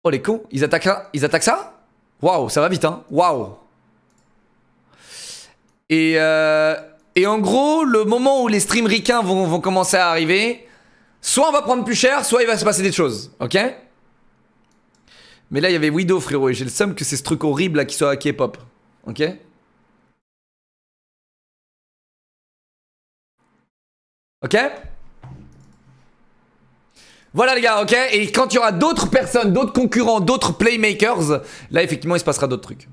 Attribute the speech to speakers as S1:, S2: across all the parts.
S1: Oh les cons, ils attaquent ça? Waouh, ça va vite hein. Waouh. Et en gros, le moment où les streams ricains vont commencer à arriver, soit on va prendre plus cher, soit il va se passer des choses, ok? Mais là, il y avait Widow, frérot, et j'ai le seum que c'est ce truc horrible là qui soit K-pop, ok? Ok? Voilà les gars, ok? Et quand il y aura d'autres personnes, d'autres concurrents, d'autres playmakers, là effectivement il se passera d'autres trucs,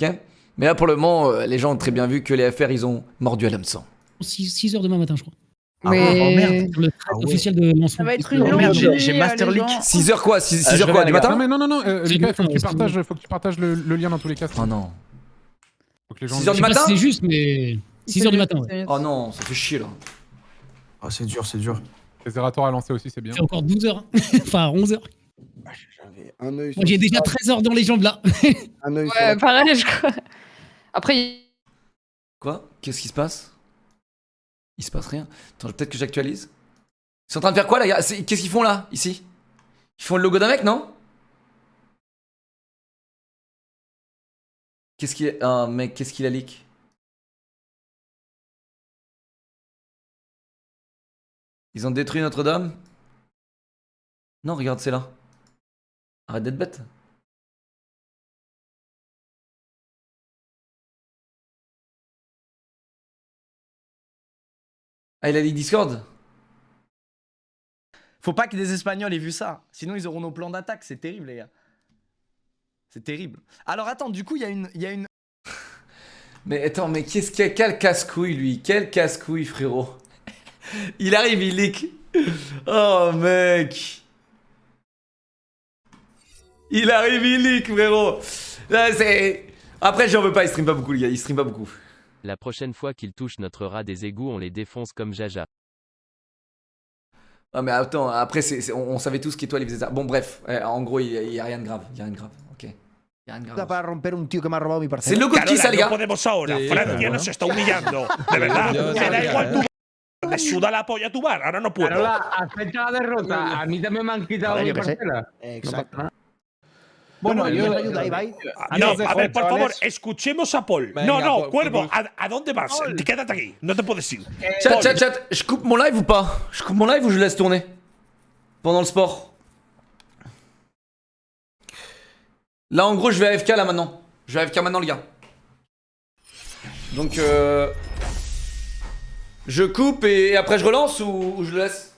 S1: ok? Mais là pour le moment, les gens ont très bien vu que les FR ils ont mordu à l'hameçon.
S2: 6h demain matin, je crois.
S3: Mais...
S4: Oh merde.
S2: Sur le thread officiel de lancement.
S3: Ça va être une
S4: Oh
S3: longue
S4: merde,
S3: nuit,
S4: j'ai Master
S3: les
S4: Leak.
S3: gens.
S1: 6h quoi? 6h quoi? Du
S5: Non
S1: matin?
S5: mais non, Lucas,
S2: C'est
S5: faut que
S2: bon,
S5: tu partages le lien dans tous les cas.
S1: Oh non.
S5: Faut que les gens...
S1: 6 heures
S2: Je
S1: du
S2: sais pas
S1: matin?
S2: si c'est juste, mais 6h du matin. Ouais.
S1: Oh non, ça fait chier là.
S4: Oh, c'est dur, c'est dur.
S5: Les Zerator à lancer aussi, c'est bien.
S2: C'est encore 12h. Enfin, 11h.
S6: J'avais un œil sur
S2: Moi, j'ai déjà 13 heures dans les jambes là.
S6: un œil sur
S3: Ouais,
S6: la-
S3: pareil, je crois. Après,
S1: Quoi? Qu'est-ce qui se passe? Il se passe rien. Attends, peut-être que j'actualise. Ils sont en train de faire quoi les gars? Qu'est-ce qu'ils font là, ici? Ils font le logo d'un mec, non? Qu'est-ce qu'il... Ah mec, qu'est-ce qu'il a leak? Ils ont détruit Notre-Dame? Non, regarde, c'est là. Arrête d'être bête. Ah, il a leak Discord?
S4: Faut pas que des Espagnols aient vu ça. Sinon, ils auront nos plans d'attaque. C'est terrible, les gars. C'est terrible. Alors, attends, du coup, il y a une...
S1: Mais attends, mais qu'est-ce qu'il y a? Quel casse-couille, lui? Quel casse-couille, frérot? Il arrive, il leak. Oh, mec. Il arrive, il leak, frérot. Là, c'est... Après, j'en veux pas, il stream pas beaucoup, les gars. Il stream pas beaucoup.
S7: La prochaine fois qu'ils touchent notre rat des égouts, on les défonce comme Jaja.
S1: Ah, mais attends, après, on savait tous qu'Étoile, il faisait ça. Bon, bref, en gros, il y a rien de grave. Il y a rien de grave, ok. Il y a rien de grave.
S6: Para romper un tío que me ha robado mi
S1: C'est
S6: parcela.
S1: le logo de qui, ça, les gars?
S8: podemos ahora. Francia nos está humillando. De verdad. Me da igual tu bar. Me suda la polla tu bar. Ahora no puedo.
S9: Carola, acepta la derrota. A mí también me han quitado
S6: Vale,
S9: mi
S6: yo qué sé.
S9: parcela.
S6: Exacto.
S9: Bueno,
S6: Bueno,
S9: yo...
S6: yo ayuda, ahí va.
S8: No,
S9: Antes de
S8: a ver, por
S9: chavales.
S8: favor, escuchemos a Paul.
S9: Venga,
S8: No, no,
S9: Paul,
S8: Cuervo,
S9: Paul.
S8: ¿a dónde vas? Quédate aquí, no te puedes ir.
S1: Chat, chat, chat. Je coupe mon live ou pas? Je coupe mon live ou je laisse tourner? Pendant le sport. Là, en gros, je vais AFK là maintenant. Je vais AFK maintenant, les gars. Donc, je coupe et après je relance ou je le laisse?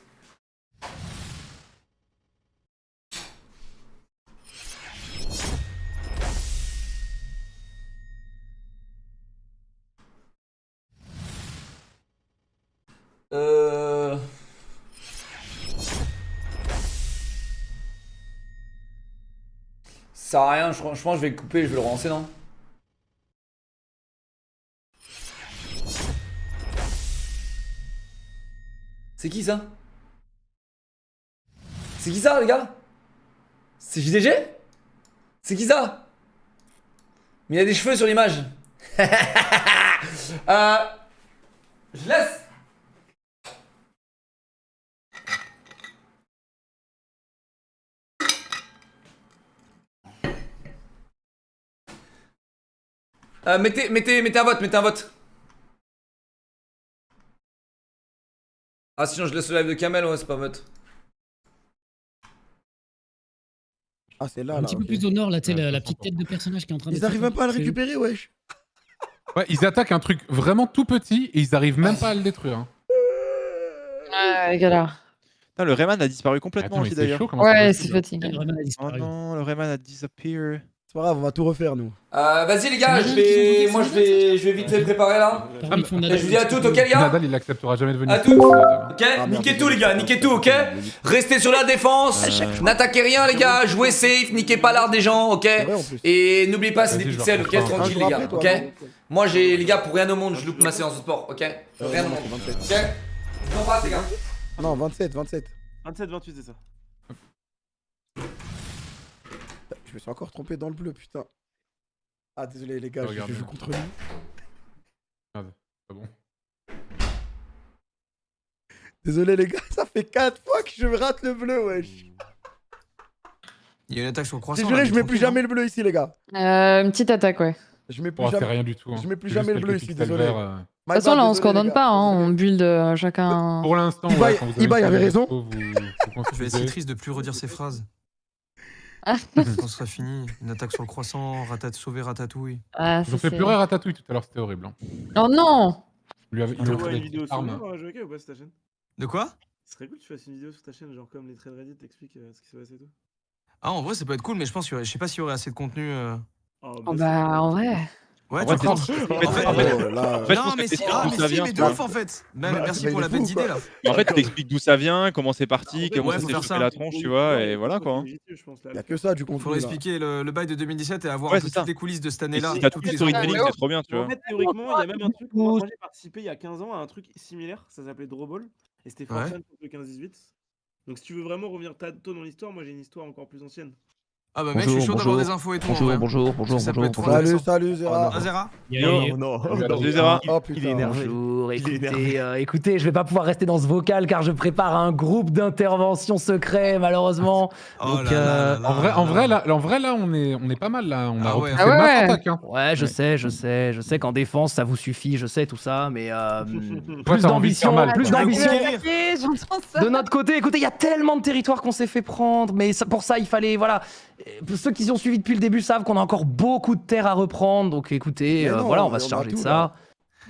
S1: Ça sert à rien, franchement je vais le couper, je vais le relancer, non? C'est qui ça? C'est qui ça les gars? C'est JDG? C'est qui ça? Mais il y a des cheveux sur l'image. Je laisse. Mettez un vote, mettez un vote. Ah sinon je laisse le live de Kamel, ouais c'est pas vote.
S6: Ah, c'est là,
S2: Un
S6: là.
S2: petit peu
S6: ok.
S2: plus au nord, là, tu sais,
S5: Ouais,
S2: la
S5: je
S2: petite
S5: comprends.
S2: tête de personnage qui est en train de...
S6: Ils arrivent même pas à le récupérer, wesh.
S5: Ouais, ils attaquent un truc vraiment tout petit et ils arrivent même pas à le détruire. Hein.
S3: ouais, galère.
S10: Putain, le Rayman a disparu complètement
S5: Attends, mais
S10: aussi
S5: c'est
S10: d'ailleurs.
S5: chaud comment c'est
S3: Ouais,
S5: possible.
S3: c'est fatigué.
S2: Vraiment, elle a
S10: Oh
S2: disparu.
S10: non, le Rayman a disappear.
S6: C'est pas grave, on va tout refaire, nous.
S1: Vas-y les gars, je vais vite les préparer là.
S2: Pareil, ils font
S1: Et je vous dis à toutes, ok les gars?
S5: Nadal, il acceptera jamais de venir.
S1: À tout. Ok,
S6: merde,
S1: niquez tout les gars, niquez tout, ok? Restez sur la défense, n'attaquez rien les gars, jouez safe, niquez pas l'art des gens, ok?
S6: C'est vrai, en plus.
S1: Et n'oubliez pas, c'est des
S5: Vas-y, je
S1: pixels,
S5: leur
S1: ok?
S5: comprends.
S6: Ah,
S1: Tranquille
S6: je
S1: les
S6: me
S1: gars,
S6: rappelle,
S1: ok?
S6: toi, non.
S1: Moi j'ai, les gars, pour rien au monde, je loupe ma séance de sport, ok? Rien au monde,
S6: 27.
S1: ok? Je vous embrasse les gars.
S6: Non, 27, 27.
S10: 27, 28, c'est ça.
S6: Je me suis encore trompé dans le bleu, putain. Ah, désolé, les gars,
S5: Regarde.
S6: je joue contre lui.
S5: Merde, c'est pas bon.
S6: Désolé, les gars, ça fait 4 fois que je rate le bleu, wesh.
S1: Il y a une attaque sur le
S6: J'ai
S1: croissant.
S6: juré,
S1: là,
S6: je mets
S1: mais
S6: plus jamais le bleu ici, les gars.
S3: Une petite attaque, ouais.
S6: Je mets plus
S5: Oh, c'est
S6: jamais.
S5: rien du tout. hein.
S6: Je mets plus
S5: C'est
S6: jamais
S5: juste
S6: le bleu
S5: quelques
S6: ici,
S5: pixels
S6: désolé.
S5: verts,
S3: De toute façon, là, on se coordonne pas, hein. On build chacun.
S5: Pour l'instant,
S6: Ibai-
S5: ouais, quand vous avez
S6: Ibai
S5: une
S6: avait
S5: salle
S6: raison.
S5: d'expo, vous
S1: Je vais essayer
S5: construisez.
S1: triste de plus redire ces phrases.
S3: Ah.
S1: Quand ce sera fini, une attaque sur le croissant, sauver Ratatouille.
S3: Ah,
S5: Ils ont fait pleurer Ratatouille tout à l'heure, c'était horrible. hein.
S3: Oh non!
S5: Ils lui avaient- ils
S10: Tu
S5: lui ont
S10: vois
S5: fait
S10: une
S5: des
S10: vidéo
S5: petites
S10: sur
S5: armes.
S10: nous, JK, ou pas sur ta chaîne?
S1: De quoi?
S10: Ce serait cool que tu fasses une vidéo sur ta chaîne, genre comme les threads Reddit, t'expliques ce qui s'est passé et tout.
S1: Ah, en vrai, ça peut être cool, mais je pense je sais pas s'il y aurait assez de contenu.
S3: Oh bah, en vrai.
S1: Ouais,
S10: En vrai,
S1: tu penses
S10: c'est-
S1: En
S10: en
S1: fait,
S10: fait,
S6: Oh, là.
S10: fait, je
S1: non,
S10: pense
S1: mais
S10: que
S1: si,
S10: t'expliques
S1: ah,
S10: d'où
S1: mais
S10: ça
S1: si,
S10: vient,
S1: mais
S10: tu
S1: de
S10: vois.
S1: ouf en fait.
S6: Bah,
S1: Merci
S6: bah,
S1: pour
S6: il
S1: la
S6: est fou,
S1: petite
S6: quoi.
S1: idée là.
S10: En fait, t'expliques d'où ça vient, comment c'est parti,
S1: Ouais,
S10: comment
S1: faut
S10: ça s'est
S1: faire
S10: chopé
S1: ça.
S10: la tronche, tu vois, et voilà quoi. hein.
S6: Il y a que ça du contenu.
S1: Faudrait
S6: là.
S1: expliquer le bail de 2017 et avoir
S10: Ouais,
S1: un peu
S10: c'est ça.
S1: toutes les coulisses de cette
S10: Et
S1: année-là.
S10: si t'as
S1: toutes
S10: tout le
S1: les
S10: storytelling,
S1: infos.
S10: c'est trop bien, tu vois.
S9: En fait, théoriquement, il y a même un truc. Moi, j'ai participé il y a 15 ans à un truc similaire, ça s'appelait Drawball, et c'était
S1: Ouais.
S9: Fortnite contre le 15-18. Donc, si tu veux vraiment revenir tôt dans l'histoire, moi j'ai une histoire encore plus ancienne.
S1: Ah bah mec, je suis chaud d'avoir des infos et tout. en vrai.
S2: bonjour,
S1: Ça peut être trop
S6: Salut,
S1: intéressant.
S6: salut, Zera.
S1: Ah, Zera.
S10: Non, Salut, Zera.
S6: Oh putain.
S11: Bonjour, écoutez, je vais pas pouvoir rester dans ce vocal car je prépare un groupe d'intervention secret malheureusement.
S1: Oh
S11: Donc,
S1: là là là là.
S5: En vrai, là, on est pas mal là. On a
S1: Ah ouais.
S5: repoussé
S3: Ah ouais.
S5: masse attaque. Hein.
S11: Ouais, je sais qu'en défense ça vous suffit, je sais tout ça, mais
S5: Toi,
S11: plus
S5: t'as envie de faire
S11: d'ambition,
S5: mal,
S11: plus
S5: toi.
S11: d'ambition.
S3: J'entends ça.
S11: De notre côté, écoutez, il y a tellement de territoires qu'on s'est fait prendre, mais pour ça, il fallait, voilà. Ceux qui ont suivi depuis le début savent qu'on a encore beaucoup de terres à reprendre, donc écoutez,
S6: Mais non,
S11: voilà, on va
S6: on
S11: se
S6: a
S11: charger de
S6: tout,
S11: ça.
S6: là.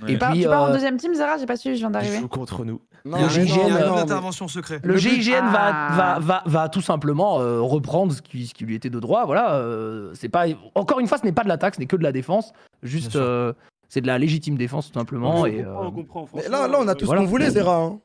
S11: Et
S10: Ouais.
S11: puis,
S3: Tu pars en deuxième team, Zara? J'ai pas su, je viens d'arriver.
S10: contre nous.
S6: Non,
S11: Le
S6: mais
S11: GIGN,
S6: non,
S1: Il y a
S6: mais
S1: une
S6: non, mais-
S1: intervention secrète.
S11: le GIGN
S3: Ah.
S11: va tout simplement reprendre ce qui lui était de droit. Voilà, c'est pas encore une fois, ce n'est pas de l'attaque, ce n'est que de la défense. Juste,
S1: Bien sûr.
S11: c'est de la légitime défense tout simplement. Et
S9: On comprend,
S6: Mais
S9: franchement,
S6: là, on a tout ce
S11: voilà.
S6: qu'on voulait, Zera. hein.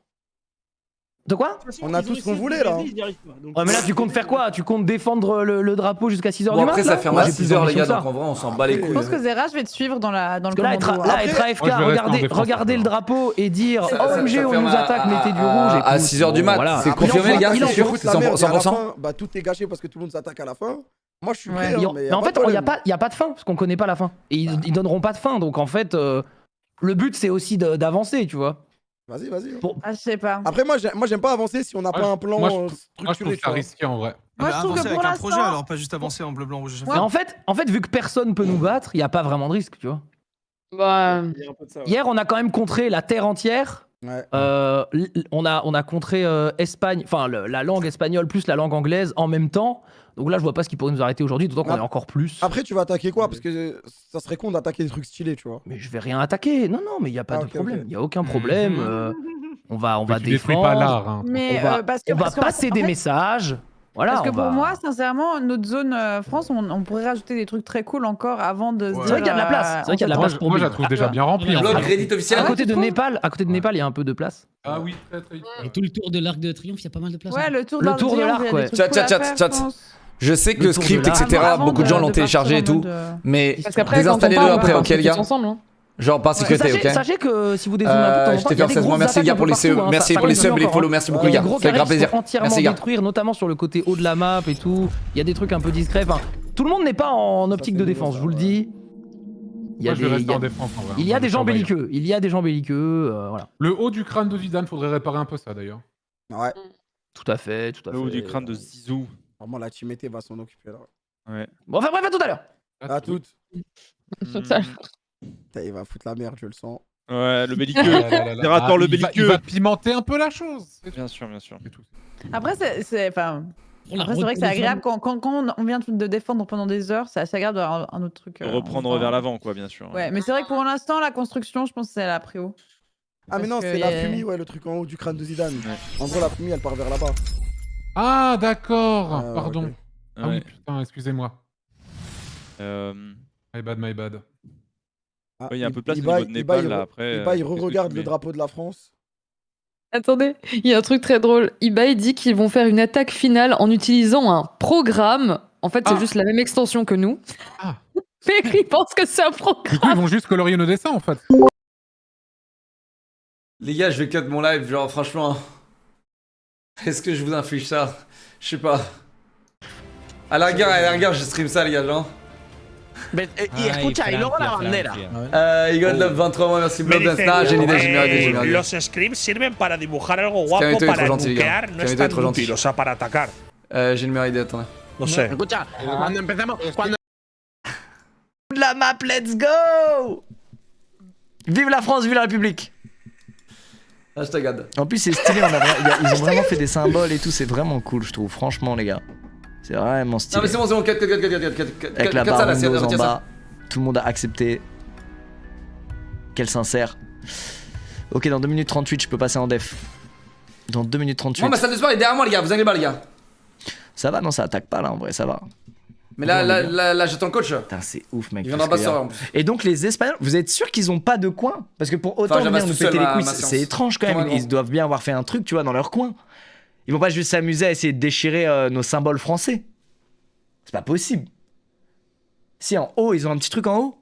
S11: de quoi?
S9: De toute façon,
S6: on a
S9: ils
S6: tout
S9: ont
S6: ce qu'on
S9: essayé de
S6: voulait,
S9: nous
S6: là.
S9: aider, ils y arrivent pas. Donc,
S11: Ouais, mais là, tu comptes faire quoi? Tu comptes défendre le drapeau jusqu'à 6h
S1: Bon,
S11: du mat?
S1: après, ça ferme à 6h, les gars, donc
S11: Parce
S1: en vrai, on s'en bat les
S6: Je
S3: Je
S1: couilles.
S3: pense que Zera, je vais te suivre dans le
S11: que là,
S3: commando.
S11: être
S6: Après-
S11: AFK,
S5: Moi, je vais rester en
S11: regarder
S5: défense,
S11: le drapeau et dire
S1: Ça-
S11: OMG,
S1: ça
S11: on
S1: ferme
S11: nous attaque, mettez du rouge.
S1: à
S11: écoute,
S1: 6h du
S11: bon,
S1: mat.
S11: voilà.
S1: C'est
S6: Après,
S1: confirmé,
S6: on
S1: les gars,
S6: va
S1: c'est
S6: attaquer,
S1: sûr,
S6: foutre
S1: c'est
S6: la merde, et à la
S1: 100%.
S6: fin, bah, tout est gâché parce que tout le monde s'attaque à la fin. Moi, je suis
S3: Ouais.
S6: prêt.
S11: Mais
S6: hein,
S11: en
S6: mais y a
S11: fait,
S6: pas de
S11: il n'y a,
S6: problème.
S11: pas de fin, parce qu'on connaît pas la fin. Et ils donneront pas de fin. Donc en fait, le but, c'est aussi d'avancer, tu vois.
S6: Vas-y, vas-y. hein.
S11: Pour-
S3: Ah, je sais pas.
S6: Après, moi, j'aime pas avancer si on n'a pas un plan
S5: moi, je
S6: structuré.
S5: trouve
S6: tu
S5: ça
S6: vois.
S5: risqué en vrai.
S3: Moi, je trouve que
S1: avancer
S3: pour
S1: avec un projet,
S3: l'instant-
S1: alors pas juste avancer en bleu, blanc, rouge à chaque
S11: Mais
S1: fois.
S11: en fait, vu que personne peut nous battre, il n'y a pas vraiment de risque, tu vois.
S3: Bah,
S9: il y a un peu de ça. ouais.
S11: Hier, on a quand même contré la terre entière.
S6: Ouais.
S11: On a contré Espagne, enfin la langue espagnole plus la langue anglaise en même temps. Donc là, je vois pas ce qui pourrait nous arrêter aujourd'hui, d'autant qu'on
S6: Ah.
S11: est encore plus.
S6: Après, tu vas attaquer quoi? Parce que ça serait con d'attaquer des trucs stylés, tu vois.
S11: Mais je vais rien attaquer. Non, mais il y a pas
S6: Ah,
S11: de
S6: ok,
S11: problème.
S6: ok.
S11: Il y a aucun problème. on va
S5: Mais tu détruis pas
S11: défendre.
S5: l'art. Hein.
S3: mais
S11: On va,
S3: parce que
S11: on va
S3: parce qu'en
S11: passer
S3: fait-
S11: des
S3: en fait,
S11: messages. Voilà.
S3: Parce que
S11: on
S3: pour
S11: va-
S3: moi, sincèrement, notre zone France, on pourrait rajouter des trucs très cool encore avant de se
S1: Ouais.
S3: dire.
S11: C'est vrai qu'il y a de la place. C'est vrai qu'il y a de la
S5: Moi,
S11: place pour
S5: moi, je la
S11: Bulle.
S5: trouve déjà bien remplie. en
S2: Blog
S5: vrai.
S1: Reddit officiel.
S11: À côté de
S3: tu trouves
S11: Népal, il y a un peu de place.
S5: Ah oui, très très vite.
S2: Et tout le tour de l'Arc de Triomphe, il y a pas mal de place.
S3: Ouais,
S2: hein.
S3: le tour
S11: Le tour de
S3: Triomphe,
S11: l'arc,
S3: il y a des
S11: ouais.
S3: trucs
S1: Chat,
S3: cool à
S1: chat,
S3: faire,
S1: chat.
S3: je pense.
S1: Je sais que
S11: Le
S1: le
S11: tour de
S1: script,
S11: l'arc.
S1: etc.,
S3: Avant
S1: beaucoup de gens
S3: de
S1: l'ont
S3: partir
S1: téléchargé
S3: en
S1: et tout.
S3: mode,
S1: Mais
S3: Parce qu'après,
S1: désinstallez-le
S3: quand on
S1: après,
S3: parle,
S1: ok, les gars?
S3: ensemble, hein.
S1: Genre par sécurité,
S3: Ouais.
S1: ok.
S11: Sachez que si vous dézoomez un peu de temps en
S1: Je
S11: temps,
S1: t'ai
S11: il y a
S1: fait
S11: des grosses
S1: merci les gars pour les
S11: attaques un peu
S1: subs,
S11: partout,
S1: merci
S11: hein,
S1: pour les
S11: ça
S1: subs, les
S11: continue
S1: follow,
S11: encore,
S1: merci
S11: hein.
S1: beaucoup les
S11: Il y a
S1: gars,
S11: des gros
S1: c'est grave
S11: carrés qui
S1: plaisir.
S11: sont entièrement
S1: Merci les gars.
S11: détruire, notamment sur le côté haut de la map et tout. Il y a des trucs un peu discrets. Enfin, tout le monde n'est pas en optique
S6: c'est
S11: de
S6: nouveau,
S11: défense,
S6: ça,
S11: je vous le
S6: ouais.
S11: dis. Il y a
S5: Moi, je vais
S11: des-
S5: rester
S11: il y a-
S5: en défense en vrai.
S11: il y a
S5: On va
S11: des gens
S5: surveiller.
S11: belliqueux. Il y a des gens belliqueux. Voilà.
S5: Le haut du crâne de Zidane, faudrait réparer un peu ça d'ailleurs.
S6: Ouais.
S11: Tout à fait, tout à
S10: Le
S11: fait.
S10: haut du crâne de Zizou.
S6: Vraiment, la team été va s'en occuper là.
S10: Ouais.
S11: Bon, enfin bref, à tout à l'heure.
S6: À toutes.
S3: Ça-
S6: Putain, il va foutre la merde, je le sens.
S10: Ouais, le belliqueux.
S5: Ah,
S10: Zerator, le
S5: il va-
S10: belliqueux.
S5: Il va pimenter un peu la chose. c'est tout.
S10: Bien sûr, bien sûr.
S5: C'est tout.
S3: Après, enfin,
S2: Pour la
S3: après, c'est vrai que c'est
S2: route
S3: agréable quand on vient de défendre pendant des heures, c'est assez agréable d'avoir un autre truc.
S10: Reprendre
S3: enfin.
S10: vers l'avant, quoi, bien sûr.
S3: Ouais, mais c'est vrai que pour l'instant, la construction, je pense que c'est la prio.
S6: Ah, mais
S3: Parce
S6: non,
S3: que
S6: c'est la
S3: y a-
S6: fumée, ouais, le truc en haut du crâne de Zidane.
S10: Ouais.
S6: En gros, la fumée, elle part vers là-bas.
S5: Ah d'accord,
S6: Ah,
S5: pardon.
S6: ok.
S5: Ah oui,
S10: Ouais.
S5: putain, excusez-moi.
S10: Euh,
S5: My bad, my bad.
S6: Ah,
S10: ouais, il y a un peu de place au
S6: Ibai-
S10: niveau de Népal,
S6: Ibai,
S10: là, après.
S6: Ibai, il
S10: qu'est-ce que tu
S6: re-regarde le
S10: mets
S6: drapeau de la France.
S3: Attendez, il y a un truc très drôle. eBay dit qu'ils vont faire une attaque finale en utilisant un programme. En fait, c'est
S5: Ah.
S3: juste la même extension que nous.
S5: Ah.
S3: Mais ils pensent que c'est un
S5: Du coup, ils
S3: programme.
S5: vont juste colorier nos dessins en fait.
S1: Les gars, je vais cut mon live, genre franchement. Est-ce que je vous inflige ça? Je sais pas. À la rigueur, je stream ça, les gars, genre.
S2: escucha, y luego la bandera.
S1: Igon Love 23 mois, merci
S8: Me
S1: Blood
S8: dice,
S1: Dance. Nah, j'ai une idée, j'ai une idée.
S8: los scripts sirven para dibujar algo
S1: Camito
S8: guapo,
S1: est
S8: para
S1: trop gentil, les gars.
S8: nukear, no
S1: Camito
S8: es
S1: est
S8: tan
S1: trop gentil.
S8: útil, o sea, para atacar.
S1: J'ai une meilleure idée, attendez.
S8: No sé.
S2: Escucha, cuando empezamos, cuando
S4: De la map, let's go! Vive la France, vive la République!
S1: Hashtag ad.
S4: En plus, c'est stylé, ils ont vraiment fait des symboles et tout, c'est vraiment cool, je trouve, franchement, les gars. C'est vraiment stylé.
S1: Non mais c'est bon, cut.
S4: Avec la
S1: Cut ça là,
S4: barre
S1: c'est
S4: Windows en
S1: retire ça.
S4: bas, tout le monde a accepté. Quel sincère. Ok, dans 2 minutes 38, je peux passer en def. Dans 2 minutes 38.
S1: Moi ma salle de sport est derrière moi les gars, vous inquiétez pas les gars.
S4: Ça va, non, ça attaque pas là, en vrai, ça va.
S1: Mais là j'attends le coach.
S4: Putain, c'est ouf, mec.
S1: Il viendra pas soir en plus.
S4: Et donc, les Espagnols, vous êtes sûr qu'ils ont pas de coin? Parce que pour autant
S1: Enfin,
S4: venir
S1: j'avais
S4: nous
S1: tout seul,
S4: péter les
S1: ma
S4: couilles,
S1: séance.
S4: c'est étrange quand même.
S1: Comment
S4: Ils doivent bien avoir fait un truc, tu vois, dans leur coin. Ils vont pas juste s'amuser à essayer de déchirer nos symboles français. C'est pas possible. Si, en haut, ils ont un petit truc en haut.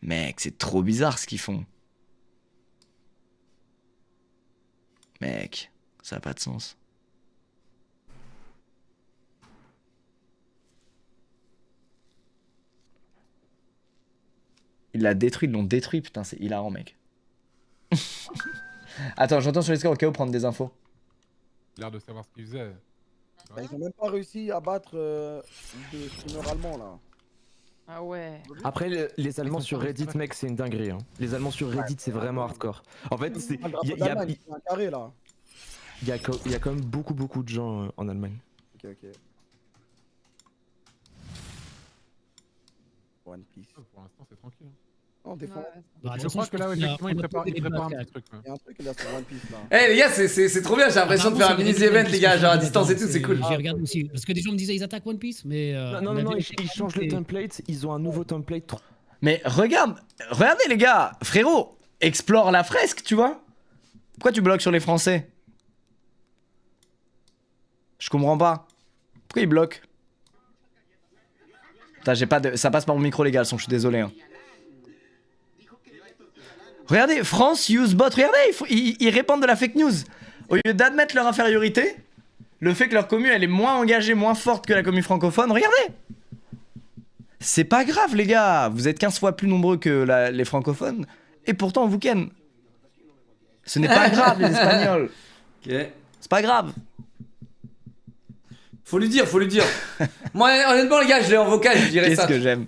S4: Mec, c'est trop bizarre ce qu'ils font. Mec, ça a pas de sens. Ils l'ont détruit, putain, c'est hilarant, mec. Attends, j'entends sur les scores au cas où prendre des infos.
S5: L'air de savoir ce qu'il faisait.
S6: Bah, ils ont même pas réussi à battre le streamer allemand là.
S3: Ah ouais.
S12: Après, les Allemands sur Reddit, mec, c'est une dinguerie. Hein. Les Allemands sur Reddit, c'est vraiment hardcore. En fait, c'est. Il y a
S6: un carré là.
S12: Il y a quand même beaucoup de gens en Allemagne.
S6: Ok. One Piece.
S5: Pour l'instant, c'est tranquille.
S6: On défend.
S5: Je crois que là, effectivement, il prépare un petit truc.
S6: Il y a un truc là sur One Piece là.
S1: Eh les gars, c'est trop bien, j'ai l'impression de faire un mini-event les gars, genre à distance et tout, c'est cool.
S2: J'ai regardé aussi, parce que des gens me disaient ils attaquent One Piece, mais...
S12: Non, ils changent le template, ils ont un nouveau template.
S4: Mais regardez les gars, frérot, explore la fresque, tu vois. Pourquoi tu bloques sur les Français? Je comprends pas. Pourquoi ils bloquent? Putain, j'ai pas de... Ça passe par mon micro les gars, le son, je suis désolé. Hein. Regardez, France use bot, regardez, ils répandent de la fake news. Au lieu d'admettre leur infériorité, le fait que leur commu elle est moins engagée, moins forte que la commu francophone, regardez. C'est pas grave les gars, vous êtes 15 fois plus nombreux que les francophones, et pourtant on vous ken. Ce n'est pas grave les Espagnols.
S1: Ok.
S4: C'est pas grave.
S1: Faut lui dire. Moi honnêtement les gars, je l'ai en vocal, je dirais ça.
S4: Qu'est-ce que j'aime.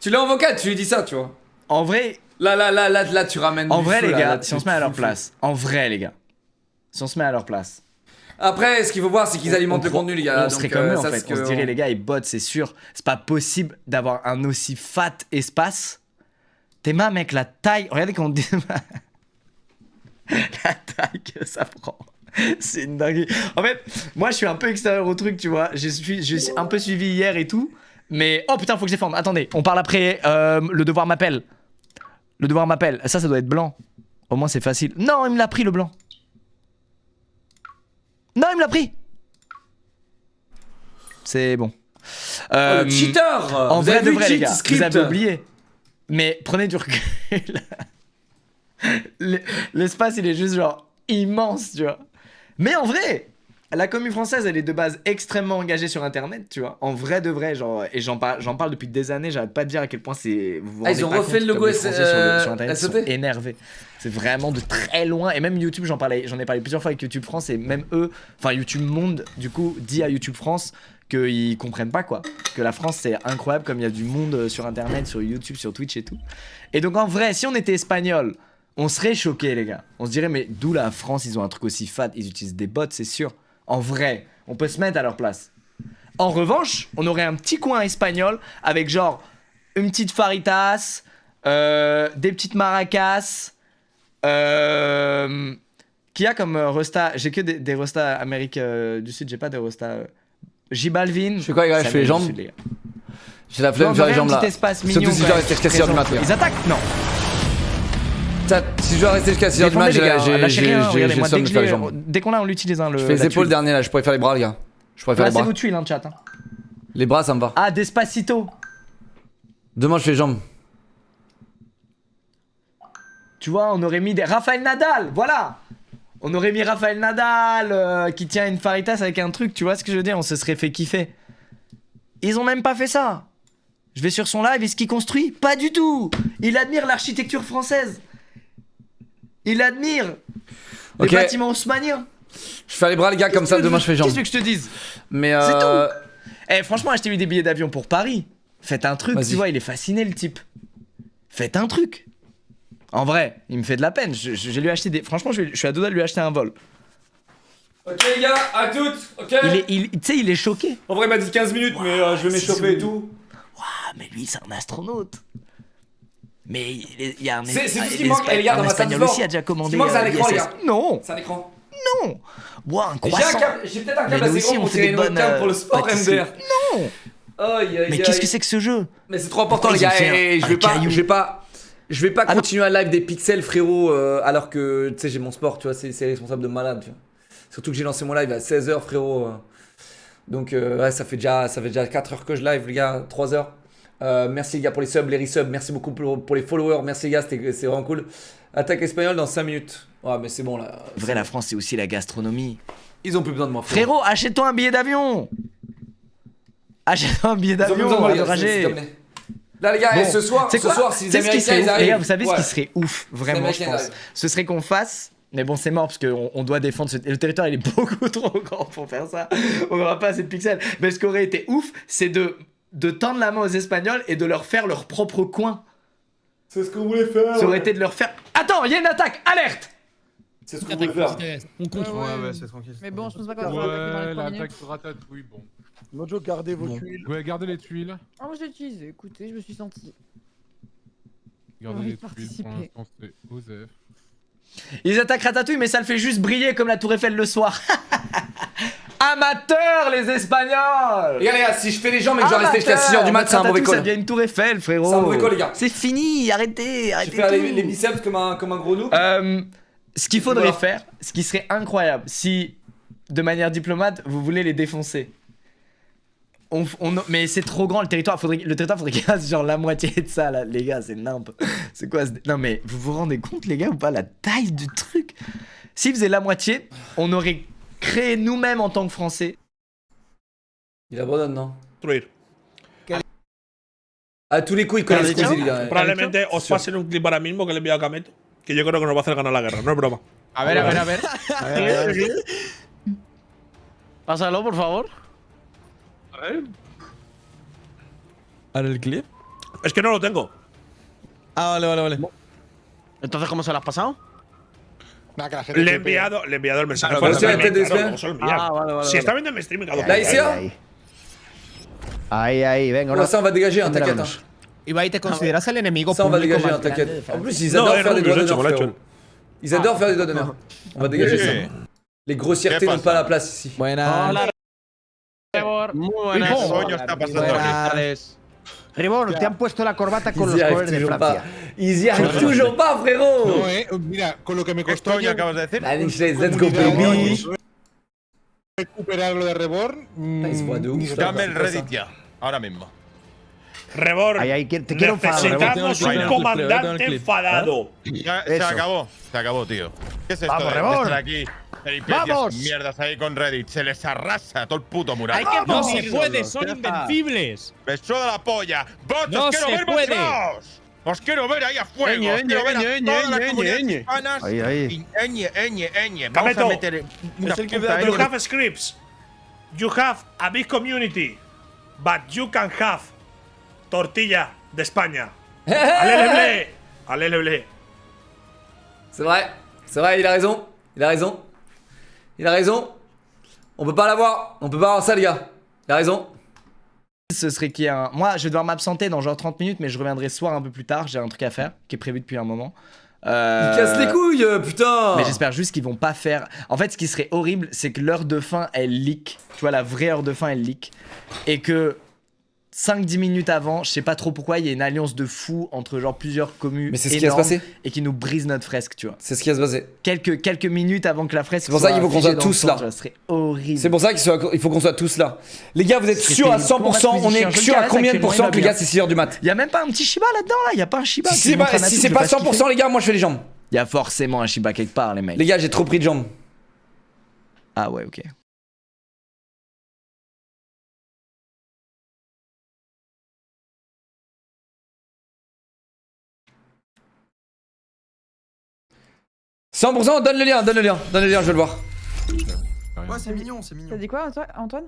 S1: Tu l'as en vocal, tu lui dis ça, tu vois.
S4: En vrai...
S1: Là, tu ramènes
S4: En
S1: du
S4: vrai
S1: feu,
S4: les
S1: là,
S4: gars,
S1: là,
S4: si on se met à leur place. En vrai les gars. Si on se met à leur place.
S1: Après, ce qu'il faut voir, c'est qu'ils alimentent le contenu, les gars.
S4: On serait comme eux en fait. On se dirait, les gars, ils bottent, c'est sûr. C'est pas possible d'avoir un aussi fat espace. Théma, mec, la taille. Regardez comment on dit. La taille que ça prend. C'est une dinguerie. En fait, moi, je suis un peu extérieur au truc, tu vois. Je suis un peu suivi hier et tout. Mais. Oh putain, faut que je défende. Attendez, on parle après. Le devoir m'appelle. Le devoir m'appelle. Ça doit être blanc. Au moins, c'est facile. Non, il me l'a pris, le blanc. Non, il me l'a pris. C'est bon.
S1: le cheater.
S4: En vrai de vrai, les gars, vous avez oublié. Mais prenez du recul. L'espace, il est juste genre immense, tu vois. Mais en vrai, la commu française, elle est de base extrêmement engagée sur Internet, tu vois. En vrai de vrai, genre, et j'en parle depuis des années, j'arrête pas de dire à quel point c'est...
S1: Ils ont refait le logo
S4: sur Internet, ils sont énervés. C'est vraiment de très loin. Et même YouTube, j'en ai parlé plusieurs fois avec YouTube France, et même eux, enfin YouTube Monde, du coup, dit à YouTube France qu'ils comprennent pas, quoi. Que la France, c'est incroyable, comme il y a du monde sur Internet, sur YouTube, sur Twitch et tout. Et donc en vrai, si on était espagnol, on serait choqués, les gars. On se dirait, mais d'où la France, ils ont un truc aussi fat, ils utilisent des bots, c'est sûr. En vrai, on peut se mettre à leur place. En revanche, on aurait un petit coin espagnol avec genre une petite faritas, des petites maracas, qui a comme Resta. J'ai que des Resta Amérique du Sud, j'ai pas de Resta. J Balvin.
S1: Je fais quoi, les gars? Je fais les jambes. J'ai la flemme de faire les jambes là. Surtout si je dois rester jusqu'à 6h du matin.
S4: Ils attaquent? Non.
S1: Si je dois rester jusqu'à 6h du matin, j'ai le somme de faire les jambes.
S4: Dès qu'on l'a, on l'utilise. Hein,
S1: je fais les épaules dernier là, je pourrais faire les bras, les gars. Je pourrais faire les bras.
S4: Passez-vous tuile, hein, chat. Hein.
S1: Les bras, ça me va.
S4: Ah, Despacito.
S1: Demain, je fais les jambes.
S4: Tu vois, on aurait mis des Rafael Nadal, voilà. On aurait mis Rafael Nadal qui tient une faritas avec un truc, tu vois ce que je veux dire? On se serait fait kiffer. Ils ont même pas fait ça. Je vais sur son live et ce qu'il construit, pas du tout. Il admire l'architecture française. Il admire les bâtiments haussmanniens.
S1: Je fais les bras, les gars, comme ça, demain je fais jambes.
S4: Qu'est-ce que je te dise?
S1: Mais
S4: C'est tout. Eh, franchement, achetez-lui des billets d'avion pour Paris. Faites un truc,
S1: Vas-y.
S4: tu vois, il est fasciné le type. Faites un truc. En vrai, il me fait de la peine. Je lui ai acheté des. Franchement, je suis à deux doigts de lui acheter un vol.
S1: Ok, les gars, à toutes. Ok.
S4: Tu sais, il est choqué.
S1: En vrai, il m'a dit 15 minutes, mais je vais m'échauffer et tout.
S4: Ah, mais lui, c'est un astronaute. Mais il y a un.
S1: C'est tout ce qui manque. Et les gars, dans ma salle de
S4: Espagnol
S1: sport.
S4: aussi a déjà commandé.
S1: Ce qui manque, c'est un écran, les gars.
S4: Non,
S1: C'est un écran.
S4: non. Ouah, un
S1: J'ai
S4: croissant.
S1: j'ai peut-être un
S4: Mais
S1: câble
S4: nous
S1: assez
S4: aussi,
S1: grand
S4: on
S1: pour
S4: fait
S1: tirer
S4: des
S1: une
S4: bonnes,
S1: webcam pour le sport
S4: pâtisseries.
S1: MDR.
S4: Non.
S1: Aïe, aïe,
S4: Mais qu'est-ce que c'est que ce jeu?
S1: Mais c'est trop important,
S4: Pourquoi
S1: les gars.
S4: ils ont fait
S1: Et
S4: un caillou
S1: je vais pas
S4: Ah non.
S1: continuer à live des pixels, frérot, alors que, tu sais, j'ai mon sport, tu vois, c'est responsable de malade, tu vois. Surtout que j'ai lancé mon live à 16h, frérot. Donc, ouais, ça fait déjà 4 heures que je live, les gars, 3 heures. Merci, les gars, pour les subs, les resubs. Merci beaucoup pour les followers. Merci, les gars, c'est vraiment cool. Attaque espagnole dans 5 minutes. Ouais, mais c'est bon, là.
S4: Vrai, la France, c'est aussi la gastronomie.
S1: Ils ont plus besoin de moi, frérot.
S4: Frérot, achète-toi un billet d'avion. Achète-toi un billet
S1: Ils ont plus
S4: d'avion,
S1: besoin de moi, les gars,
S4: enragé.
S1: c'est terminé. Là, les gars,
S4: Bon,
S1: et ce soir,
S4: c'est quoi
S1: si
S4: Tu
S1: les
S4: sais ce qui
S1: Américains
S4: serait
S1: ils
S4: ouf,
S1: arrivent.
S4: les gars, vous savez ce
S1: Ouais.
S4: qui serait ouf, vraiment, je
S1: Américains
S4: pense.
S1: arrivent.
S4: Ce serait qu'on fasse. Mais bon, c'est mort parce qu'on doit défendre. Le territoire, il est beaucoup trop grand pour faire ça. On n'aura pas assez de pixels. Mais ce qui aurait été ouf, c'est de tendre la main aux Espagnols et de leur faire leur propre coin.
S1: C'est ce qu'on voulait faire.
S4: Ça aurait été de leur faire. Attends, il y a une attaque, alerte!
S1: C'est ce qu'on voulait faire.
S2: On compte.
S6: Ouais, c'est tranquille.
S3: Mais bon, je pense pas qu'on va attaquer dans les 3 minutes.
S5: l'attaque de ratatouille, bon.
S6: Mojo, gardez vos tuiles.
S5: Ouais, gardez les tuiles.
S3: Ah, moi j'ai utilisé, écoutez, je me suis senti.
S5: Gardez
S3: envie
S5: les
S3: de
S5: tuiles,
S3: participer.
S5: pour l'instant c'est Osef.
S4: Ils attaquent Ratatouille, mais ça le fait juste briller comme la Tour Eiffel le soir. Amateurs, les Espagnols!
S1: Les gars, si je fais les jambes et que je dois rester jusqu'à 6h du mat, c'est un mauvais
S4: Ratatouille, ça
S1: call.
S4: devient une Tour Eiffel, frérot.
S1: C'est un mauvais call, les gars.
S4: C'est fini, arrêtez,
S1: Je
S4: arrêtez.
S1: vais faire
S4: tout.
S1: les biceps comme un gros noob.
S4: Ce qu'il faudrait
S1: Voilà.
S4: faire, ce qui serait incroyable, si de manière diplomate, vous voulez les défoncer. Mais c'est trop grand le territoire, le territoire faudrait qu'il fasse genre la moitié de ça là, les gars, c'est nimp. C'est quoi Non mais vous vous rendez compte les gars ou pas la taille du truc? S'ils faisaient la moitié, on aurait créé nous-mêmes en tant que Français.
S1: Il abandonne, non?
S8: Destruir.
S1: À tous les coups, il connaît Squeezie, les gars.
S8: Probablemente os pasen un clip ahora mismo que le he enviado a Kamet, que yo creo que nos va a hacer ganar la guerra, no es broma.
S2: A ver, a ver, a ver. Pásalo, por favor.
S12: ¿Ahora el clip?
S8: Es que no lo tengo.
S12: Ah, vale.
S2: Entonces, ¿cómo se lo has pasado?
S8: Le he enviado el mensaje.
S1: Claro,
S8: por
S1: pero
S8: streaming,
S1: sí,
S8: claro, ¿cómo se lo he enviado?
S2: vale.
S8: Si está viendo en mi streaming, a
S1: Là, ici, hein?
S6: Ahí, venga.
S1: Ouais, ça, on va dégager, hein, t'inquiète. Hein.
S2: Ibai, ¿te consideras el enemigo
S1: Ça, on va
S2: público
S1: dégager, hein,
S2: más grande
S1: t'inquiète.
S2: de
S1: En plus,
S2: Francia?
S1: ils
S8: Non,
S1: adorent faire des doigts
S8: je
S1: d'honneur,
S8: l'ai
S1: frérot. Ils adorent faire des doigts d'honneur. On va dégager ça. Les grossièretés n'ont pas la place ici.
S12: Buenas.
S2: Muy buenas.
S6: ¿Qué coño está pasando aquí? Ribor, te han puesto la corbata con los colores de Francia.
S1: Ils y arrivent toujours pas, frérot.
S5: Mira, con lo que me costó ayer
S6: acabas de decir?
S1: Let's go, baby.
S5: recuperar lo de Reborn.
S1: Ils se voient de ouf.
S6: Dame el Reddit ya, ahora mismo.
S8: Rebor,
S6: te quiero enfadado,
S8: necesitamos
S12: Rebor.
S8: un comandante enfadado.
S6: Ya, se acabó, tío. ¿Qué es esto?
S10: Vamos,
S6: de
S10: Rebor.
S6: estar aquí, peripecias,
S10: Vamos.
S6: mierdas ahí con Reddit. Se les arrasa todo el puto mural.
S2: No se puede, son invencibles.
S6: ¡Me suda la polla! ¡Vos,
S2: No
S6: os quiero
S2: se
S6: ver
S2: puede.
S6: vosotros! ¡Os quiero ver ahí a fuego!
S2: Eñe,
S6: ¡Os quiero ver a
S2: eñe,
S6: todas las
S2: eñe,
S6: comunidades
S2: eñe.
S6: hispanas!
S10: Ahí.
S6: Eñe. Vamos
S8: Cameto,
S6: a meter una
S2: es el que
S6: puta
S8: You
S6: eñe.
S8: have scripts. You have a big community. But you can have tortilla de España. Alléluia. Alléluia.
S1: C'est vrai, il a raison. On peut pas l'avoir, on peut pas avoir ça, les gars. Il a raison.
S4: Ce serait qu'il y ait un. Moi, je vais devoir m'absenter dans genre 30 minutes, mais je reviendrai ce soir un peu plus tard. J'ai un truc à faire qui est prévu depuis un moment.
S1: Il casse les couilles, putain.
S4: Mais j'espère juste qu'ils vont pas faire. En fait, ce qui serait horrible, c'est que l'heure de fin elle leak. Tu vois, la vraie heure de fin elle leak. Et que 5-10 minutes avant, je sais pas trop pourquoi, il y a une alliance de fous entre genre plusieurs communes.
S1: Mais c'est ce qui va se passer.
S4: Et qui nous brise notre fresque, tu vois.
S1: C'est ce qui va se passer.
S4: Quelques minutes avant que la fresque.
S1: C'est pour ça qu'il faut qu'on soit
S4: figée dans
S1: tous
S4: le temps,
S1: là.
S4: tu vois, Ce serait horrible.
S1: C'est pour ça qu'il faut qu'on soit tous là. Les gars, vous êtes
S4: C'était
S1: sûrs à
S4: une
S1: 100%, on est
S4: conversation.
S1: sûrs à combien de
S4: Actuellement,
S1: pourcents
S4: il va
S1: que les gars,
S4: bien.
S1: c'est 6h du mat?
S4: Y a même pas un petit Shiba là-dedans, là. Y a pas un Shiba.
S1: Si c'est pas 100%, les gars, moi je fais les jambes.
S4: Y a forcément un Shiba quelque part, les mecs.
S1: Les gars, j'ai trop pris de jambes.
S4: Ah ouais, ok. « 100%, donne le lien, je veux le voir.
S5: c'est rien.
S6: Ouais, c'est mignon, c'est mignon.
S3: T'as dit quoi, Antoine?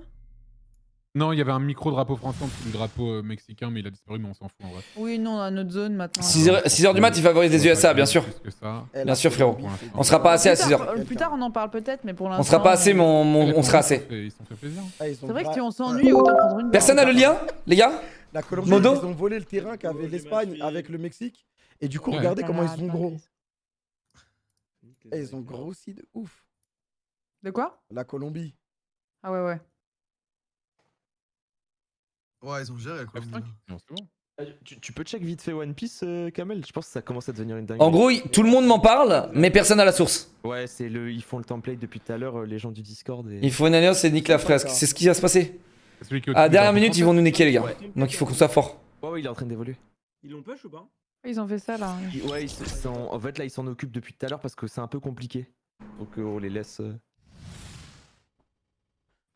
S5: Non, il y avait un micro-drapeau français en dessous du drapeau mexicain, mais il a disparu, mais on s'en fout en vrai.
S3: Oui, non, on a notre zone maintenant.
S1: 6h du mat, il favorise les USA, bien sûr.
S5: Plus que ça.
S1: Bien sûr, frérot. On sera pas assez à 6h.
S3: Plus tard, on en parle peut-être, mais pour l'instant.
S1: On sera pas assez, mais on sera assez.
S5: Ils sont fait plaisir.
S3: C'est vrai que si on s'ennuie, autant prendre une.
S1: Personne n'a le lien, les gars?
S6: La Colombie,
S1: Modo
S6: ils ont volé le terrain qu'avait l'Espagne avec le Mexique. Et du coup, regardez comment ils sont gros. Et ils ont grossi de ouf.
S3: De quoi?
S6: La Colombie.
S3: Ah ouais, ouais.
S6: Ouais, ils ont géré la Colombie.
S5: Non, c'est bon.
S12: Tu peux check vite fait One Piece, Kamel? Je pense que ça commence à devenir une dinguerie.
S1: En gros, tout le monde m'en parle, mais personne n'a la source.
S12: Ouais, ils font le template depuis tout à l'heure, les gens du Discord. Et...
S1: Il faut une alliance et nique la fresque. C'est ce qui va se passer.
S5: Celui qui est
S1: À la
S5: au-dessus,
S1: dernière
S5: il a
S1: minute, ils vont nous niquer, les gars. Donc il faut qu'on soit fort.
S12: Ouais, il est en train d'évoluer.
S9: Ils l'ont push ou pas?
S3: Ils ont fait ça là.
S12: Ouais, en fait là, ils s'en occupent depuis tout à l'heure parce que c'est un peu compliqué. Donc on les laisse.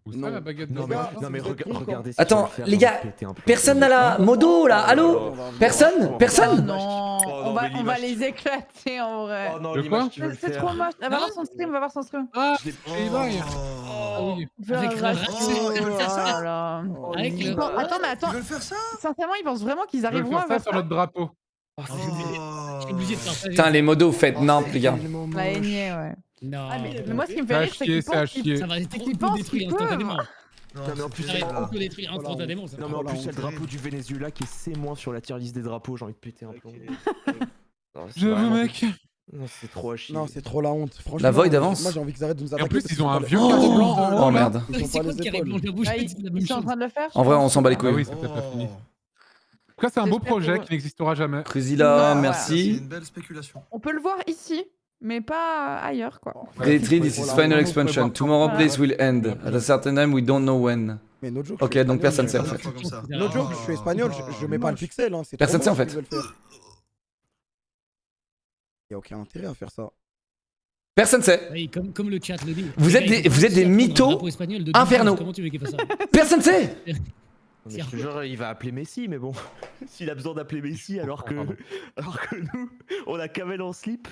S5: Où ça, la baguette de
S12: Non, mais regardez. Si
S1: Attends,
S12: tu veux le faire,
S1: les
S12: j'ai
S1: gars,
S12: envie de péter un plomb.
S1: personne n'a la modo là. Allô? Personne? Personne?
S3: Non, on va les éclater en vrai.
S12: Oh non,
S5: De
S12: l'image
S5: quoi
S12: que tu veux le
S3: C'est
S12: faire.
S3: trop moche. Va voir son stream, va voir son stream.
S5: Ah,
S12: Je l'ai-
S5: Ah oui.
S2: Avec le ratio. Avec le-
S3: Attends, mais attends.
S6: Ils veulent faire ça?
S3: Sincèrement, ils pensent vraiment qu'ils
S5: Je vais
S3: arriveront
S5: faire
S3: à
S5: ça
S3: faire
S5: sur
S3: ça.
S5: notre drapeau.
S2: Je suis obligé de partager.
S1: Putain, les modos, faites nimp, les gars.
S3: La haignée, ouais.
S2: Non.
S3: Ah, mais moi, ce qui me
S5: C'est
S3: fait
S5: à
S3: rire, c'est
S5: chier,
S3: qu'ils
S5: c'est à
S3: pensent qu'ils
S5: chier.
S2: Ça va
S3: qu'ils
S2: trop
S3: pensent
S2: détruire
S3: qu'ils peuvent.
S2: instantanément.
S12: Non, mais en plus,
S2: Ça va trop détruire instantanément. ça.
S12: Non, mais en plus, il y a le drapeau du Venezuela qui est C- sur la tier list des drapeaux. J'ai envie de péter un plomb. Non, c'est
S5: J'avoue,
S12: vraiment-
S5: mec.
S12: Non, c'est trop à chier.
S6: Non, c'est trop la honte. Franchement,
S1: La Void avance.
S6: Moi, j'ai envie qu'ils arrêtent de nous
S5: Et
S6: attaquer.
S5: en plus,
S6: parce
S5: ils
S6: qu'ils
S5: ont un
S6: pas
S5: vieux
S6: les-
S5: carré blanc.
S1: Oh merde.
S6: Ils ont
S2: C'est
S6: pas
S2: quoi
S6: les
S2: le carré
S6: épaules.
S2: blanc? Je bouge,
S3: Ah,
S2: c'est la même
S3: ils sont en
S2: chose.
S3: train de le faire.
S1: En vrai, on s'en bat les
S5: Ah
S1: couilles.
S5: oui, c'est peut-être pas fini. En tout cas, c'est un beau
S3: J'espère
S5: projet
S3: que-
S5: qui n'existera jamais.
S1: Cruzilla,
S3: Non,
S1: merci.
S6: belle spéculation.
S3: On peut le voir ici, mais pas ailleurs, quoi.
S1: Daytree, this is final expansion. Tomorrow place will end. At a certain time, we don't know when.
S6: Mais no joke.
S1: Ok,
S6: je suis
S1: donc personne sait en
S6: espagnol,
S1: fait.
S6: No joke, je suis espagnol, je mets pas le pixel. Hein, c'est
S1: Personne
S6: trop
S1: sait, en
S6: moche
S1: fait.
S6: ce qu'ils veulent faire. Y a aucun intérêt à faire ça.
S1: Personne sait.
S2: Oui, comme le chat le dit.
S1: Vous êtes des mythos infernaux.
S2: Comment tu veux qu'il fasse ça?
S1: Personne sait.
S12: Mais je te jure, il va appeler Messi, mais bon. S'il a besoin d'appeler Messi alors que nous, on a Kamel en slip.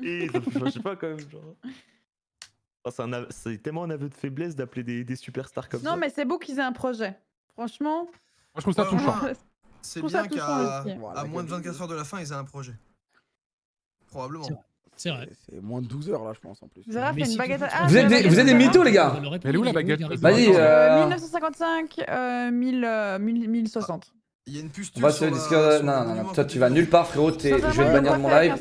S12: Et je sais pas quand même. Genre... Enfin, c'est tellement un aveu de faiblesse d'appeler des superstars comme ça.
S3: Non, mais c'est beau qu'ils aient un projet. Franchement.
S5: Moi, je trouve ça touchant.
S6: C'est
S3: trouve ça
S6: bien
S3: touchant
S6: qu'à
S3: aussi.
S6: à moins de 24 heures de la fin, ils aient un projet. Probablement.
S2: C'est vrai.
S6: C'est moins de 12 heures là, je pense en plus.
S3: Zara fait une baguette.
S1: Vous êtes des mythos, les gars.
S5: Elle est où la baguette?
S1: Vas-y.
S3: 1955, 1060.
S6: Il y a une puce.
S1: On va se Discord. Non, toi tu vas nulle part, frérot. Je vais te bannir de mon live.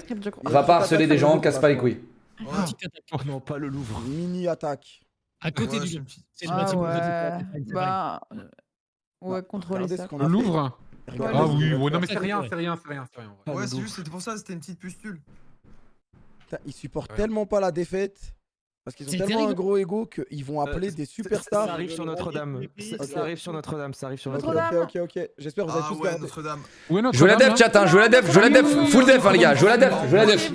S1: Va pas harceler des gens, casse pas les couilles.
S12: Oh non, pas le Louvre.
S6: Mini attaque.
S2: À côté du. C'est le
S3: Ah
S2: bâtiment.
S3: ouais. Bah. Ouais, contrôler
S6: Regardez
S3: ça.
S6: ce qu'on
S5: Le
S6: a fait.
S5: Louvre?
S6: Regardez
S5: Ah
S6: ce
S5: oui,
S6: qu'on a
S5: ouais, non
S6: fait.
S5: mais c'est rien, c'est rien, c'est rien.
S6: Ouais, c'est juste, c'était pour ça, c'était une petite pustule. Putain, ils supportent tellement pas la défaite. Parce qu'ils ont
S2: C'est
S6: tellement
S2: terrible.
S6: un gros ego qu'ils vont appeler des superstars.
S12: Ça arrive sur Notre-Dame. Ça arrive sur Notre-Dame. Ça arrive sur Notre-Dame.
S6: Ok. J'espère que vous avez tous gardé.
S8: Notre-Dame.
S1: Jouez la def, chat, hein. Jouez la def, full def, hein, les gars. Jouez la def, jouez la def.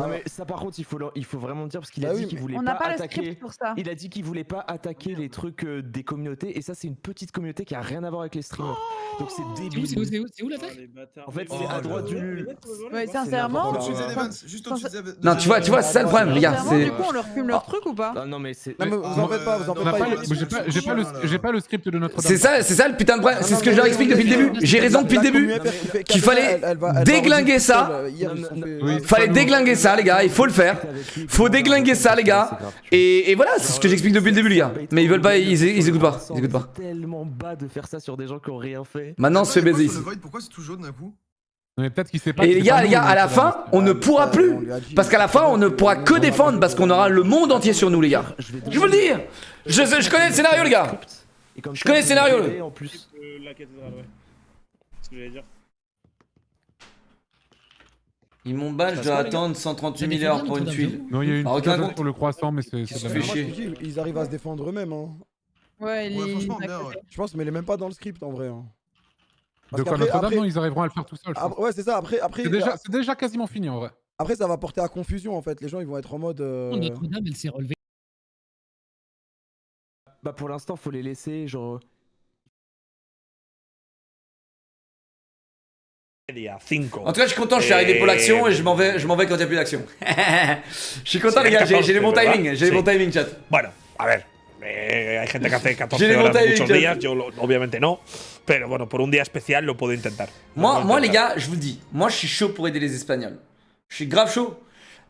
S12: Non mais ça par contre il faut vraiment dire parce qu'il
S6: Bah
S12: a
S6: oui,
S12: dit qu'il
S6: mais-
S12: voulait
S3: On
S12: pas
S3: n'a pas le
S12: attaquer.
S3: script pour ça.
S12: Il a dit qu'il voulait pas attaquer les trucs des communautés et ça c'est une petite communauté qui a rien à voir avec les streamers. Donc c'est débile.
S2: C'est où l'attaque?
S12: En fait c'est à droite du.
S3: Ouais, sincèrement.
S8: Juste au-dessus des Evans.
S1: Non, tu vois, c'est ça le problème, les gars.
S3: Sincèrement,
S1: C'est.
S3: du coup, on leur fume leur truc ou pas?
S12: Ah non mais c'est.
S6: Non, mais vous en faites pas, vous en
S5: On n'a
S6: faites
S5: pas
S6: pas.
S5: j'ai pas le script de Notre-Dame.
S1: C'est ça le putain de problème. C'est ce que je leur explique depuis le début. J'ai raison depuis le début. Qu'il fallait déglinguer ça. Fallait déglinguer ça, les gars. Il faut le faire. Faut déglinguer ça, les gars. Et voilà, c'est ce que j'explique depuis le début, les gars. Mais ils veulent pas, ils écoutent pas. Ils écoutent pas.
S12: C'est tellement bas de faire ça sur des gens qui ont rien fait.
S1: Maintenant, on se fait baiser ici.
S8: Pourquoi c'est tout jaune d'un coup?
S5: Mais peut-être qu'il sait pas.
S1: Et les gars, à la fin, on ne pourra plus. Parce qu'à la fin, on ne pourra que défendre. Parce qu'on aura le monde entier sur nous, les gars. Je vous le dis. Je connais le scénario, les gars. Je connais le scénario.
S12: En plus.
S9: La cathédrale, ouais. C'est ce que j'allais dire.
S1: Ils m'ont ban, je dois attendre 138 000 heures pour une tuile.
S5: Non, il y a une
S1: Ah, aucun
S5: petite
S1: compte.
S5: sur le croissant, mais c'est de la
S1: Fais
S5: merde.
S1: chier.
S6: Ils arrivent à se défendre eux-mêmes. Hein.
S3: Ouais,
S8: franchement, bien, ouais.
S6: Je pense, mais il est même pas dans le script en vrai. Hein.
S5: De quoi Notre-Dame, non, ils arriveront à le faire tout seuls.
S6: Ouais, c'est ça. Après,
S5: C'est déjà quasiment fini en vrai.
S6: après, ça va porter à confusion en fait. Les gens, ils vont être en mode.
S2: Notre-Dame, elle s'est relevée.
S12: Bah pour l'instant faut les laisser genre.
S1: En tout cas, je suis content, je suis arrivé pour l'action et je m'en vais quand il n'y a plus d'action. Je suis content, les gars, j'ai les bons timings, chat.
S8: Bueno, A ver, hay gente que hace
S1: J'ai
S8: 14
S1: les
S8: horas
S1: montañas
S8: muchos
S1: de
S8: días, yo obviamente no. Pero bueno, por un día especial lo puedo intentar.
S1: Moi les gars, je vous le dis, moi je suis chaud pour aider les Espagnols. Je suis grave chaud,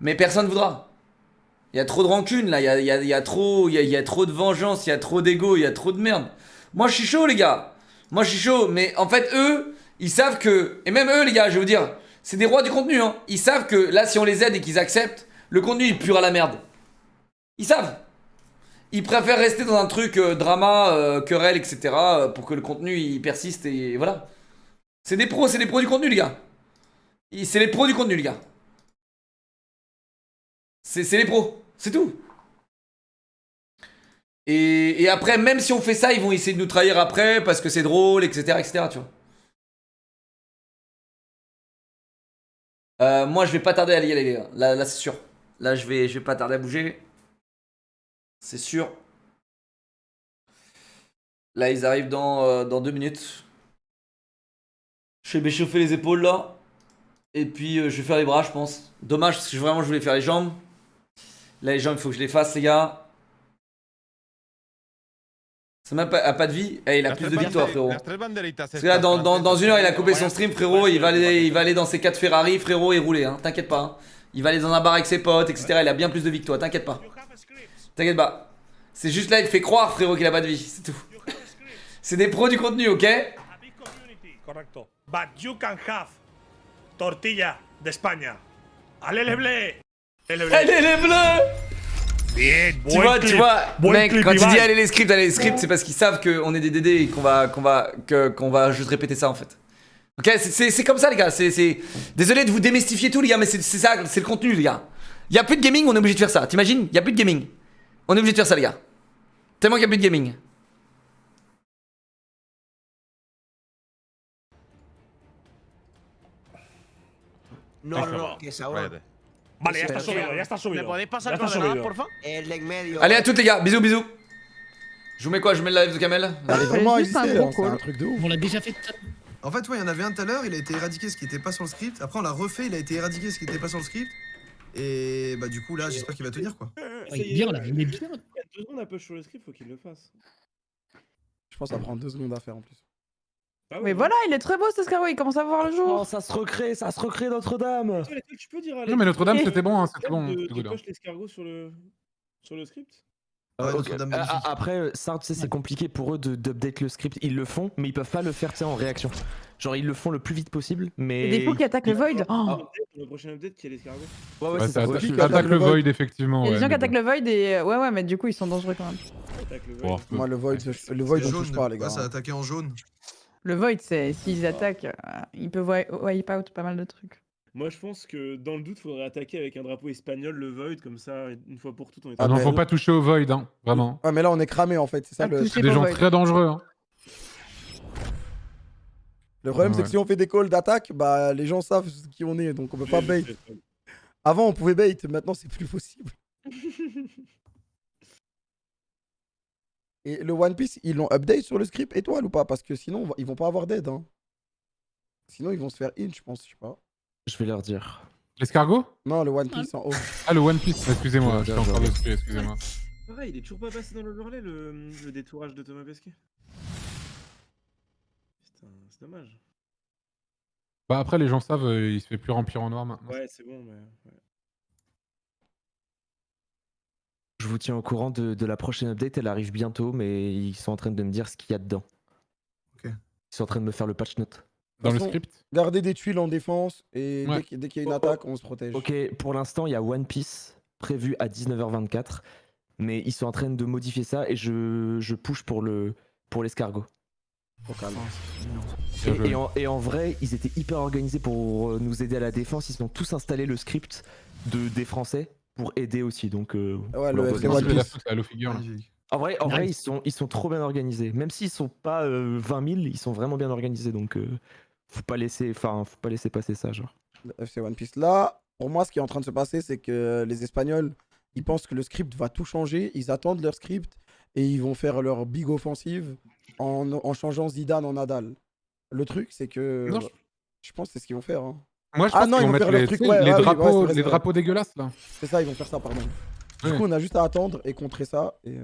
S1: mais personne voudra. Il y a trop de rancune là, il y a trop de vengeance, il y a trop d'ego, il y a trop de merde. Moi je suis chaud les gars, moi je suis chaud, mais en fait eux, ils savent que, et même eux les gars, je vais vous dire, c'est des rois du contenu, hein. Ils savent que là si on les aide et qu'ils acceptent, le contenu il pue à la merde. Ils savent. Ils préfèrent rester dans un truc drama, querelle, etc. Pour que le contenu il persiste et voilà. C'est des pros du contenu les gars. C'est les pros du contenu les gars. C'est les pros, c'est tout. Et après, même si on fait ça, ils vont essayer de nous trahir après parce que c'est drôle, etc., etc. Tu vois. Moi, je vais pas tarder à y aller, les gars. Là c'est sûr. Là, je vais pas tarder à bouger. C'est sûr. Là, ils arrivent dans 2 minutes. Je vais m'échauffer les épaules là. Et puis, je vais faire les bras, je pense. Dommage, parce que vraiment, je voulais faire les jambes. Là, les jambes, il faut que je les fasse, les gars. Ça m'a pas de vie. Eh, il a plus de vie que toi, frérot. Parce que là, dans 1 heure, il a coupé son stream, frérot. Il va aller dans ses 4 Ferrari, frérot, et rouler, hein. T'inquiète pas. Hein. Il va aller dans un bar avec ses potes, etc. Il a bien plus de vie que toi, t'inquiète pas. T'inquiète pas. C'est juste là, il fait croire, frérot, qu'il a pas de vie, c'est tout. C'est des pros du contenu, ok?
S8: Correcto. But you can have tortilla d'Espagne. Allez les bleus.
S1: Allez les bleus.
S8: Bien,
S1: tu vois, mec, quand il dit allez les scripts, c'est parce qu'ils savent qu'on est des dédés et qu'on va juste répéter ça en fait. Ok, c'est comme ça les gars, désolé de vous démystifier tout les gars, mais c'est ça, c'est le contenu les gars. Y a plus de gaming, on est obligé de faire ça, t'imagines? Y a plus de gaming. On est obligé de faire ça les gars. Tellement qu'il y a plus de gaming.
S13: No, que sabor.
S8: Vale, ya está subido, ya está subido.
S13: ¿Me podéis pasar
S8: Ya está
S13: con el
S8: subido.
S13: por favor? El de en medio.
S1: Allez à toutes les gars, bisous bisous. Je vous mets quoi? Je vous mets le live de Kamel?
S6: Allez vraiment
S3: juste un
S6: exister,
S3: gros
S6: hein, c'est
S3: call.
S6: un truc de ouf.
S14: On l'a déjà fait tout à l'heure. En fait, ouais, il y en avait un tout à l'heure, il a été éradiqué ce qui était pas sur le script. Après, on l'a refait, il a été éradiqué ce qui était pas sur le script. Et bah, du coup, là, j'espère qu'il va tenir quoi.
S9: Il est bien là, il est bien. Il y a 2 secondes un peu sur le script, faut qu'il le fasse.
S6: Je pense que ça prend 2 secondes à faire en plus.
S3: Mais voilà, il est très beau cet escargot, il commence à voir le jour.
S11: Oh, ça se recrée Notre-Dame.
S9: Tu peux dire à
S5: Non, mais Notre-Dame, c'était bon, hein, c'était bon.
S9: de
S5: c'était good, hein.
S9: coche l'escargot sur le script.
S11: Après, ça, tu sais, c'est compliqué pour eux d'update le script. Ils le font, mais ils peuvent pas le faire, tu sais, en réaction. Genre, ils le font le plus vite possible, mais.
S3: Et des fous qui attaquent le Void. Oh.
S9: Le prochain update qui est l'escargot.
S11: Ouais,
S5: Ouais,
S11: c'est
S5: ça
S11: ça.
S5: attaque le Void, effectivement.
S3: Il y a des
S5: ouais,
S3: gens qui
S5: mais
S3: attaquent le Void et. Ouais, mais du coup, ils sont dangereux quand même.
S5: bon.
S6: Moi, le Void, on touche pas, les gars.
S14: Ouais, ça a attaqué en jaune.
S3: Le Void, c'est s'ils attaquent, ils peuvent wipe out pas mal de trucs.
S9: Moi, je pense que dans le doute, faudrait attaquer avec un drapeau espagnol, le Void, comme ça, une fois pour toutes. On est
S5: Ah non, faut pas toucher au Void, hein, vraiment.
S6: Ouais, mais là, on est cramé en fait, c'est ça le.
S5: C'est des gens très dangereux. Hein.
S6: Le problème, c'est
S5: Ouais.
S6: que si on fait des calls d'attaque, bah les gens savent qui on est, donc on peut pas bait. Avant, on pouvait bait, maintenant, c'est plus possible. Et le One Piece, ils l'ont update sur le script étoile ou pas? Parce que sinon, ils vont pas avoir d'aide. Hein. Sinon, ils vont se faire in, je pense, je sais pas.
S11: Je vais leur dire.
S5: L'escargot?
S6: Non, le One Piece en haut.
S5: Ah, le One Piece, excusez-moi, j'étais encore dessus, excusez-moi.
S9: Pareil, il est toujours pas passé dans l'overlay le détourage de Thomas Pesquet. Putain, c'est dommage.
S5: Bah après, les gens savent, il se fait plus remplir en noir maintenant.
S9: Ouais, c'est bon, mais. Ouais.
S11: Je vous tiens au courant de la prochaine update, elle arrive bientôt, mais ils sont en train de me dire ce qu'il y a dedans.
S14: Ok.
S11: Ils sont en train de me faire le patch note.
S5: Dans le
S6: façon,
S5: script?
S6: Garder des tuiles en défense et
S5: Ouais.
S6: dès qu'il y a une attaque, on se protège.
S11: Ok, pour l'instant, il y a One Piece prévu à 19h24, mais ils sont en train de modifier ça et je push pour l'escargot.
S6: Au calme.
S5: Bien joué.
S11: Et en vrai, ils étaient hyper organisés pour nous aider à la défense. Ils ont tous installé le script des Français pour aider aussi. Donc,
S6: Ouais,
S11: leur
S6: le
S11: donner-
S5: Moi, je
S6: One
S5: vais la
S6: Piece.
S5: foutre à l'eau figure. Là.
S14: Magnifique.
S11: En vrai,
S14: Nice.
S11: ils sont trop bien organisés. Même s'ils sont pas 20 000, ils sont vraiment bien organisés. Donc, faut pas laisser passer ça, genre.
S6: Le FC One Piece. Là, pour moi, ce qui est en train de se passer, c'est que les Espagnols, ils pensent que le script va tout changer. Ils attendent leur script et ils vont faire leur big offensive en changeant Zidane en Nadal. Le truc, c'est que.
S5: Non,
S6: je pense que c'est ce qu'ils vont faire. Hein.
S5: Moi, je
S6: Ah
S5: pense
S6: non,
S5: qu'ils
S6: ils
S5: vont
S6: vont
S5: mettre
S6: faire leur
S5: les,
S6: truc,
S5: tu sais,
S6: ouais,
S5: les
S6: ouais, oui,
S5: drapeaux,
S6: ouais, c'est vrai,
S5: les
S6: c'est vrai.
S5: drapeaux dégueulasses là.
S6: C'est ça, ils vont faire ça, pardon. Du coup, on a juste à attendre et contrer ça. Et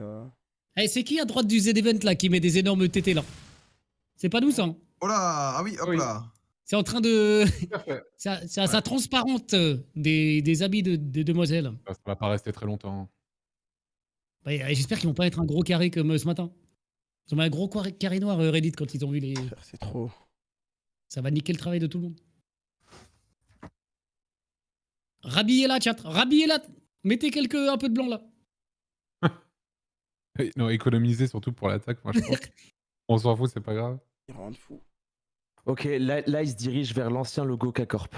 S15: Eh, c'est qui à droite du Z-Event là qui met des énormes tétés là? C'est pas nous ça.
S14: Oh là, ah oui, hop là.
S15: C'est en train de. ça transparente des habits de demoiselles.
S5: Ça va pas rester très longtemps.
S15: Ouais, j'espère qu'ils vont pas être un gros carré comme ce matin. Ils ont mis un gros carré noir Reddit quand ils ont vu les.
S6: C'est trop.
S15: Ça va niquer le travail de tout le monde. Rhabillez-la, chat. Rhabillez-la. Mettez un peu de blanc là.
S5: Non, économiser surtout pour l'attaque, moi je pense. On s'en fout, c'est pas grave.
S6: Il rend fou.
S12: Ok, là il se dirige vers l'ancien logo K-Corp.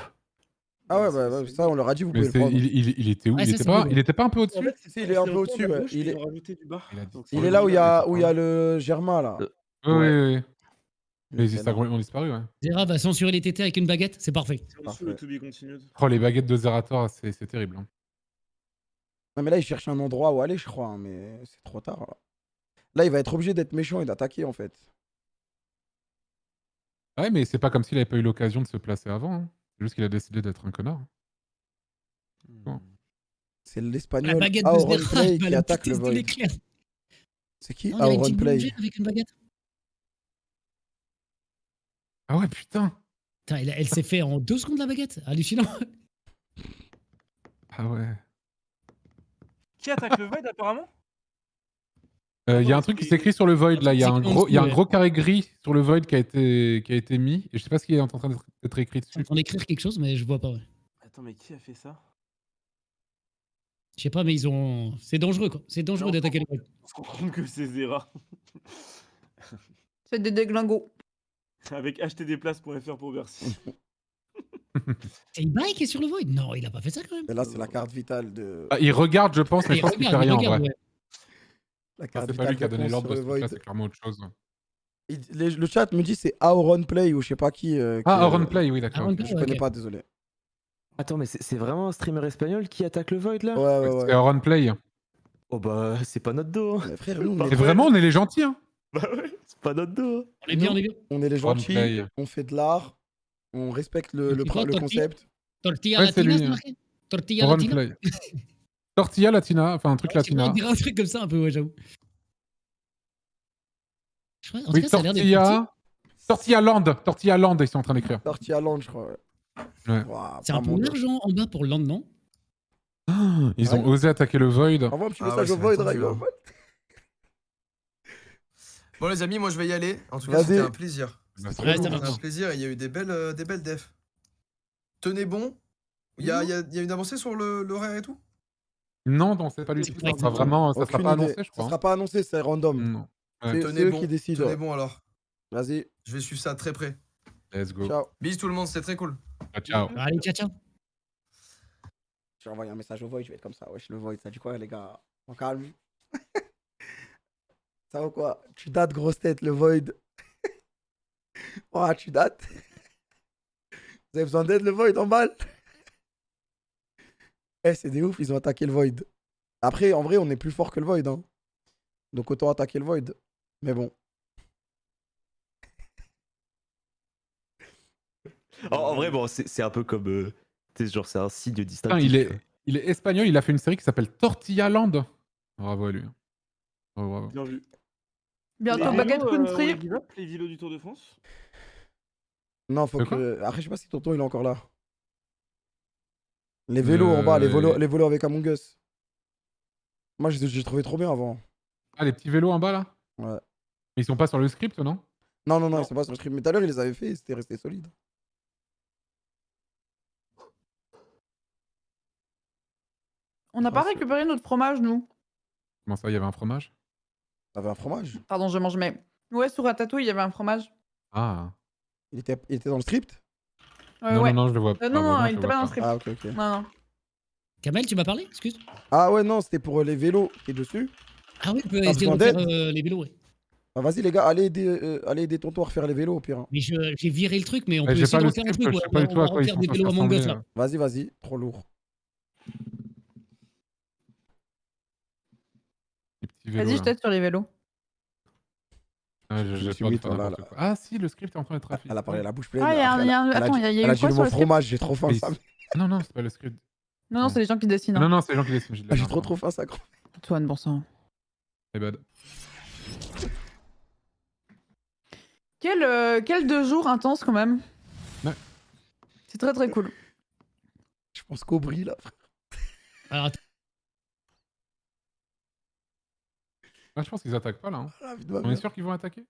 S6: Ah ouais, bah ça on leur a dit, vous
S5: Mais
S6: pouvez le prendre.
S5: il était où?
S15: Ouais,
S5: il,
S15: ça,
S5: était pas un peu au-dessus?
S9: En fait,
S6: Si, il est un peu au-dessus. Ouais.
S9: Il est rajouté du bas.
S6: Il est là où il y a le Germain là.
S5: Oui. Mais ils ont disparu, ouais.
S15: Zera va censurer les tétés avec une baguette, c'est parfait.
S9: Le to be continued.
S5: Oh, les baguettes de Zerator, c'est terrible. Hein.
S6: Non, mais là, il cherche un endroit où aller, je crois, hein, mais c'est trop tard. Là, il va être obligé d'être méchant et d'attaquer en fait.
S5: Ouais, mais c'est pas comme s'il avait pas eu l'occasion de se placer avant. Hein. C'est juste qu'il a décidé d'être un connard. Bon.
S6: C'est
S15: La
S6: l'espagnol
S15: baguette de
S6: Auron
S15: Zera,
S6: Play
S15: elle va
S6: qui
S15: la
S6: attaque
S15: péter
S6: le
S15: sous
S6: Void.
S15: l'éclair.
S6: C'est qui
S15: On dirait une
S6: Auron
S15: petite
S6: Play?
S15: boulangère avec une baguette.
S5: Ah ouais, putain.
S15: Putain, elle s'est fait en 2 secondes la baguette. Hallucinant.
S5: Ah ouais.
S9: Qui attaque le Void apparemment?
S5: Il y a un truc qui s'écrit sur le Void là. Il y a un gros carré gris sur le Void qui a été mis. Et je sais pas ce qui est en train d'être écrit dessus.
S15: Je suis en train d'écrire quelque chose, mais je vois pas. Ouais.
S9: Attends, mais qui a fait ça?
S15: Je sais pas, mais ils ont. C'est dangereux quoi. C'est dangereux d'attaquer le Void.
S9: On se rend compte que c'est Zera.
S3: C'est des déglingos.
S9: Avec htdplaces.fr pour Bercy.
S15: C'est Ibai qui est sur le Void? Non, il a pas fait ça quand même.
S6: Et là, c'est la carte vitale de.
S5: Ah, il regarde, je pense, mais je pense qu'il fait rien en vrai.
S15: Ouais.
S6: La
S5: Ah,
S6: carte
S5: c'est pas lui qui a
S6: vitale
S5: donné
S6: de
S5: l'ordre de
S6: Ponce
S5: ce
S6: sur le
S5: truc-là,
S6: Void.
S5: c'est clairement autre chose.
S6: Le chat me dit c'est Auron Play ou je sais pas qui.
S5: Auron Play, oui, d'accord.
S6: Je connais pas, désolé.
S12: Attends, mais c'est vraiment un streamer espagnol qui attaque le Void là?
S6: Ouais.
S5: C'est Auron Play.
S12: Oh bah, c'est pas notre dos. Hein.
S6: Mais frère, nous,
S5: Et vraiment, on est les gentils. Hein.
S12: Bah ouais, c'est pas notre dos.
S15: On est bien, on est bien.
S6: On est les
S5: Auron
S6: gentils,
S5: Play.
S6: on fait de l'art, on respecte le
S15: C'est quoi,
S6: concept.
S15: Tortilla
S5: Ouais, c'est
S15: latina,
S5: lui,
S15: c'est
S5: hein.
S15: marqué? Tortilla
S5: Auron
S15: latina.
S5: Play. Tortilla latina, enfin un truc
S15: Je sais pas,
S5: latina.
S15: on dirait un truc comme ça un peu, ouais, j'avoue. En tout
S5: Oui,
S15: cas, ça a l'air d'être
S5: Tortilla Land, ils sont en train d'écrire.
S6: Tortilla Land, je crois.
S5: Ouais.
S6: Ouah,
S15: C'est un
S6: pas
S15: peu
S6: mon dos.
S15: l'argent en bas pour le lendemain.
S5: Ils ont osé attaquer le Void.
S6: Envoie un petit
S14: Ah
S6: message
S14: ouais,
S6: au Void,
S14: c'est
S6: Rayo.
S14: attendu, Bon les amis, moi je vais y aller. En tout cas,
S6: Vas-y.
S14: c'était un plaisir.
S5: Bah,
S14: C'était
S15: Ouais,
S14: trop
S15: ça
S14: cool,
S15: marche.
S14: c'était un plaisir et il y a eu des belles defs. Tenez bon. Il y a une avancée sur l'horaire et tout?
S5: Non, c'est pas lui.
S15: C'est
S5: Ça
S15: pas
S5: sera vraiment, ça sera
S6: Aucune
S5: pas
S6: idée.
S5: annoncé, je
S6: Ça
S5: crois.
S6: sera pas annoncé, c'est random.
S5: Non. Ouais.
S6: C'est
S14: Tenez
S6: eux
S14: bon.
S6: qui décident.
S14: Tenez bon alors.
S6: Vas-y,
S14: Je vais suivre ça de très près.
S5: Let's go.
S6: ciao.
S14: Bis tout le monde, c'était très cool.
S5: Ciao.
S15: Allez, ciao, ciao.
S6: Je vais envoyer un message au Void, je vais être comme ça. Wesh, le Void, ça dit quoi, les gars? On calme. Ça va quoi? Tu dates, grosse tête, le Void. Oh, tu dates. Vous avez besoin d'aide, le Void, en balle. Eh, c'est des ouf, ils ont attaqué le Void. Après, en vrai, on est plus fort que le Void. Hein. Donc autant attaquer le Void. Mais bon.
S12: En vrai, bon, c'est un peu comme. Tu sais, genre, c'est un signe
S5: Putain,
S12: distinctif.
S5: il est espagnol, il a fait une série qui s'appelle Tortilla Land. Bravo à lui. Bravo.
S9: Bien vu.
S3: Bientôt baguette country.
S9: Les vélos du Tour de France.
S6: Non, faut
S5: De quoi
S6: que. Après, je sais pas si tonton il est encore là. Les vélos en bas, les vélos avec Among Us. Moi, j'ai trouvé trop bien avant.
S5: Ah, les petits vélos en bas là?
S6: Ouais.
S5: Mais ils sont pas sur le script, non?
S6: Non, ils sont pas sur le stream. Mais tout à l'heure, ils les avaient fait et c'était resté solide.
S3: On n'a pas
S6: Ah, c'est-
S3: récupéré notre fromage, nous.
S5: Comment ça, il y avait un fromage?
S6: T'avais un fromage?
S3: Pardon, je mange, mais. Ouais, sur Ratatouille, il y avait un fromage.
S5: Ah.
S6: Il était dans le script?
S5: Non,
S3: ouais.
S5: non, je le vois pas.
S3: Non,
S5: Bah,
S3: il
S5: je
S3: était
S5: le
S3: pas
S5: vois
S3: dans le script.
S6: Ah, ok.
S3: Non.
S15: Kamel, tu m'as parlé? Excuse.
S6: Ah ouais, non, c'était pour les vélos qui est dessus.
S15: Ah oui, on peut
S6: T'as
S15: essayer de
S6: besoin
S15: refaire
S6: d'aide?
S15: les vélos, ouais.
S6: Ah, vas-y, les gars, allez aider tonton à refaire les vélos au pire. Hein.
S15: Mais j'ai viré le truc, mais on
S5: Mais
S15: peut
S5: j'ai
S15: essayer
S5: pas
S15: de
S5: le
S15: refaire un
S5: script,
S15: truc.
S5: je sais
S15: Ouais.
S5: pas du
S15: On
S5: tout à
S15: va
S5: quoi ils
S15: refaire
S5: sont
S15: des
S5: censés
S15: vélos Among Us
S5: ressembler,
S15: là.
S6: Vas-y, trop lourd.
S5: Les petits vélos.
S3: Vas-y, je
S5: là.
S3: t'aide sur les vélos.
S5: Ouais,
S6: Je
S5: j'ai
S6: me suis
S5: peur de
S6: mis,
S5: faire
S6: toi, là,
S5: n'importe quoi. Ah si, le script est en train d'être affiché.
S6: Elle a parlé la bouche pleine.
S3: Ah, il y a
S6: après,
S3: un.
S6: elle
S3: Attends, il y a
S6: elle
S3: eu
S6: a dit
S3: quoi
S6: le
S3: sur
S6: mot
S3: le script?
S6: fromage, j'ai trop faim.
S5: Mais
S6: ça.
S5: Non, c'est pas le script.
S3: Non, c'est les gens qui dessinent. hein.
S5: Non, non, c'est les gens qui dessinent. J'ai de la
S6: J'ai
S5: merde,
S6: trop faim, ça.
S3: Antoine, bon sang.
S5: My bad.
S3: Quel 2 jours intense quand même.
S5: Ouais.
S3: C'est très très cool.
S6: Je pense qu'au brille là, frère.
S15: Alors, attends.
S5: Ah, je pense qu'ils attaquent pas là. Hein.
S6: La vie de ma
S5: On est
S6: mère.
S5: sûr qu'ils vont attaquer?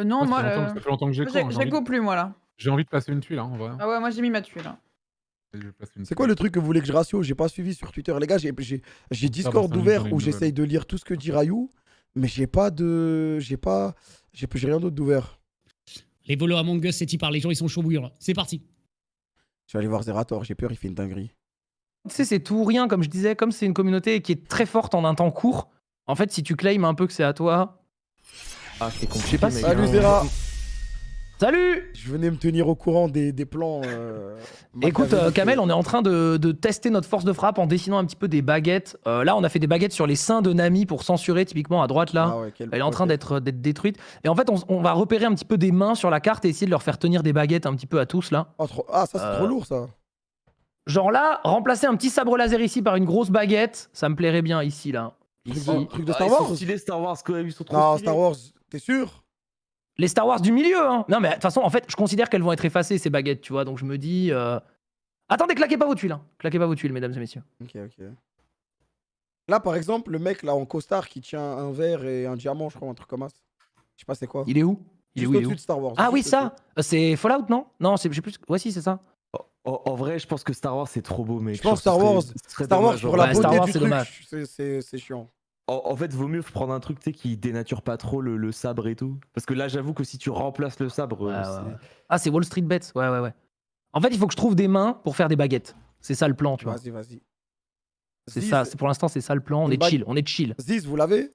S3: Non, moi,
S5: Ça fait longtemps que j'ai cours, hein,
S3: j'ai go plus moi là.
S5: J'ai envie de placer une tuile, hein, en vrai.
S3: Ah ouais, moi j'ai mis ma tuile. Là.
S5: Je vais placer une
S6: C'est quoi le truc que vous voulez que je ratio? J'ai pas suivi sur Twitter. Les gars, j'ai Discord
S5: ça,
S6: ouvert
S5: j'en ai
S6: où
S5: une
S6: j'essaye de lire tout ce que dit Rayou, mais j'ai pas de. J'ai rien d'autre d'ouvert.
S15: Les voleurs Among Us, c'est y par les gens, ils sont chauds bouillants là. C'est parti.
S6: Je vais aller voir Zerator, j'ai peur, il fait une dinguerie.
S11: Tu sais, c'est tout ou rien, comme je disais, comme c'est une communauté qui est très forte en un temps court. En fait, si tu claims un peu que c'est à toi.
S12: Ah, c'est compliqué.
S11: Je sais pas si.
S6: Salut Zera!
S11: Salut!
S6: Je venais me tenir au courant des plans.
S11: Écoute, Kamel, on est en train de tester notre force de frappe en dessinant un petit peu des baguettes. Là, on a fait des baguettes sur les seins de Nami pour censurer, typiquement à droite là.
S6: Ah ouais,
S11: Elle est en train d'être détruite. Et en fait, on va repérer un petit peu des mains sur la carte et essayer de leur faire tenir des baguettes un petit peu à tous là.
S6: Ah, ça c'est trop lourd ça.
S11: Genre là, remplacer un petit sabre laser ici par une grosse baguette, ça me plairait bien ici là.
S6: Truc de Star Wars?
S12: Ils sont stylés Star Wars quand même, ils sont trop
S6: Non,
S12: stylés.
S6: Star Wars, t'es sûr?
S11: Les Star Wars du milieu, hein. Non mais de toute façon, en fait, je considère qu'elles vont être effacées ces baguettes, tu vois. Donc je me dis, attendez, claquez pas vos tuiles, hein. Claquez pas vos tuiles, mesdames et messieurs.
S6: Ok. Là, par exemple, le mec là en costard qui tient un verre et un diamant, je crois, un truc comme ça. Je sais pas c'est quoi.
S11: Il est où? Il est
S6: Juste
S11: où, il est
S6: au-dessus
S11: où
S6: de Star Wars.
S11: Ah oui,
S6: juste
S11: ça. C'est Fallout, non? Non, j'ai plus. Ouais, si, c'est ça.
S12: En vrai, je pense que Star Wars c'est trop beau, mec.
S6: Je pense Star Wars, pour la beauté du truc, c'est chiant.
S12: En fait, vaut mieux prendre un truc tu sais, qui dénature pas trop le sabre et tout. Parce que là, j'avoue que si tu remplaces le sabre.
S11: Ouais. Ah, c'est Wall Street Bets. Ouais. En fait, il faut que je trouve des mains pour faire des baguettes. C'est ça le plan, tu vois.
S6: Vas-y.
S11: C'est ça, pour l'instant, c'est ça le plan. On est chill.
S6: Ziz, vous l'avez?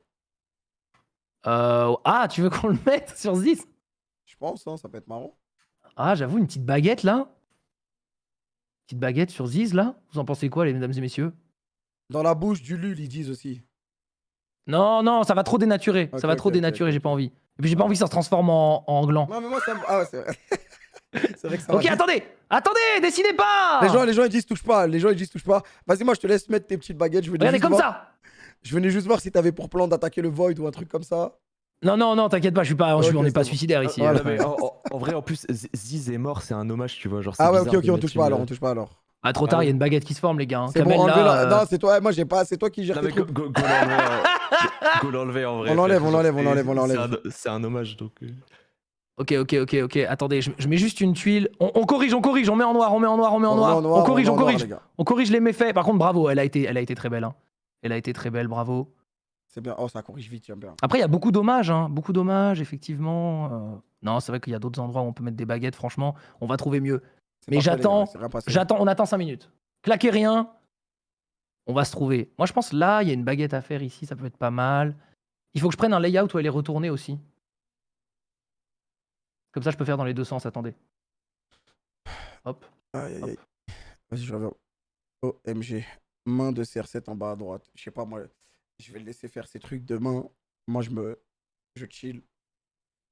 S11: Ah, tu veux qu'on le mette sur Ziz?
S6: Je pense, hein, ça peut être marrant.
S11: Ah, j'avoue, une petite baguette là. Petite baguette sur Ziz là. Vous en pensez quoi, les mesdames et messieurs?
S6: Dans la bouche du Lul, ils disent aussi.
S11: Non, ça va trop dénaturer.
S6: Ok,
S11: Ça va trop
S6: ok,
S11: dénaturer, j'ai pas envie. Et puis j'ai pas envie que ça se transforme en gland.
S6: Non, mais moi, ça me. Ah ouais, c'est vrai. C'est vrai que ça
S11: Ok,
S6: va.
S11: attendez, décidez pas.
S6: Les gens ils disent touche pas. Vas-y, moi je te laisse mettre tes petites baguettes.
S11: Regardez comme ça.
S6: Je venais juste voir si t'avais pour plan d'attaquer le Void ou un truc comme ça.
S11: Non, t'inquiète pas, on n'est pas suicidaire ici.
S12: Voilà, mais en vrai, en plus, Ziz est mort, c'est un hommage, tu vois. Genre,
S6: Ah ouais,
S12: bizarre
S6: ok,
S12: de
S6: on
S12: mettre
S6: touche pas alors.
S11: Ah, trop tard, il y a une baguette qui se forme, les gars.
S6: C'est bon,
S11: Kamel,
S6: enlevez
S11: là,
S6: Non, c'est toi, moi j'ai pas, c'est toi qui gère
S12: Non,
S6: tes
S12: mais
S6: trucs.
S12: go l'enlever en vrai.
S6: On l'enlève.
S12: C'est un hommage donc.
S11: Ok. Attendez, je mets juste une tuile. On corrige, on met en noir. On corrige les méfaits. Par contre, bravo, elle a été très belle. Hein. Elle a été très belle, bravo.
S6: C'est bien. Oh, ça corrige vite, j'aime bien.
S11: Après, il y a beaucoup d'hommages, effectivement. Non, c'est vrai qu'il y a d'autres endroits où on peut mettre des baguettes, franchement, on va trouver mieux. Mais j'attends, on attend 5 minutes. Claquez rien, on va se trouver. Moi, je pense là, il y a une baguette à faire ici, ça peut être pas mal. Il faut que je prenne un layout où elle est retournée aussi. Comme ça, je peux faire dans les deux sens, attendez. Hop.
S6: Aïe. Vas-y, je reviens. OMG. Main de CR7 en bas à droite. Je sais pas, moi, je vais le laisser faire ses trucs de main. Moi, je chill.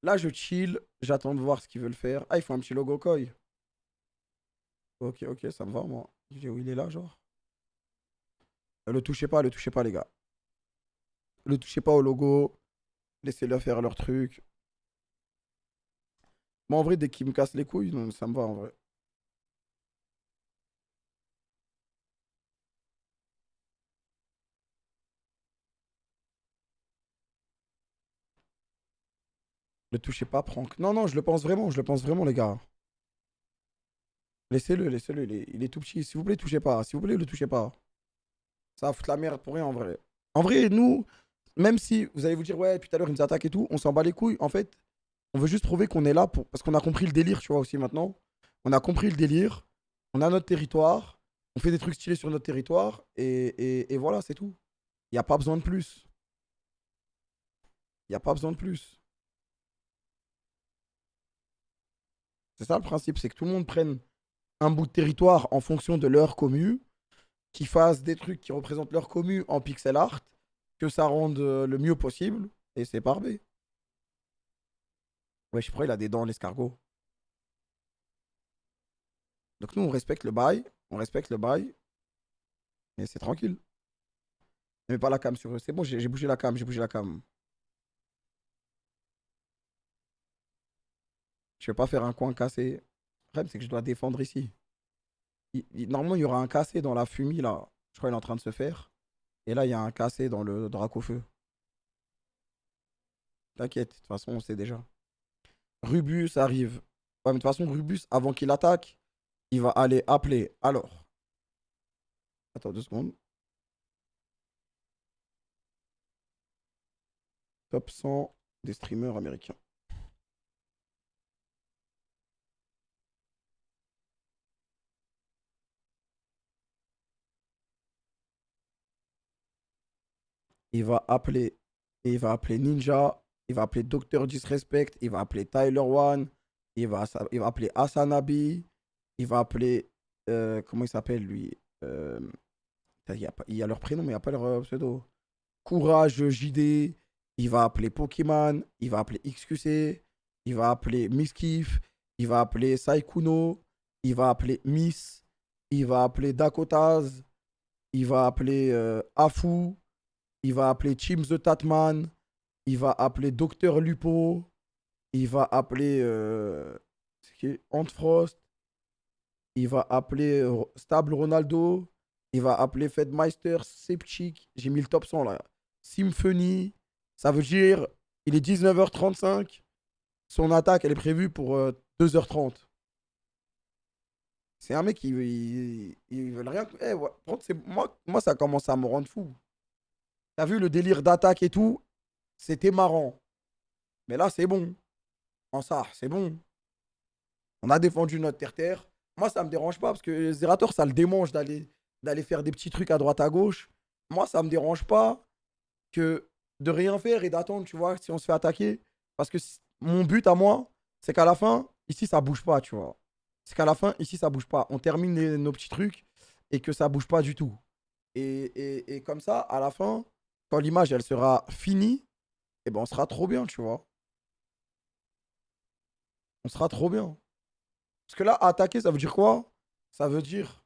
S6: Là, je chill. J'attends de voir ce qu'ils veulent faire. Ah, il faut un petit logo Koi. Ok, ça me va, moi. Où il est là, genre. Le touchez pas, les gars. Le touchez pas au logo. Laissez-le faire leur truc. Moi, en vrai, dès qu'ils me cassent les couilles, non, ça me va, en vrai. Le touchez pas, Prank. Non, je le pense vraiment, les gars. Laissez-le, il est tout petit. S'il vous plaît, touchez pas. S'il vous plaît, le touchez pas. Ça va foutre la merde pour rien, en vrai. En vrai, nous, même si vous allez vous dire, ouais, depuis tout à l'heure, ils nous attaquent et tout, on s'en bat les couilles. En fait, on veut juste prouver qu'on est là parce qu'on a compris le délire, tu vois, aussi maintenant. On a compris le délire. On a notre territoire. On fait des trucs stylés sur notre territoire. Et voilà, c'est tout. Il n'y a pas besoin de plus. C'est ça le principe, c'est que tout le monde prenne un bout de territoire en fonction de leur commu, qu'ils fassent des trucs qui représentent leur commu en pixel art, que ça rende le mieux possible, et c'est parfait. Ouais, je crois qu'il a des dents, l'escargot. Donc nous, on respecte le bail. On respecte le bail. Mais c'est tranquille. Ne mets pas la cam sur eux. C'est bon, j'ai bougé la cam, j'ai bougé la cam. Je vais pas faire un coin cassé. Le problème, c'est que je dois défendre ici. Normalement, il y aura un cassé dans la fumée, là. Je crois qu'il est en train de se faire. Et là, il y a un cassé dans le Dracofeu. T'inquiète, de toute façon, on sait déjà. Rubus arrive. Ouais, mais de toute façon, Rubus, avant qu'il attaque, il va aller appeler. Alors. Attends 2 secondes. Top 100 des streamers américains. Il va appeler Ninja, il va appeler Dr Disrespect, il va appeler Tyler One, il va appeler Asanabi, il va appeler comment il s'appelle lui, il y a leur prénom mais il n'y a pas leur pseudo. Courage JD, il va appeler Pokémon, il va appeler XQC, il va appeler Miskiff, il va appeler Saikuno, il va appeler Miss, il va appeler Dakotaz, il va appeler Afu. Il va appeler Chim the Tatman. Il va appeler Dr Lupo. Il va appeler Antfrost. Il va appeler Stable Ronaldo. Il va appeler Fedmeister, Sepchik. J'ai mis le top 100 là. Symphony. Ça veut dire, il est 19h35. Son attaque, elle est prévue pour 2h30. C'est un mec qui ils veulent rien. Eh, ouais. Moi, ça commence à me rendre fou. T'as vu le délire d'attaque et tout? C'était marrant. Mais là, c'est bon. En ça, c'est bon. On a défendu notre terre-terre. Moi, ça me dérange pas parce que Zerator, ça le démange d'aller faire des petits trucs à droite à gauche. Moi, ça me dérange pas que de rien faire et d'attendre, tu vois, si on se fait attaquer. Parce que mon but à moi, c'est qu'à la fin, ici, ça bouge pas, tu vois. C'est qu'à la fin, ici, ça bouge pas. On termine nos petits trucs et que ça bouge pas du tout. Et comme ça, à la fin, quand l'image, elle sera finie, eh ben, on sera trop bien, tu vois. On sera trop bien. Parce que là, attaquer, ça veut dire quoi? Ça veut dire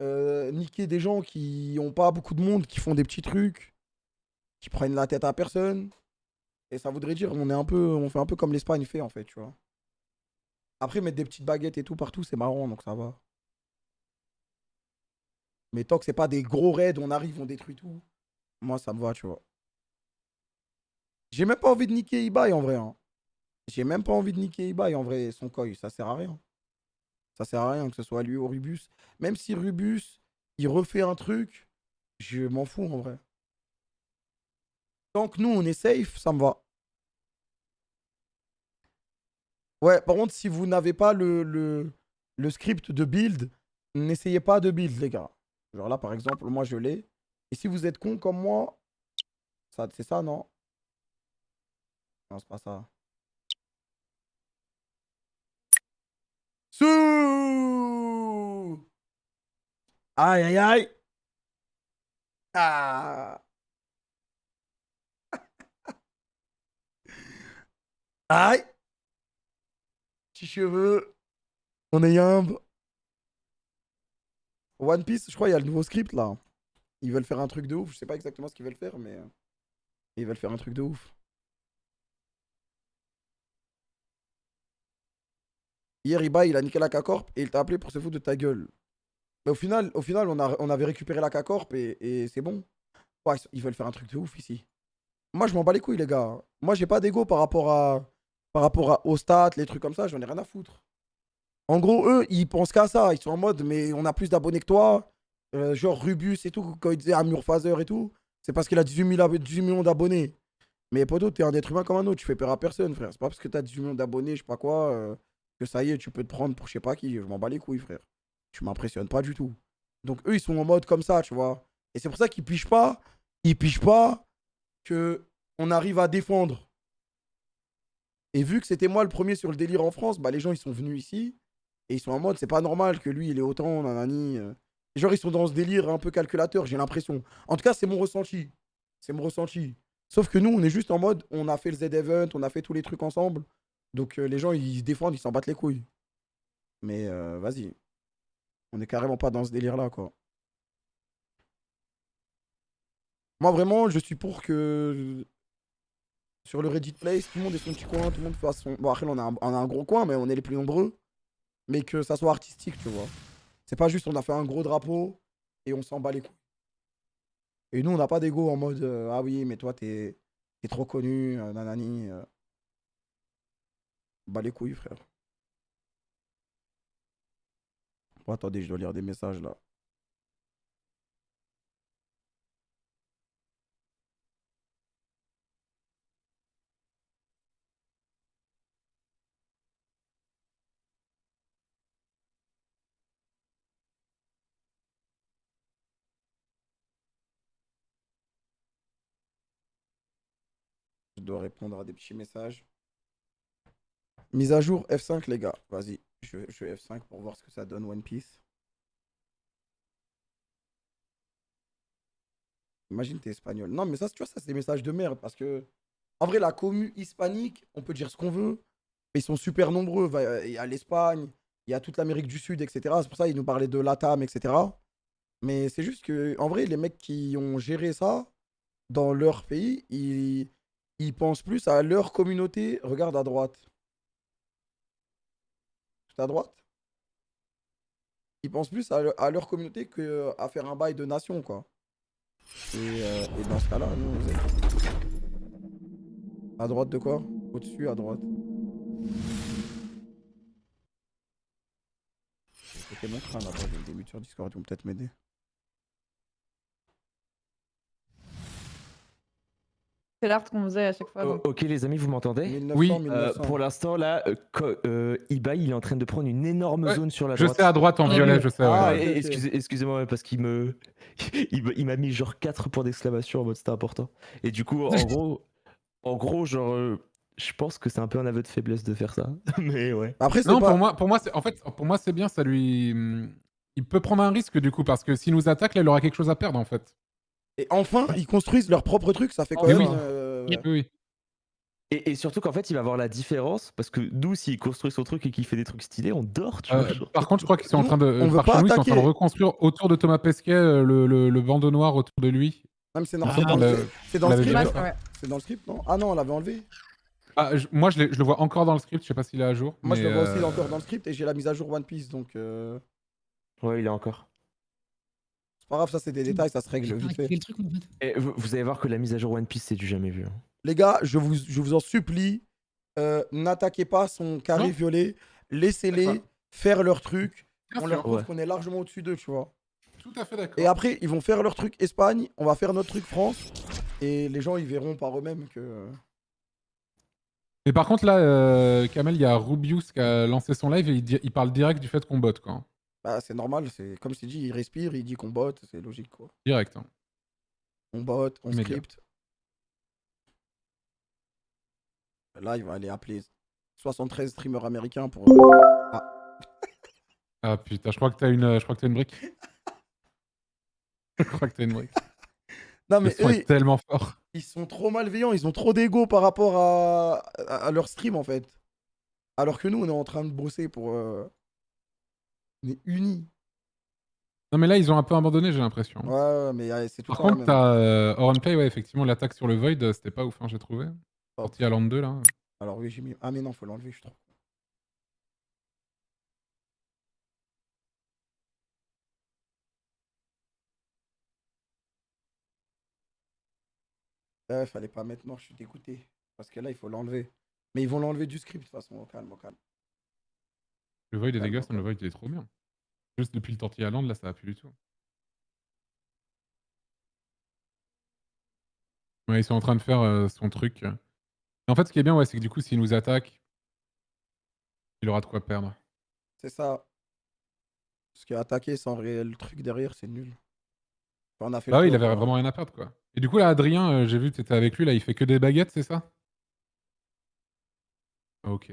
S6: niquer des gens qui n'ont pas beaucoup de monde, qui font des petits trucs, qui prennent la tête à personne. Et ça voudrait dire on fait un peu comme l'Espagne fait, en fait, tu vois. Après, mettre des petites baguettes et tout partout, c'est marrant, donc ça va. Mais tant que c'est pas des gros raids, on arrive, on détruit tout. Moi, ça me va, tu vois. J'ai même pas envie de niquer Ibai, en vrai. Hein. J'ai même pas envie de niquer Ibai, en vrai, son koi. Ça sert à rien. Ça sert à rien que ce soit lui ou Rubus. Même si Rubus, il refait un truc, je m'en fous, en vrai. Tant que nous, on est safe, ça me va. Ouais, par contre, si vous n'avez pas le script de build, n'essayez pas de build, les gars. Genre là, par exemple, moi, je l'ai. Et si vous êtes con comme moi, c'est ça, non? Non, c'est pas ça. Sous! Aïe, aïe, aïe! Ah! Aïe! Petits cheveux. On est yambe. One Piece, je crois, il y a le nouveau script là. Ils veulent faire un truc de ouf. Je sais pas exactement ce qu'ils veulent faire, mais ils veulent faire un truc de ouf. Hier, Iba, il a niqué la K-Corp et il t'a appelé pour se foutre de ta gueule. Mais au final on avait récupéré la K-Corp et c'est bon. Ouais, ils veulent faire un truc de ouf ici. Moi, je m'en bats les couilles, les gars. Moi, j'ai pas d'ego par rapport aux stats, les trucs comme ça. J'en ai rien à foutre. En gros, eux, ils pensent qu'à ça. Ils sont en mode, mais on a plus d'abonnés que toi. Genre Rubus et tout, quand il disait Amur Phaser et tout, c'est parce qu'il a 18 millions d'abonnés. Mais poto, t'es un être humain comme un autre. Tu fais peur à personne, frère. C'est pas parce que t'as 18 millions d'abonnés, je sais pas quoi, que ça y est, tu peux te prendre pour je sais pas qui. Je m'en bats les couilles, frère. Tu m'impressionnes pas du tout. Donc eux, ils sont en mode comme ça, tu vois. Et c'est pour ça qu'ils pigent pas. Ils pigent pas que on arrive à défendre. Et vu que c'était moi le premier sur le délire en France, bah les gens, ils sont venus ici. Et ils sont en mode, c'est pas normal que lui, il est autant, nanani. Genre, ils sont dans ce délire un peu calculateur, j'ai l'impression. En tout cas, c'est mon ressenti. C'est mon ressenti. Sauf que nous, on est juste en mode, on a fait le Z-Event, on a fait tous les trucs ensemble. Donc, les gens, ils se défendent, ils s'en battent les couilles. Mais, vas-y. On est carrément pas dans ce délire-là, quoi. Moi, vraiment, je suis pour que sur le Reddit Place, tout le monde ait son petit coin, tout le monde fasse son... Bon, après, on a un gros coin, mais on est les plus nombreux. Mais que ça soit artistique, tu vois. C'est pas juste on a fait un gros drapeau et on s'en bat les couilles. Et nous, on n'a pas d'ego en mode ah oui, mais toi, t'es trop connu, nanani. Bat les couilles, frère. Oh, attendez, je dois lire des messages là. Je dois répondre à des petits messages. Mise à jour F5, les gars. Vas-y, je fais F5 pour voir ce que ça donne One Piece. Imagine t'es espagnol. Non, mais ça, tu vois, ça, c'est des messages de merde. Parce que, en vrai, la commu hispanique, on peut dire ce qu'on veut. Mais ils sont super nombreux. Il y a l'Espagne, il y a toute l'Amérique du Sud, etc. C'est pour ça qu'ils nous parlaient de l'ATAM, etc. Mais c'est juste que, en vrai, les mecs qui ont géré ça dans leur pays, ils pensent plus à leur communauté. Regarde à droite. Tout à droite. Ils pensent plus à leur communauté qu'à faire un bail de nation, quoi. Et dans ce cas-là, nous, vous êtes... À droite de quoi? Au-dessus, à droite. C'était mon crâne là-bas, j'ai des mutes sur Discord, ils vont peut-être m'aider.
S3: C'est l'art qu'on faisait à chaque fois. donc.
S12: Ok les amis, vous m'entendez?
S6: 1900,
S5: Oui.
S6: 1900.
S12: Pour l'instant là, Ibai il est en train de prendre une énorme zone sur la
S5: Je
S12: droite.
S5: sais à droite en violet, je sais.
S12: Ah,
S5: Ouais.
S12: excusez-moi parce qu'il il m'a mis genre 4 points d'exclamation en mode c'était important. Et du coup en gros genre je pense que c'est un peu un aveu de faiblesse de faire ça. Mais ouais.
S6: Après,
S5: Non,
S6: pas...
S5: pour moi c'est bien, ça lui... Il peut prendre un risque du coup, parce que s'il nous attaque, là, il aura quelque chose à perdre en fait.
S6: Et enfin, ils construisent leur propre truc, ça fait quand
S5: Oui,
S6: même...
S5: oui. Oui.
S12: Et surtout qu'en fait il va voir la différence parce que nous s'il construit son truc et qu'il fait des trucs stylés on dort tu vois.
S5: Par contre je crois qu'ils sont en train de...
S6: on veut
S5: Par
S6: pas
S5: chez nous, ils sont en train de
S6: attaquer.
S5: reconstruire autour de Thomas Pesquet le bandeau noir autour de lui.
S6: Non, mais c'est dans le script.
S3: Ouais.
S6: C'est dans le script, non? Ah non, on l'avait enlevé.
S5: Ah, moi je le vois encore dans le script, je sais pas s'il est à jour.
S6: Moi, je
S5: mais,
S6: le vois aussi encore dans le script et j'ai la mise à jour One Piece, donc...
S12: Ouais il est encore.
S6: C'est pas grave, ça c'est des détails, ça se règle vite fait.
S12: Et vous allez voir que la mise à jour One Piece c'est du jamais vu. Hein.
S6: Les gars, je vous en supplie, n'attaquez pas son carré violet, laissez-les faire leur truc. On leur prouve qu'on est largement au-dessus d'eux, tu vois.
S5: Tout à fait d'accord.
S6: Et après, ils vont faire leur truc Espagne, on va faire notre truc France, et les gens ils verront par eux-mêmes que...
S5: Mais par contre là, Kamel, il y a Rubius qui a lancé son live et il parle direct du fait qu'on botte quoi.
S6: Bah c'est normal, c'est comme je t'ai dit, il respire, il dit qu'on botte, c'est logique quoi.
S5: Direct. Hein.
S6: On botte, on
S5: Immédiat.
S6: script. Là, il va aller appeler 73 streamers américains pour...
S5: Ah putain, je crois que t'as une brique. Je crois que t'as une brique.
S6: Non mais
S5: Le son est tellement fort.
S6: Ils sont trop malveillants, ils ont trop d'ego par rapport à leur stream en fait. Alors que nous, on est en train de bosser pour... On est unis.
S5: Non mais là, ils ont un peu abandonné, j'ai l'impression.
S6: Ouais, mais c'est tout
S5: Par
S6: le temps la
S5: contre,
S6: même.
S5: t'as Oranplay, ouais, effectivement, l'attaque sur le Void, c'était pas ouf, hein, j'ai trouvé. Sorti à Land 2, là.
S6: Alors oui, j'ai mis... Ah mais non, faut l'enlever, je trouve. Fallait pas mettre noir, je suis dégoûté. Parce que là, il faut l'enlever. Mais ils vont l'enlever du script de toute façon, au calme, au calme.
S5: Le Void est dégueulasse, le Void il est trop bien. Juste depuis le Tortilla Land, là, ça va plus du tout. Ouais, ils sont en train de faire son truc. En fait, ce qui est bien, ouais, c'est que du coup, s'il nous attaque, il aura de quoi perdre.
S6: C'est ça. Parce qu'attaquer sans réel truc derrière, c'est nul. Enfin, on a fait
S5: Bah
S6: le
S5: oui, il
S6: tour,
S5: avait vraiment rien à perdre, quoi. Et du coup, là, Adrien, j'ai vu que t'étais avec lui, là, il fait que des baguettes, c'est ça? Ok.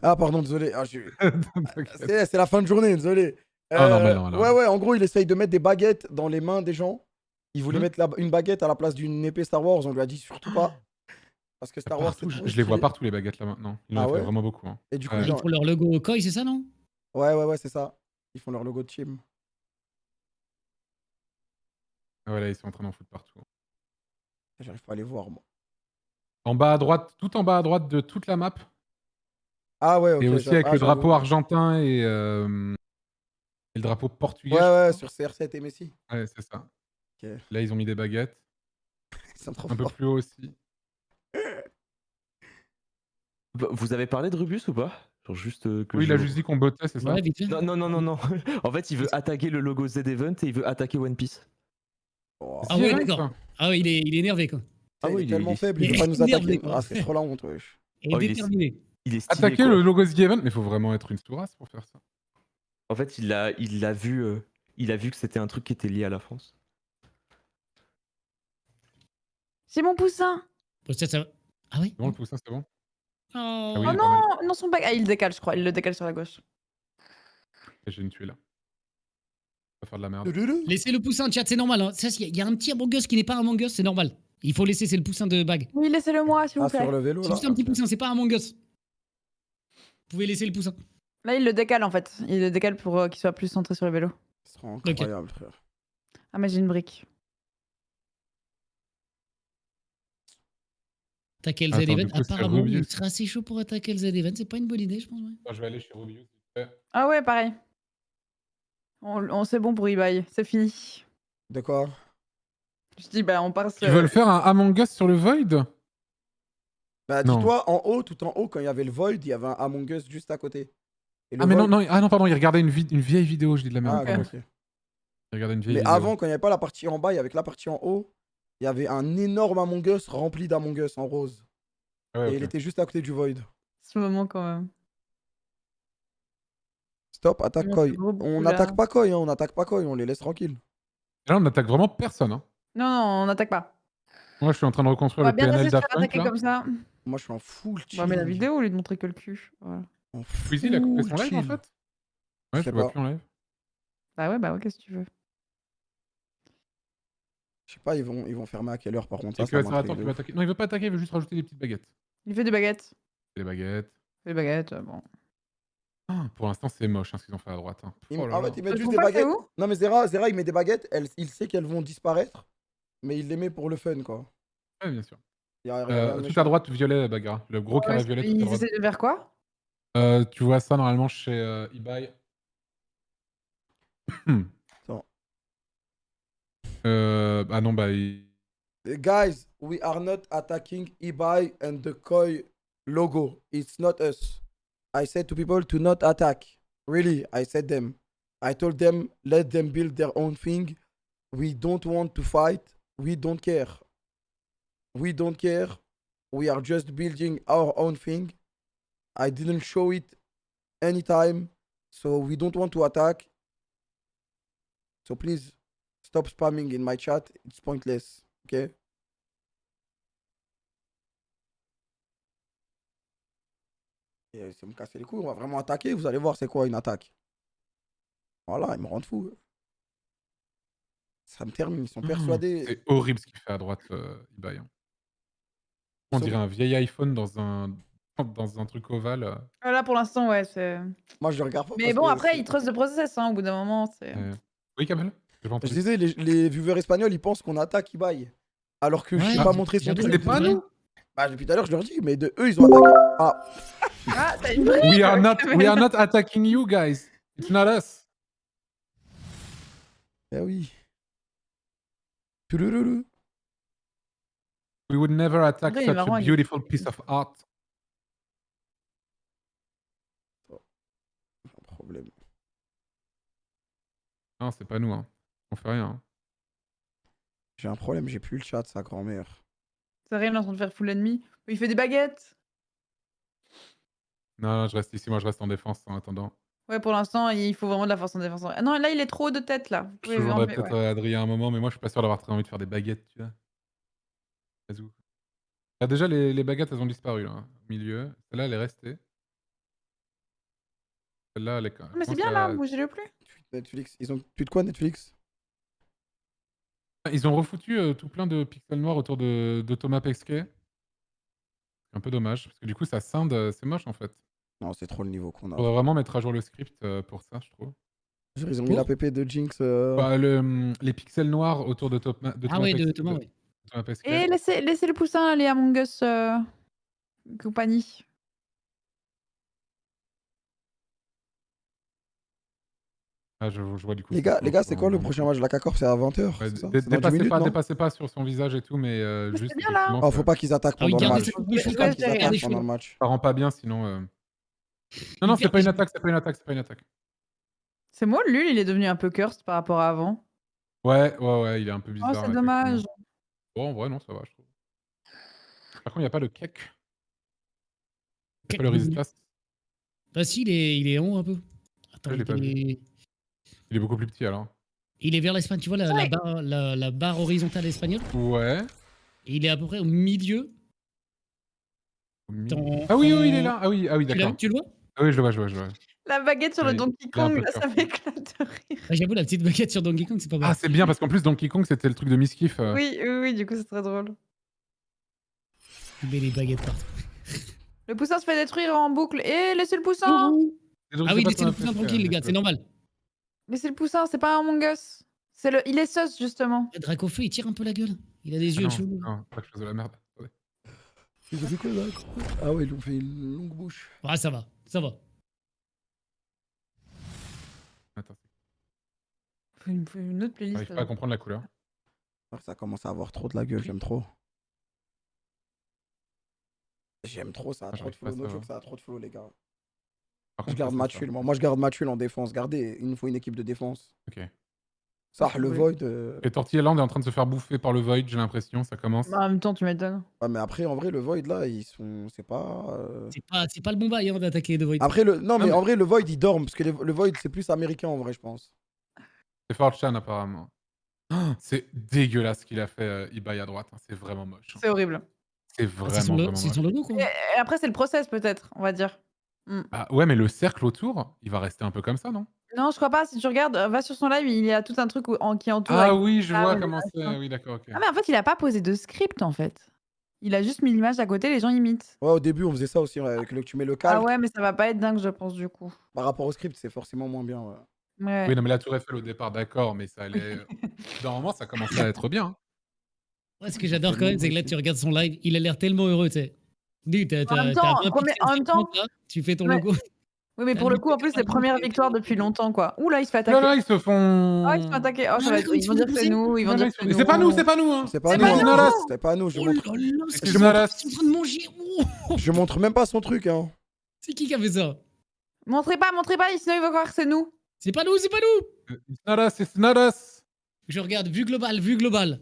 S6: Ah, pardon, désolé. Ah, c'est la fin de journée, désolé.
S5: Ah, normal, normal.
S6: Ouais, en gros, il essaye de mettre des baguettes dans les mains des gens. Il voulait mettre une baguette à la place d'une épée Star Wars. On lui a dit surtout pas. Parce que Star Wars, c'est trop
S5: Je les vois
S6: stylé.
S5: partout, les baguettes, là, maintenant. Il en a fait vraiment beaucoup. Hein.
S6: Et du coup,
S15: Ils font leur logo au Koi, c'est ça, non?
S6: Ouais, c'est ça. Ils font leur logo de team.
S5: Ah ouais, là, ils sont en train d'en foutre partout.
S6: J'arrive pas à les voir, moi.
S5: En bas à droite, tout en bas à droite de toute la map.
S6: Ah ouais, ok.
S5: Et aussi avec le drapeau
S6: j'avoue.
S5: argentin et le drapeau portugais.
S6: Ouais,
S5: je
S6: ouais,
S5: crois.
S6: sur CR7 et Messi.
S5: Ouais, c'est ça.
S6: Ok.
S5: Là, ils ont mis des baguettes.
S6: Ils sont trop
S5: Un peu
S6: forts.
S5: plus haut aussi.
S12: Vous avez parlé de Rubus ou pas? Genre juste que
S5: Oui, il a juste dit qu'on bottait, c'est ça?
S15: Ouais, vite fait.
S12: Non, non, non, non, non. En fait, il veut attaquer le logo Z-Event et il veut attaquer One Piece.
S6: Oh.
S15: Ah ouais,
S5: Direct,
S15: d'accord.
S5: ça.
S15: Ah ouais, il est énervé, quoi.
S12: Ah
S6: Il
S12: oui,
S6: est tellement faible, il
S15: il
S6: veut
S15: est
S6: pas nous
S15: énervé,
S6: attaquer.
S15: quoi.
S6: Ah, c'est trop la honte, wesh.
S15: Il est
S12: Oh,
S15: déterminé.
S12: Il est stylé,
S5: Attaquer
S12: quoi.
S5: le logo The Event, mais faut vraiment être une tourasse pour faire ça.
S12: En fait, il a vu que c'était un truc qui était lié à la France.
S3: C'est mon poussin.
S15: Ça va. Ah oui.
S5: Bon, le poussin, c'est bon?
S15: Oh,
S5: Ah oui,
S3: Oh
S5: il est pas mal.
S3: non, non, son bac. Ah, il décale, je crois. Il le décale sur la gauche.
S5: Et je vais me tuer là. On va faire de la merde.
S15: Laissez le poussin, chat, c'est normal. Hein. Il y a un petit Among Us qui n'est pas Among Us, c'est normal. Il faut laisser, c'est le poussin de Bag.
S3: Oui, laissez-le moi, s'il vous
S6: Ah,
S3: plaît.
S6: sur le vélo,
S15: C'est
S6: là.
S15: juste un petit poussin, c'est pas Among Us. Vous pouvez laisser le poussin.
S3: Là, il le décale en fait. Il le décale pour qu'il soit plus centré sur le vélo.
S6: Ce sera incroyable, frère.
S3: Ah, mais j'ai une brique.
S15: Attaquer le
S5: Attends,
S15: Z-Event,
S5: du coup, c'est
S15: apparemment, il
S5: Rubius.
S15: serait assez chaud pour attaquer le Z-Event. C'est pas une bonne idée, je pense. Ouais.
S5: Je vais aller chez Rubius. vite fait.
S3: Ah ouais, pareil. On c'est bon pour eBay. C'est fini.
S6: De quoi?
S3: Je dis, bah, on passe.
S5: Ils veulent faire un Among Us sur le Void?
S6: Bah,
S5: Non.
S6: dis-toi, en haut, tout en haut, quand il y avait le Void, il y avait un Among Us juste à côté. Et le
S5: Ah, mais
S6: Void-
S5: non, pardon, ils regardaient une vieille vidéo, je dis de la merde.
S6: Ah,
S5: Ouais.
S6: ok.
S5: Ils regardaient une vieille
S6: Mais
S5: vidéo.
S6: avant, quand il n'y avait pas la partie en bas, il y avait que la partie en haut. Il y avait un énorme Among Us rempli d'Among Us en rose.
S5: Ouais,
S6: Et
S5: ok.
S6: il était juste à côté du Void.
S3: Ce moment quand même.
S6: Stop, attaque
S3: Non,
S6: Koi.
S3: c'est gros,
S6: On
S3: beaucoup, là.
S6: n'attaque pas Koi, hein, on n'attaque pas Koi, on les laisse tranquilles.
S5: Et là, on n'attaque vraiment personne. Hein.
S3: Non, non, on n'attaque pas.
S5: Moi, je suis en train de
S3: On
S5: reconstruire
S3: va
S5: le
S3: bien
S5: PNL
S3: rester se faire
S5: d'Afunk.
S3: attaquer comme ça.
S6: Moi, je suis en full chill.
S3: On va mettre la vidéo au lieu de montrer que le cul. Voilà.
S5: Squeezie, il a coupé son live en fait? Ouais, je
S6: sais
S5: le vois
S6: pas.
S5: plus en live.
S3: Bah ouais, qu'est-ce que tu veux.
S6: Je sais pas, ils vont fermer à quelle heure par contre.
S5: Et
S6: Ça,
S5: que
S6: ça
S5: ça
S6: m'intrigue
S5: attend
S6: de
S5: qu'il va
S6: ouf.
S5: attaquer. Non, il veut pas attaquer, il veut juste rajouter des petites baguettes.
S3: Il fait des baguettes.
S5: Des baguettes.
S3: Des baguettes, bon.
S5: Ah, pour l'instant, c'est moche hein, ce qu'ils ont fait à droite. Hein. Oh là
S6: En
S5: là.
S6: fait, ils mettent
S3: Je
S6: juste
S3: trouve
S6: des
S3: pas que c'est
S6: baguettes.
S3: où
S6: Non, mais Zera, il met des baguettes, il sait qu'elles vont disparaître, mais il les met pour le fun, quoi.
S5: Ouais, bien sûr.
S6: Y a rien de
S5: Tout
S6: méchant.
S5: à droite, violet, Bagra. Le gros carré violet tout à
S3: Ils
S5: droite.
S3: essaient de faire quoi?
S5: Tu vois ça normalement chez eBay.
S6: Attends.
S5: Ah non, bah.
S6: Guys, we are not attacking eBay and the Koi logo. It's not us. I said to people to not attack. Really, I said them. I told them, let them build their own thing. We don't want to fight. We don't care. We don't care. We are just building our own thing. I didn't show it anytime. So we don't want to attack. So please stop spamming in my chat. It's pointless. Okay? Et c'est me casser les couilles, on va vraiment attaquer, vous allez voir c'est quoi une attaque. Voilà, ils me rendent fou. Ça me termine, ils sont persuadés.
S5: C'est horrible ce qu'il fait à droite, eBay. Hein. On dirait un vieil iPhone dans un truc ovale.
S3: Là, pour l'instant, ouais, c'est.
S6: Moi, je le regarde pas.
S3: Mais
S6: parce
S3: bon,
S6: que
S3: après,
S6: c'est-
S3: ils trustent le process, hein, au bout d'un moment. C'est.
S5: Oui, Kamel? J'ai pas
S6: Je
S5: entendu.
S6: disais, les viewers espagnols, ils pensent qu'on attaque eBay. Alors que je
S15: Ouais,
S6: n'ai pas montré son
S15: c'est
S6: truc.
S15: c'est pas nous.
S6: Bah, depuis tout à l'heure, je leur dis, mais eux, ils ont attaqué. Ah,
S3: Ah, t'as une brique.
S5: We are not attacking you guys. It's not us.
S6: eh oui. Touloulou.
S5: We would never attack
S3: André, il est
S5: such
S3: marrant,
S5: a
S3: il-
S5: beautiful piece of art.
S6: Problème.
S5: Non, c'est pas nous. Hein. On fait rien. Hein.
S6: J'ai un problème, j'ai plus le chat, sa grand-mère.
S3: C'est rien, il est en train de faire full ennemi. Il fait des baguettes.
S5: Non, je reste ici. Moi, je reste en défense en attendant.
S3: Ouais, pour l'instant, il faut vraiment de la force en défense. Ah non, là, il est trop haut de tête, là. Vous
S5: Je
S3: pouvez
S5: demanderai
S3: enlever,
S5: peut-être
S3: ouais.
S5: à Adrien un moment, mais moi, je suis pas sûr d'avoir très envie de faire des baguettes, tu vois. Vas-y. Ah, déjà, les baguettes, elles ont disparu, là. Au milieu. Celle-là, elle est restée. Celle-là, elle est quand même.
S3: Ah, mais c'est bien, là, bougez-le plus.
S6: Netflix, ils ont plus de quoi, Netflix?
S5: Ils ont refoutu tout plein de pixels noirs autour de Thomas Pesquet. C'est un peu dommage, parce que du coup, ça scinde, c'est moche en fait.
S6: Non, c'est trop le niveau qu'on a.
S5: Faudrait vraiment mettre à jour le script pour ça, je trouve.
S6: Ils ont mis la PP de Jinx.
S5: Bah, les pixels noirs autour de Thomas.
S15: Ah ouais, de Thomas, ouais.
S3: Et laissez le poussin aller à Among Us compagnie.
S5: Ah, je vois du coup.
S6: Les gars, c'est quoi le prochain match de la K-Corp? C'est à 20h.
S5: Dépassez pas sur son visage et tout, mais juste.
S3: bien, là.
S6: Oh, faut pas qu'ils attaquent pendant le match. Faut pas qu'ils attaquent pendant le match.
S5: Ça rend pas bien sinon. Non, c'est pas une attaque, c'est pas une attaque.
S3: C'est moi, Lul, il est devenu un peu cursed par rapport à avant.
S5: Ouais, il est un peu bizarre.
S3: Oh, c'est dommage.
S5: Bon, en vrai, non, ça va, je trouve. Par contre, il n'y a pas le cake. Il n'y a pas le Riztas.
S15: Bah si, il est en haut un peu. Attends,
S5: Je l'ai pas vu. Il est beaucoup plus petit alors.
S15: Il est vers l'Espagne, tu vois la barre horizontale espagnole?
S5: Ouais.
S15: Et il est à peu près au milieu.
S5: Ah oui, il est là. Ah oui, d'accord.
S15: Tu le vois?
S5: Ah oui, je le vois.
S3: La baguette sur le Donkey Kong, là, ça m'éclate de rire.
S15: Ah, j'avoue, la petite baguette sur Donkey Kong, c'est pas mal.
S5: Ah, c'est bien parce qu'en plus, Donkey Kong, c'était le truc de Miskiff.
S3: Oui, du coup, c'est très drôle.
S15: Il met les baguettes partout.
S3: Le poussin se fait détruire en boucle. Et laissez le poussin.
S15: Ah oui, laissez le poussin tranquille, les gars, c'est normal.
S3: Laissez le poussin, c'est pas un Among Us. Il est sus, justement.
S15: Dracofeu, il tire un peu la gueule. Il a des yeux chelous.
S5: Non, pas que je fasse de la merde. Ouais.
S6: Ils ont fait quoi là? Ah ouais, ils ont fait une longue bouche.
S15: Ah, ça va.
S5: Attends.
S3: Une autre playlist.
S5: J'arrive pas à comprendre la couleur.
S6: Ça commence à avoir trop de la gueule, j'aime trop. J'aime trop, ça a trop de flow. No joke, ça a trop de flow, les gars. Je garde Mathul, moi je garde Mathul en défense. Gardez, il nous faut une équipe de défense.
S5: Ok.
S6: Ça, le Void.
S5: Et Tortilla Land est en train de se faire bouffer par le Void, j'ai l'impression, ça commence.
S3: Bah, en même temps, tu m'étonnes.
S6: Ouais, mais après, en vrai, le Void là, ils sont. C'est pas.
S15: C'est pas le bon bail d'attaquer de Void.
S6: Après, non, mais en vrai, le Void il dort parce que le Void c'est plus américain en vrai, je pense.
S5: C'est Fort Chan apparemment. C'est dégueulasse ce qu'il a fait Ibai à droite, c'est vraiment moche.
S3: C'est horrible.
S5: C'est vraiment moche.
S15: C'est son logo quoi.
S3: Et après, c'est le process peut-être, on va dire.
S5: Ah ouais, mais le cercle autour, il va rester un peu comme ça, non?
S3: Non, je crois pas. Si tu regardes, va sur son live, il y a tout un truc qui entoure.
S5: Ah oui, je vois comment c'est. Oui, d'accord, ok.
S3: Ah, mais en fait, il a pas posé de script en fait. Il a juste mis l'image à côté, les gens imitent.
S6: Ouais, au début, on faisait ça aussi, avec le tu mets le calque.
S3: Ah ouais, mais ça va pas être dingue, je pense, du coup.
S6: Par rapport au script, c'est forcément moins bien.
S3: Ouais.
S5: Oui, non, mais la Tour Eiffel au départ, d'accord, mais ça allait. Normalement, ça commençait à être bien.
S15: Ouais, ce que j'adore quand même, c'est que là, tu regardes son live, il a l'air tellement heureux, tu sais.
S3: En même temps,
S15: tu fais ton logo.
S3: Oui, mais pour le coup, en plus, c'est première victoire depuis longtemps, quoi. Ouh là, il se fait attaquer.
S5: Là, ils se font.
S3: Ah, ils se font attaquer. Oh, ils vont dire que c'est nous. Ils vont dire que c'est nous.
S5: C'est pas nous, c'est pas nous. Hein.
S6: C'est pas nous. C'est pas nous. Je montre même pas son truc. Hein.
S15: C'est qui a fait ça?
S3: Montrez pas, sinon il va croire que c'est nous.
S15: C'est pas nous.
S5: It's not us.
S15: Je regarde, vue globale.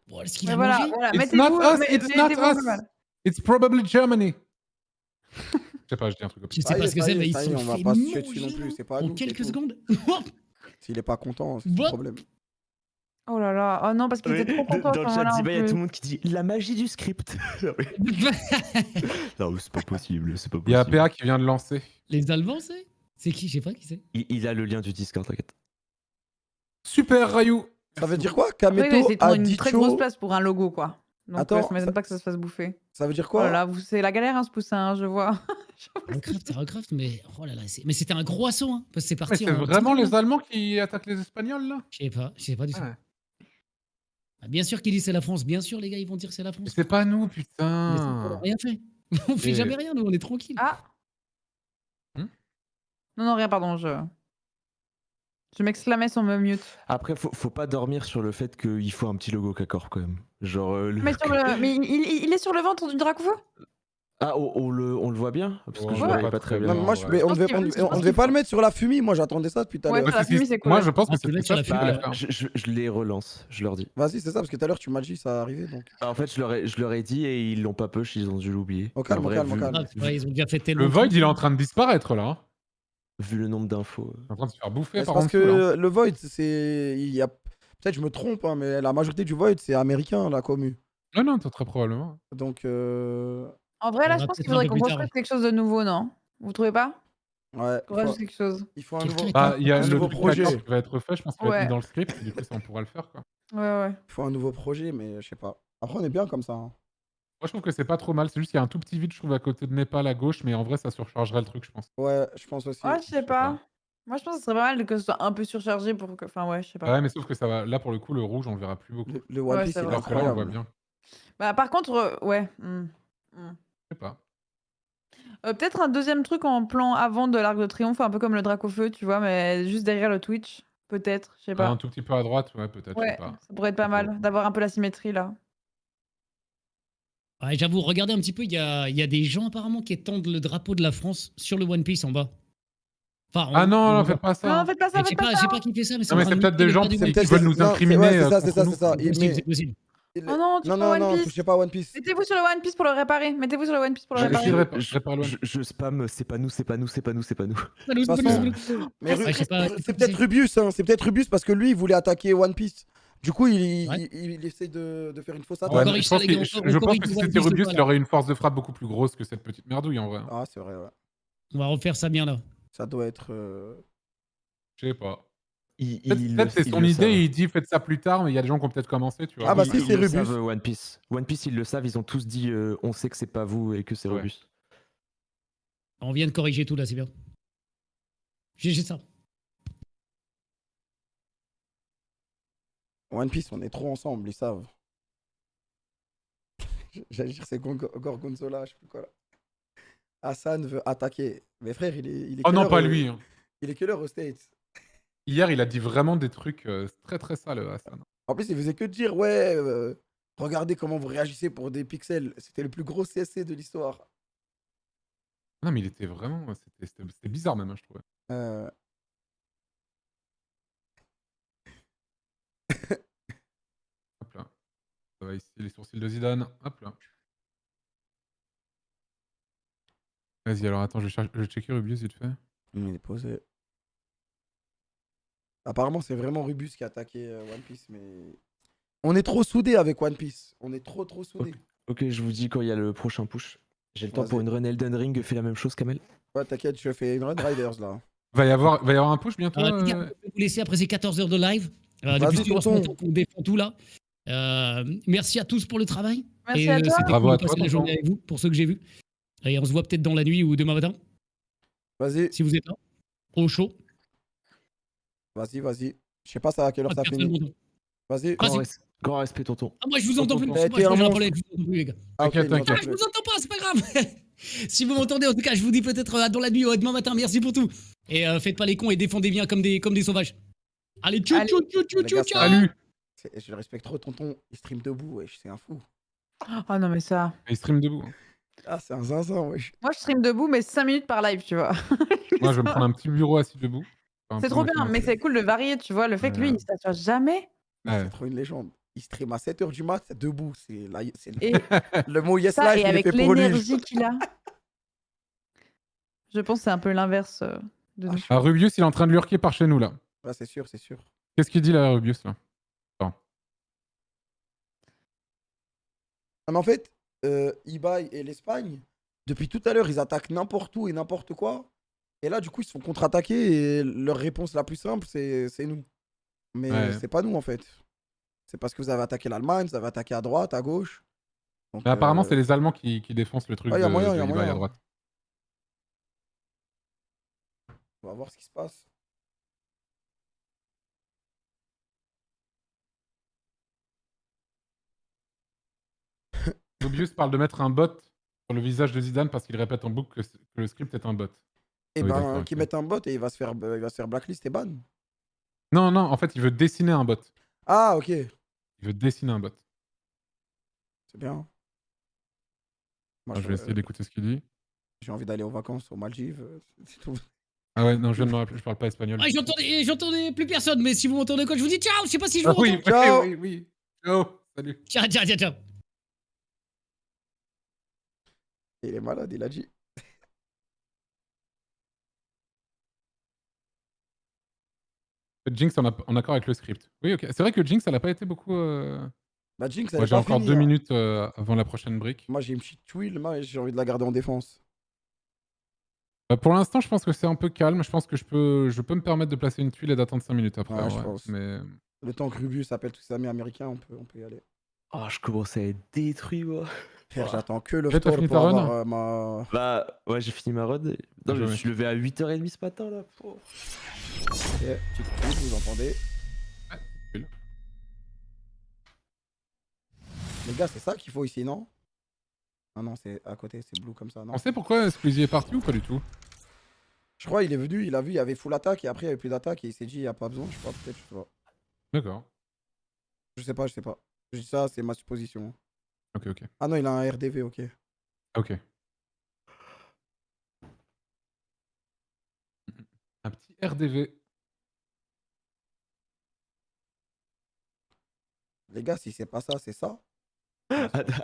S15: Bon, est-ce qu'il a mangé?
S5: It's not us. It's probably Germany. Je sais pas, je dis un truc comme ça.
S15: Je sais pas ce que c'est, mais ils sont
S6: on va pas se tuer dessus non plus, c'est pas
S15: en
S6: nous.
S15: quelques secondes.
S6: S'il est pas content, c'est son problème.
S3: Oh là là, oh non, parce qu'il était trop content.
S12: Dans le chat, il y a tout le monde qui dit la magie du script. Non, c'est pas possible, c'est pas possible.
S5: Il y a PA qui vient de lancer.
S15: Les Allemands, c'est qui? Je sais pas qui c'est.
S12: Il a le lien du Discord, t'inquiète.
S5: Super Rayou.
S6: Ça veut dire quoi? Kameto
S3: c'est une très grosse place pour un logo, quoi. Donc,
S6: attends,
S3: ça m'étonne pas que ça se fasse bouffer.
S6: Ça veut dire quoi?
S3: Oh là là, c'est la galère, ce poussin, je vois.
S15: Recraft, mais oh là là, mais c'était un gros assaut, hein, parce que c'est parti.
S5: C'est vraiment les Allemands qui attaquent les Espagnols, là?
S15: Je sais pas du tout. Ah, bien sûr qu'ils disent c'est la France, bien sûr les gars ils vont dire c'est la France.
S5: C'est pas nous, putain.
S15: On a rien fait. On fait jamais rien, nous on est tranquille.
S3: Ah. Non, rien, pardon, je m'exclamais sans me mute.
S12: Après, faut pas dormir sur le fait qu'il faut un petit logo K-Corp quand même. Genre.
S3: Mais il est sur le ventre du Dracofeu?
S12: Ah, on le voit bien? Parce que je le voyais pas très bien.
S6: Moi, on devait pas le mettre sur la fumée, moi j'attendais ça depuis tout à l'heure.
S3: La fumée, c'est cool.
S5: Moi je pense que c'est ça.
S12: Je les relance, je leur dis.
S6: Vas-y, c'est ça, parce que tout à l'heure tu m'as dit ça arrivait donc.
S12: En fait, je leur ai dit et ils l'ont pas push, ils ont dû l'oublier.
S6: Au calme.
S15: Ils ont bien fait tellement.
S5: Le Void il est en train de disparaître là.
S12: Vu le nombre d'infos.
S5: Il est en train de se faire bouffer par
S6: parce que le Void, c'est. Peut-être je me trompe, hein, mais la majorité du Void c'est américain, la commu.
S5: Non, très probablement.
S6: Donc.
S3: En vrai, là, je pense qu'il faudrait qu'on construise quelque chose de nouveau, non? Vous trouvez pas?
S6: Ouais.
S3: Quelque chose.
S6: Il faut un nouveau.
S5: Il y a
S6: un nouveau projet
S5: qui va être fait, je pense qu'il va être mis dans le script, et du coup, ça on pourra le faire, quoi.
S3: Ouais.
S6: Il faut un nouveau projet, mais je sais pas. Après, on est bien comme ça. Hein.
S5: Moi, je trouve que c'est pas trop mal. C'est juste qu'il y a un tout petit vide, je trouve, à côté de Népal à gauche, mais en vrai, ça surchargerait le truc, je pense.
S6: Ouais, je pense aussi.
S3: Ouais, je sais pas. Moi, je pense que ce serait pas mal que ce soit un peu surchargé pour que. Enfin, ouais, je sais pas.
S5: Ouais, mais sauf que ça va. Là, pour le coup, le rouge, on le verra plus beaucoup.
S6: Le One
S3: Ouais,
S6: Piece,
S3: c'est
S6: il est
S3: vrai.
S5: Alors que là, on le voit
S6: incroyable.
S5: bien.
S3: Bah, par contre, ouais.
S5: Je sais pas.
S3: Peut-être un deuxième truc en plan avant de l'Arc de Triomphe, un peu comme le Dracofeu, tu vois, mais juste derrière le Twitch. Peut-être, je sais
S5: Un
S3: pas.
S5: tout petit peu à droite, ouais, peut-être, je sais
S3: Ouais,
S5: pas.
S3: ça pourrait être pas mal d'avoir un peu la symétrie là.
S15: Ouais, j'avoue, regardez un petit peu, il y a des gens apparemment qui étendent le drapeau de la France sur le One Piece en bas. Enfin,
S5: Ah non, faites pas ça.
S3: Non, faites pas ça, faites pas ça.
S15: J'ai pas kiffé ça, mais
S5: Non, mais c'est peut-être des gens qui veulent nous
S6: Non,
S5: incriminer.
S6: ouais, c'est ça,
S5: contre
S6: c'est ça,
S5: nous.
S6: c'est ça.
S15: C'est possible.
S3: Oh non, touche pas One Piece.
S6: touchez pas One Piece.
S3: Mettez-vous sur le One Piece pour le réparer. Mettez-vous sur le One Piece pour le réparer.
S12: Je spam, c'est pas nous, c'est pas nous, c'est pas nous, c'est pas nous.
S6: Mais c'est peut-être Rubius, hein. C'est peut-être Rubius parce que lui, il voulait attaquer One Piece. Du coup, il essaie de faire une fausse attaque.
S5: Ouais, je pense que si c'était Rubius, il aurait une force de frappe beaucoup plus grosse que cette petite merdouille en vrai.
S6: Ah, c'est vrai, ouais.
S15: On va refaire ça bien là.
S6: Ça doit être.
S5: Je sais pas. Peut-être c'est son idée, il dit faites ça plus tard, mais il y a des gens qui ont peut-être commencé, tu vois.
S6: Ah bah si, c'est Rubius.
S12: One Piece. One Piece, ils le savent, ils ont tous dit on sait que c'est pas vous et que c'est Rubius.
S15: On vient de corriger tout là, c'est bien. GG ça.
S6: One Piece, on est trop ensemble, ils savent. J'allais dire c'est Gorgonzola, je sais plus quoi là. Hassan veut attaquer. Mais frère, il est
S5: Oh non, pas lui. Hein.
S6: Il est quelle heure aux States?
S5: Hier, il a dit vraiment des trucs très très sales, Hassan.
S6: En plus, il faisait que dire ouais, regardez comment vous réagissez pour des pixels. C'était le plus gros CSC de l'histoire.
S5: Non, mais il était vraiment. C'était bizarre même, hein, je trouvais. Hop là. Ça va ici, les sourcils de Zidane. Hop là. Vas-y, alors attends, je vais checker Rubius vite fait.
S6: Il est posé. Apparemment, c'est vraiment Rubius qui a attaqué One Piece, mais. On est trop soudés avec One Piece. On est trop soudés.
S12: Ok, je vous dis quand il y a le prochain push. J'ai le temps pour une run Elden Ring, fais la même chose, Kamel.
S6: Ouais, t'inquiète, je fais une run Riders là.
S5: Va y avoir un push bientôt.
S15: Les gars, je vais vous laisser après ces 14 heures de live. Depuis ce matin qu'on défend tout là. Merci à tous pour le travail.
S3: Merci à toi.
S15: C'était
S5: Bravo
S15: cool
S5: à
S15: de passer
S5: toi,
S15: la journée avec vous, pour ceux que j'ai vus. Et on se voit peut-être dans la nuit ou demain matin.
S6: Vas-y.
S15: Si vous êtes là. Au chaud.
S6: Vas-y. Je sais pas ça à quelle heure ça finit. Vas-y.
S12: Grand respect, tonton.
S15: Ah, moi je vous entends plus. Moi,
S6: T'es
S15: je
S6: un
S15: vais
S6: monstre.
S15: parler avec vous, les gars.
S5: T'inquiète.
S15: Ah, je vous entends pas, c'est pas grave. Si vous m'entendez, en tout cas, je vous dis peut-être dans la nuit ou demain matin. Merci pour tout. Et faites pas les cons et défendez bien comme des sauvages. Allez, tchou.
S5: Salut.
S6: Je le respecte trop, tonton. Il stream debout, wesh, c'est un fou.
S3: Ah non, mais ça.
S5: Il stream debout.
S6: Ah, c'est un zinzin, wesh.
S3: Moi, je stream debout, mais 5 minutes par live, tu vois.
S5: Moi, je vais me prendre un petit bureau assis debout.
S3: C'est trop bien, mais c'est cool de varier, tu vois. Le fait que lui, il s'assoit jamais.
S6: C'est trop une légende. Il stream à 7h du mat, debout. C'est
S3: Et
S6: le mot yes
S3: ça,
S6: life,
S3: et
S6: il est
S3: avec
S6: fait pour lui.
S3: l'énergie qu'il a. Je pense que c'est un peu l'inverse de nous.
S5: Ah, Rubius, il est en train de lurker par chez nous là.
S6: Ouais, c'est sûr.
S5: Qu'est-ce qu'il dit là, Rubius là?
S6: Mais en fait, eBay et l'Espagne, depuis tout à l'heure, ils attaquent n'importe où et n'importe quoi. Et là, du coup, ils se font contre-attaquer et leur réponse la plus simple, c'est nous. Mais c'est pas nous en fait. C'est parce que vous avez attaqué l'Allemagne, vous avez attaqué à droite, à gauche. Donc,
S5: Mais apparemment, c'est les Allemands qui défoncent le truc
S6: y a
S5: de
S6: moyen,
S5: eBay à droite.
S6: On va voir ce qui se passe.
S5: Rubius parle de mettre un bot sur le visage de Zidane parce qu'il répète en boucle que le script est un bot.
S6: Et
S5: Oui,
S6: ben,
S5: d'accord,
S6: qu'ils
S5: ok.
S6: mettent un bot et il va se faire blacklist et ban.
S5: Non, en fait, il veut dessiner un bot.
S6: Ah, ok.
S5: Il veut dessiner un bot.
S6: C'est bien. Moi,
S5: Je vais essayer d'écouter ce qu'il dit.
S6: J'ai envie d'aller aux vacances aux Maldives. C'est tout.
S5: Ah ouais, non, je viens de me rappeler, je parle pas espagnol.
S15: Ah, j'entendais plus personne, mais si vous m'entendez quoi, je vous dis ciao. Je sais pas si je vous
S5: Ah oui,
S15: entends.
S6: Ciao.
S5: oui. Ciao, salut.
S15: Ciao.
S6: Il est malade, il a dit.
S5: Jinx en accord avec le script. Oui, ok. C'est vrai que Jinx, elle a pas été beaucoup.
S6: Bah, Jinx,
S5: Moi, j'ai encore 2 minutes avant la prochaine brique.
S6: Moi, j'ai une petite tuile, moi, j'ai envie de la garder en défense.
S5: Pour l'instant, je pense que c'est un peu calme. Je pense que je peux me permettre de placer une tuile et d'attendre 5 minutes après.
S6: Ouais, je
S5: ouais.
S6: pense.
S5: Mais...
S6: Le temps que Rubius appelle tous ses amis américains, on peut y aller.
S12: Oh, je commence à être détruit, moi.
S6: Frère, j'attends que le
S5: T'as
S6: tour
S5: fini
S6: pour
S5: ta run
S6: avoir ma.
S12: Bah, ouais, j'ai fini ma run. Non, je me suis levé à 8h30 ce matin là.
S6: Ok, petite pub, vous entendez. Les gars, c'est ça qu'il faut ici, non? Ah non, c'est à côté, c'est blue comme ça, non?
S5: On sait pourquoi Squeezie est parti ou pas du tout?
S6: Je crois il est venu, il a vu, il y avait full attaque et après il y avait plus d'attaque et il s'est dit il n'y a pas besoin, je sais pas, peut-être, je sais pas.
S5: D'accord.
S6: Je sais pas, je sais pas. Je dis ça, c'est ma supposition.
S5: Ok, ok.
S6: Ah non, il a un RDV, ok.
S5: Ok. Un petit RDV.
S6: Les gars, si c'est pas ça, c'est ça.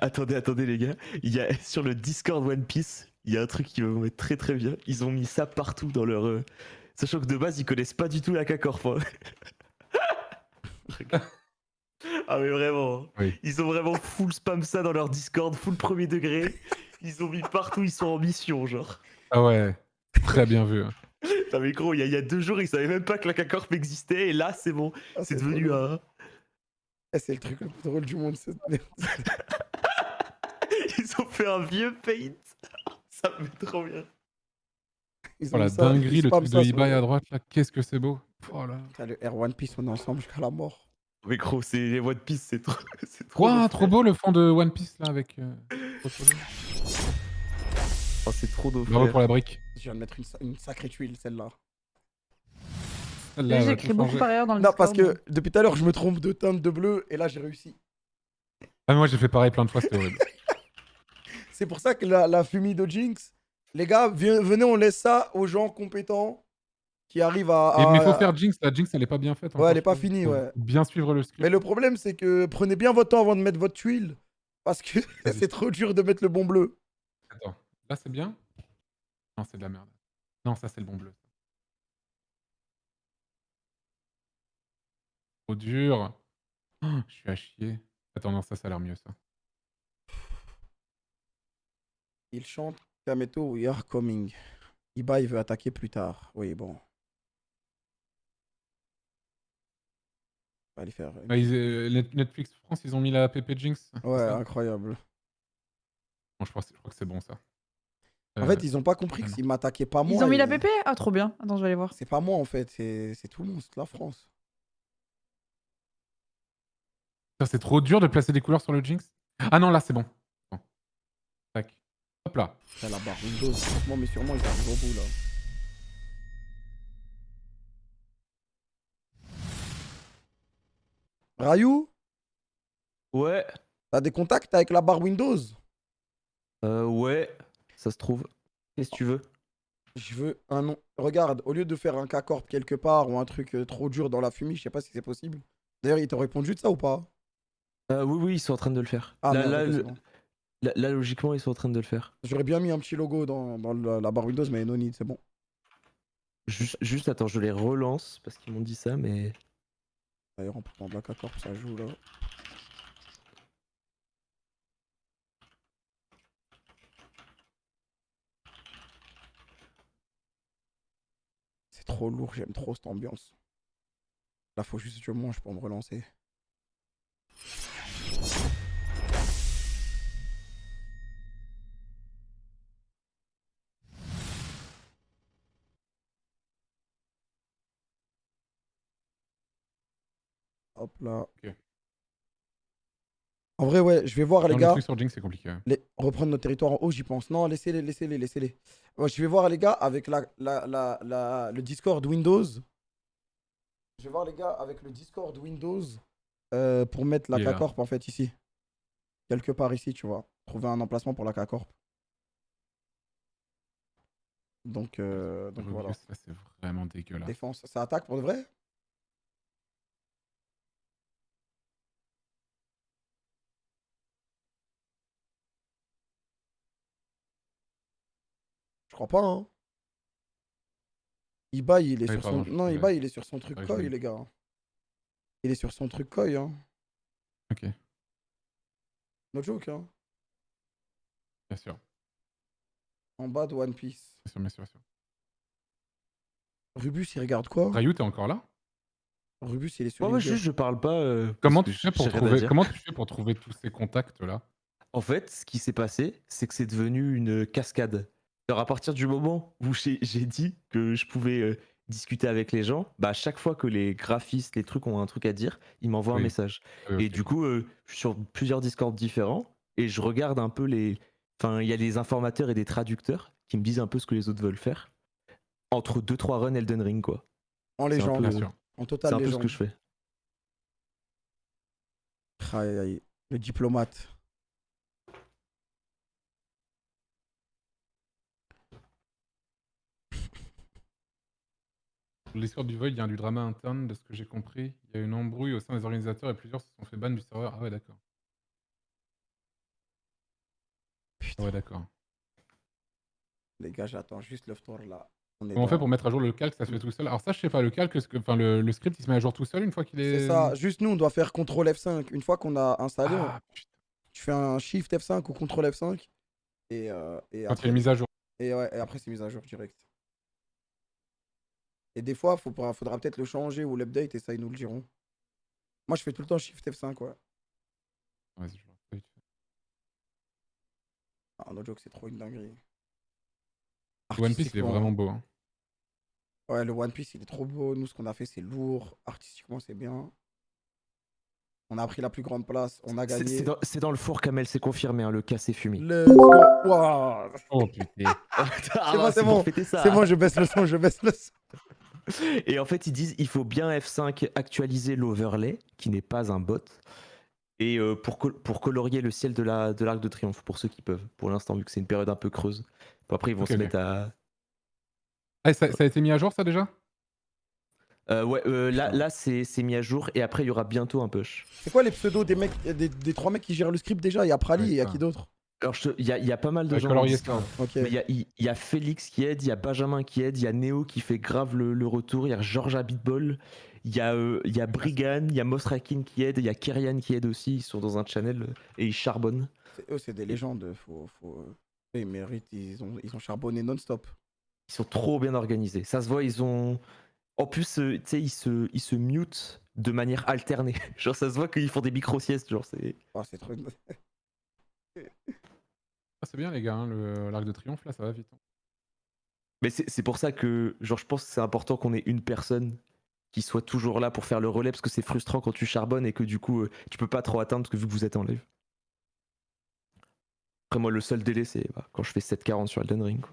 S12: Attendez les gars, il y a sur le Discord One Piece, il y a un truc qui va vous mettre très très bien. Ils ont mis ça partout dans leur. Sachant que de base ils connaissent pas du tout la K-Corp. Hein. Ah mais vraiment,
S5: oui.
S12: Ils ont vraiment full spam ça dans leur Discord, full premier degré. Ils ont mis partout, ils sont en mission genre.
S5: Ah ouais, très bien vu. Hein.
S12: Non mais gros, il y a 2 jours ils savaient même pas que la K-Corp existait et là c'est bon, c'est devenu un.
S6: C'est le truc le plus drôle du monde, cette merde.
S12: Ils ont fait un vieux paint. Ça me met trop bien.
S5: Oh la dinguerie, le truc de eBay à droite là, qu'est-ce que c'est beau. Oh là.
S6: Le R One Piece, on est ensemble jusqu'à la mort.
S12: Mais gros, c'est les One Piece, c'est trop.
S5: Quoi, trop beau le fond de One Piece là avec.
S12: Oh, c'est trop beau.
S5: Bravo pour la brique.
S6: Je viens de mettre une sacrée tuile, celle-là.
S3: J'ai écrit beaucoup par ailleurs dans le
S6: Non,
S3: Discord.
S6: parce que depuis tout à l'heure, je me trompe de teinte de bleu et là, j'ai réussi.
S5: Ah, mais moi j'ai fait pareil plein de fois, c'était horrible.
S6: C'est pour ça que la Fumido Jinx, les gars, venez, on laisse ça aux gens compétents qui arrivent à.
S5: Mais faut faire Jinx, la Jinx elle est pas bien faite.
S6: Ouais, elle est pas finie, ouais.
S5: Bien suivre le script.
S6: Mais le problème, c'est que prenez bien votre temps avant de mettre votre tuile. Parce que c'est trop dur de mettre le bon bleu.
S5: Attends, là c'est bien? Non, c'est de la merde. Non, ça c'est le bon bleu. Trop dur. Oh, je suis à chier. Attends, non, ça a l'air mieux ça.
S6: Il chante Kameto, we are coming. Iba, il veut attaquer plus tard. Oui, bon. On va aller faire.
S5: Bah, Netflix France, ils ont mis la PP Jinx.
S6: Ouais, incroyable.
S5: Bon, je crois que c'est bon ça.
S6: En fait, ils ont pas compris que s'ils m'attaquaient pas moi.
S3: Ils ont mis la PP? Ah, trop bien. Attends, je vais aller voir.
S6: C'est pas moi en fait, c'est tout le monde, c'est la France.
S5: C'est trop dur de placer des couleurs sur le Jinx. Ah non, là c'est bon. Bon. Tac. Hop là.
S6: La barre Windows, franchement, mais sûrement ils arrivent au bout là. Rayou?
S12: Ouais.
S6: T'as des contacts avec la barre Windows?
S12: Ouais, ça se trouve. Qu'est-ce que tu veux?
S6: Je veux un nom. Regarde, au lieu de faire un K-Corp quelque part ou un truc trop dur dans la fumée, je sais pas si c'est possible. D'ailleurs, ils t'ont répondu de ça ou pas?
S12: Oui, ils sont en train de le faire.
S6: Ah,
S12: là,
S6: merde, ok, c'est bon.
S12: là, logiquement, ils sont en train de le faire.
S6: J'aurais bien mis un petit logo dans la barre Windows, mais no need, c'est bon.
S12: Juste, attends, je les relance parce qu'ils m'ont dit ça, mais.
S6: D'ailleurs, en parlant de la K-Corp, ça joue là. C'est trop lourd, j'aime trop cette ambiance. Là, faut juste que je mange pour me relancer. Hop là.
S5: Ok.
S6: En vrai, ouais, je vais voir les
S5: Non,
S6: gars.
S5: le truc sur Jinx, c'est compliqué.
S6: Reprendre notre territoire en haut, j'y pense. Non, laissez-les. Ouais, je vais voir les gars avec le Discord Windows. Je vais voir les gars avec le Discord Windows pour mettre la
S5: Il est là.
S6: K-Corp en fait ici. Quelque part ici, tu vois. Trouver un emplacement pour la K-Corp. Donc voilà.
S5: Là, c'est vraiment dégueulasse.
S6: Défense, ça attaque pour de vrai? Je crois pas, hein. Iba, il est sur
S5: pardon,
S6: son. Non,
S5: je-
S6: Iba, il est sur son truc
S5: Ouais, je
S6: koi,
S5: l'ai.
S6: les gars. Il est sur son truc koi, hein.
S5: Ok,
S6: No joke, hein.
S5: bien sûr.
S6: En bas de One Piece.
S5: Bien sûr.
S6: Rubus, il regarde quoi?
S5: Rayou, t'es encore là?
S6: Rubus, il est sur
S12: Moi,
S6: LinkedIn.
S12: juste, je parle pas.
S5: Comment
S12: parce
S5: tu
S12: que
S5: fais pour
S12: j'ai rien à dire.
S5: trouver tous ces contacts là?
S12: En fait, ce qui s'est passé, c'est que c'est devenu une cascade. Alors à partir du moment où j'ai dit que je pouvais discuter avec les gens, bah à chaque fois que les graphistes, les trucs ont un truc à dire, ils m'envoient un message. Et du coup, je suis sur plusieurs Discord différents et je regarde un peu les... Enfin, il y a des informateurs et des traducteurs qui me disent un peu ce que les autres veulent faire. Entre 2-3 runs Elden Ring, quoi.
S6: En légende, en total
S12: C'est un peu ce
S6: légende.
S12: que je fais.
S6: Aïe, aïe. Le diplomate.
S5: L'histoire du Void, il y a du drama interne, de ce que j'ai compris. Il y a une embrouille au sein des organisateurs et plusieurs se sont fait ban du serveur. Ah ouais, d'accord. Ah ouais, d'accord.
S6: Les gars, j'attends juste le tour là.
S5: Comment on fait pour mettre à jour le calque? Ça se fait tout seul. Alors ça, je sais pas, le calque, enfin le script, il se met à jour tout seul une fois qu'il est...
S6: C'est ça, juste nous, on doit faire CTRL F5. Une fois qu'on a installé, tu fais un Shift F5 ou CTRL F5. Et
S5: quand il y a une mise à jour.
S6: Et, ouais, et après, c'est mise à jour direct. Et des fois, faudra peut-être le changer ou l'update et ça, ils nous le diront. Moi, je fais tout le temps Shift F5, ouais.
S5: Vas-y, je vois.
S6: Ah, no joke, c'est trop une dinguerie.
S5: Le One Piece, il est vraiment beau. Hein.
S6: Ouais, le One Piece, il est trop beau. Nous, ce qu'on a fait, c'est lourd. Artistiquement, c'est bien. On a pris la plus grande place. On a gagné.
S12: C'est dans le four, Kamel, c'est confirmé, hein, le cassé fumé.
S6: Let's go. Wow.
S5: Oh putain.
S6: C'est bon. C'est bon, je baisse le son, je baisse le son.
S12: Et en fait, ils disent il faut bien F5 actualiser l'overlay, qui n'est pas un bot, et pour colorier le ciel de l'Arc de Triomphe, pour ceux qui peuvent, pour l'instant, vu que c'est une période un peu creuse. Bon, après, ils vont se mettre à...
S5: Ah, ça a été mis à jour, ça, déjà?
S12: Là c'est mis à jour, et après, il y aura bientôt un push.
S6: C'est quoi les pseudos des mecs, des 3 mecs qui gèrent le script déjà? Il y a Prali et il y a qui d'autre?
S12: Alors, il y a pas mal de gens.
S6: Okay.
S12: Il y a Félix qui aide, il y a Benjamin qui aide, il y a Néo qui fait grave le retour, il y a Georges Abitball, il y a Brigane, il y a Mostrakin qui aide, il y a Kyrian qui aide aussi. Ils sont dans un channel et ils charbonnent.
S6: Eux, c'est des légendes. Ils méritent, ils ont charbonné non-stop.
S12: Ils sont trop bien organisés. Ça se voit, ils ont. En plus, tu sais, ils se mutent de manière alternée. Genre, ça se voit qu'ils font des micro-siestes. Genre, c'est.
S6: Oh, c'est trop.
S5: Ah, c'est bien les gars, hein, l'Arc de Triomphe là, ça va vite. Hein.
S12: Mais c'est pour ça que, genre, je pense que c'est important qu'on ait une personne qui soit toujours là pour faire le relais, parce que c'est frustrant quand tu charbonnes et que du coup, tu peux pas trop atteindre, parce que vu que vous êtes en live. Après, moi, le seul délai, c'est quand je fais 7:40 sur Elden Ring. Quoi.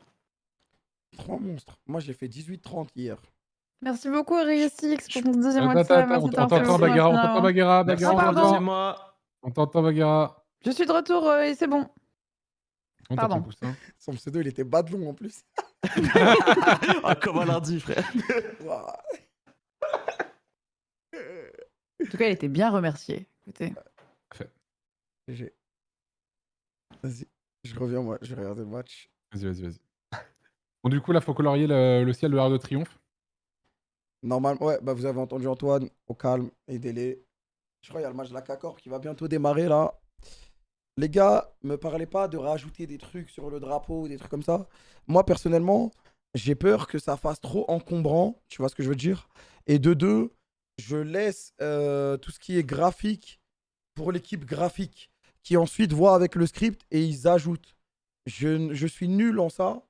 S6: 3 monstres. Moi, j'ai fait 18:30 hier.
S3: Merci beaucoup, RSX, pour ton deuxième WhatsApp.
S5: On t'entend, Bagheera, on t'entend, Bagheera.
S3: Je suis de retour et c'est bon.
S5: Pardon.
S6: Son pseudo, il était badlon en plus.
S12: Ah, comme un lundi, frère.
S3: En tout cas, il était bien remercié. Écoutez.
S6: GG. Vas-y, je reviens, moi, je vais regarder le match.
S5: Vas-y. Bon, du coup, là, faut colorier le ciel de l'Arc de Triomphe.
S6: Normalement, ouais, bah vous avez entendu Antoine, au calme, aidez-les. Je crois qu'il y a le match de la CACOR qui va bientôt démarrer là. Les gars, me parlez pas de rajouter des trucs sur le drapeau ou des trucs comme ça. Moi, personnellement, j'ai peur que ça fasse trop encombrant, tu vois ce que je veux dire. Et de deux, je laisse tout ce qui est graphique pour l'équipe graphique, qui ensuite voit avec le script et ils ajoutent. Je suis nul en ça.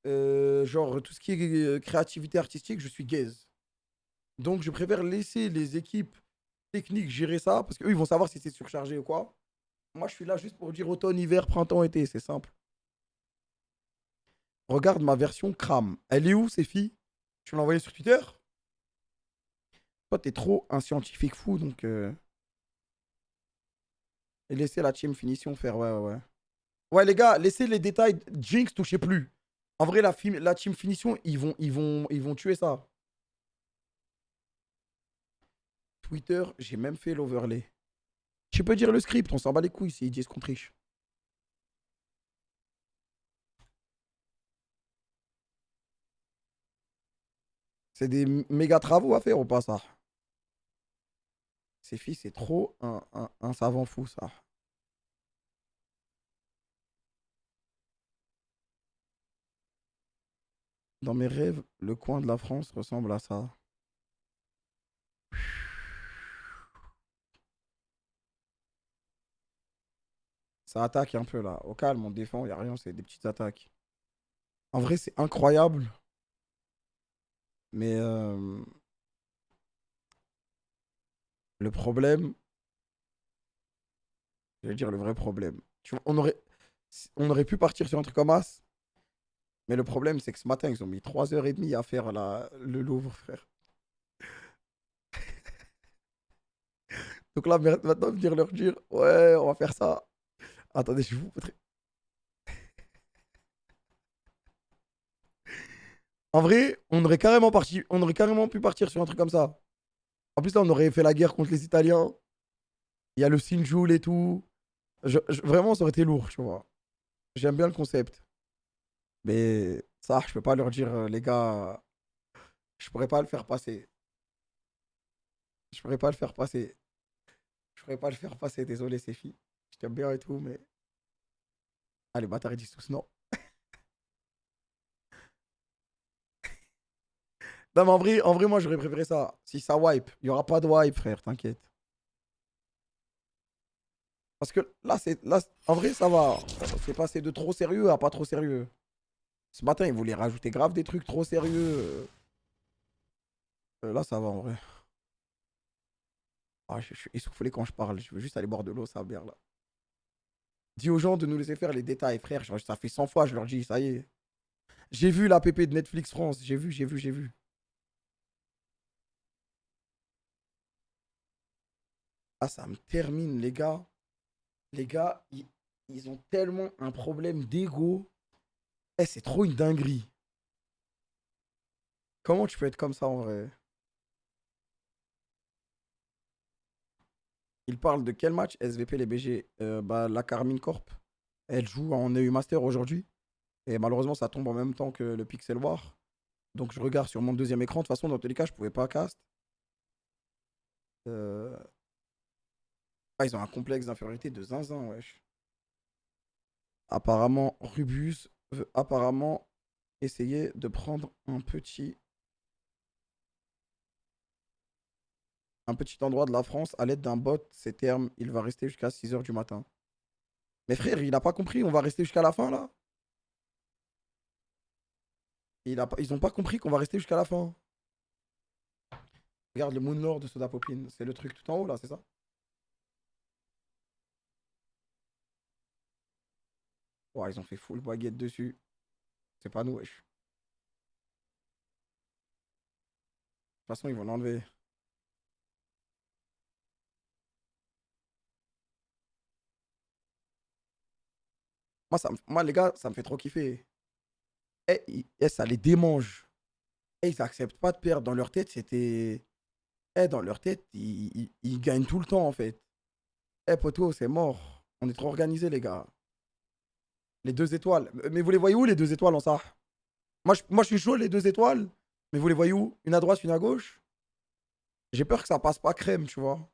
S6: Genre, tout ce qui est créativité artistique, je suis gaze. Donc, je préfère laisser les équipes techniques gérer ça, parce qu'eux, ils vont savoir si c'est surchargé ou quoi. Moi, je suis là juste pour dire automne, hiver, printemps, été, c'est simple. Regarde ma version crame. Elle est où, ces filles? Tu l'as envoyée sur Twitter? Toi, t'es trop un scientifique fou, donc... Et laissez la team finition faire, ouais. Ouais, les gars, laissez les détails. Jinx, touchez plus. En vrai, la team finition, ils vont tuer ça. Twitter, j'ai même fait l'overlay. Tu peux dire le script, on s'en bat les couilles s'ils disent qu'on triche. C'est des méga travaux à faire ou pas, ça? Ces filles, c'est trop un savant fou, ça. Dans mes rêves, le coin de la France ressemble à ça. Ça attaque un peu là. Au calme, on défend, y a rien, c'est des petites attaques. En vrai, c'est incroyable. Mais le problème, je vais dire le vrai problème. Tu vois, on aurait pu partir sur un truc comme As. Mais le problème, c'est que ce matin, ils ont mis 3h30 à faire le Louvre, frère. Donc là, maintenant, venir leur dire, ouais, on va faire ça. Attendez, je vous montrer. En vrai, on aurait carrément pu partir sur un truc comme ça. En plus, là, on aurait fait la guerre contre les Italiens. Il y a le Sinjoul et tout. Vraiment, ça aurait été lourd, tu vois. J'aime bien le concept. Mais ça, je peux pas leur dire, les gars, je pourrais pas le faire passer. Je pourrais pas le faire passer. Je pourrais pas le faire passer, désolé, c'est filles. Je t'aime bien et tout, mais. Ah, les bâtards, ils disent tous non. Non, mais en vrai, moi, j'aurais préféré ça. Si ça wipe, il y aura pas de wipe, frère, t'inquiète. Parce que là, en vrai, ça va. C'est passé de trop sérieux à pas trop sérieux. Ce matin, ils voulaient rajouter grave des trucs trop sérieux. Là, ça va, en vrai. Ah, je suis essoufflé quand je parle. Je veux juste aller boire de l'eau, ça va bien, là. Dis aux gens de nous laisser faire les détails, frère. Ça fait 100 fois, je leur dis, ça y est. J'ai vu l'app de Netflix France. J'ai vu. Ah, ça me termine, les gars. Les gars, ils ont tellement un problème d'ego. Eh, c'est trop une dinguerie. Comment tu peux être comme ça, en vrai? Il parle de quel match? SVP, les BG. La Carmine Corp. Elle joue en EU Master aujourd'hui. Et malheureusement, ça tombe en même temps que le Pixel War. Donc, je regarde sur mon deuxième écran. De toute façon, dans tous les cas, je pouvais pas cast. Ah, ils ont un complexe d'infériorité de zinzin, wesh. Apparemment, Rubus veut apparemment essayer de prendre un petit endroit de la France à l'aide d'un bot. Ces termes, il va rester jusqu'à 6h du matin. Mais frère, il n'a pas compris, on va rester jusqu'à la fin, là? Ils ont pas compris qu'on va rester jusqu'à la fin. Regarde le Moonlord de Soda Popin. C'est le truc tout en haut, là, c'est ça? Ouais, ils ont fait full baguette dessus. C'est pas nous, wesh. De toute façon, ils vont l'enlever. Moi, les gars, ça me fait trop kiffer. Ça les démange. Ils acceptent pas de perdre. Dans leur tête, c'était... dans leur tête, ils gagnent tout le temps, en fait. Poto, c'est mort. On est trop organisés, les gars. Les 2 étoiles. Mais vous les voyez où, les 2 étoiles en ça? Moi, je suis chaud, les 2 étoiles. Mais vous les voyez où? Une à droite, une à gauche? J'ai peur que ça passe pas crème, tu vois.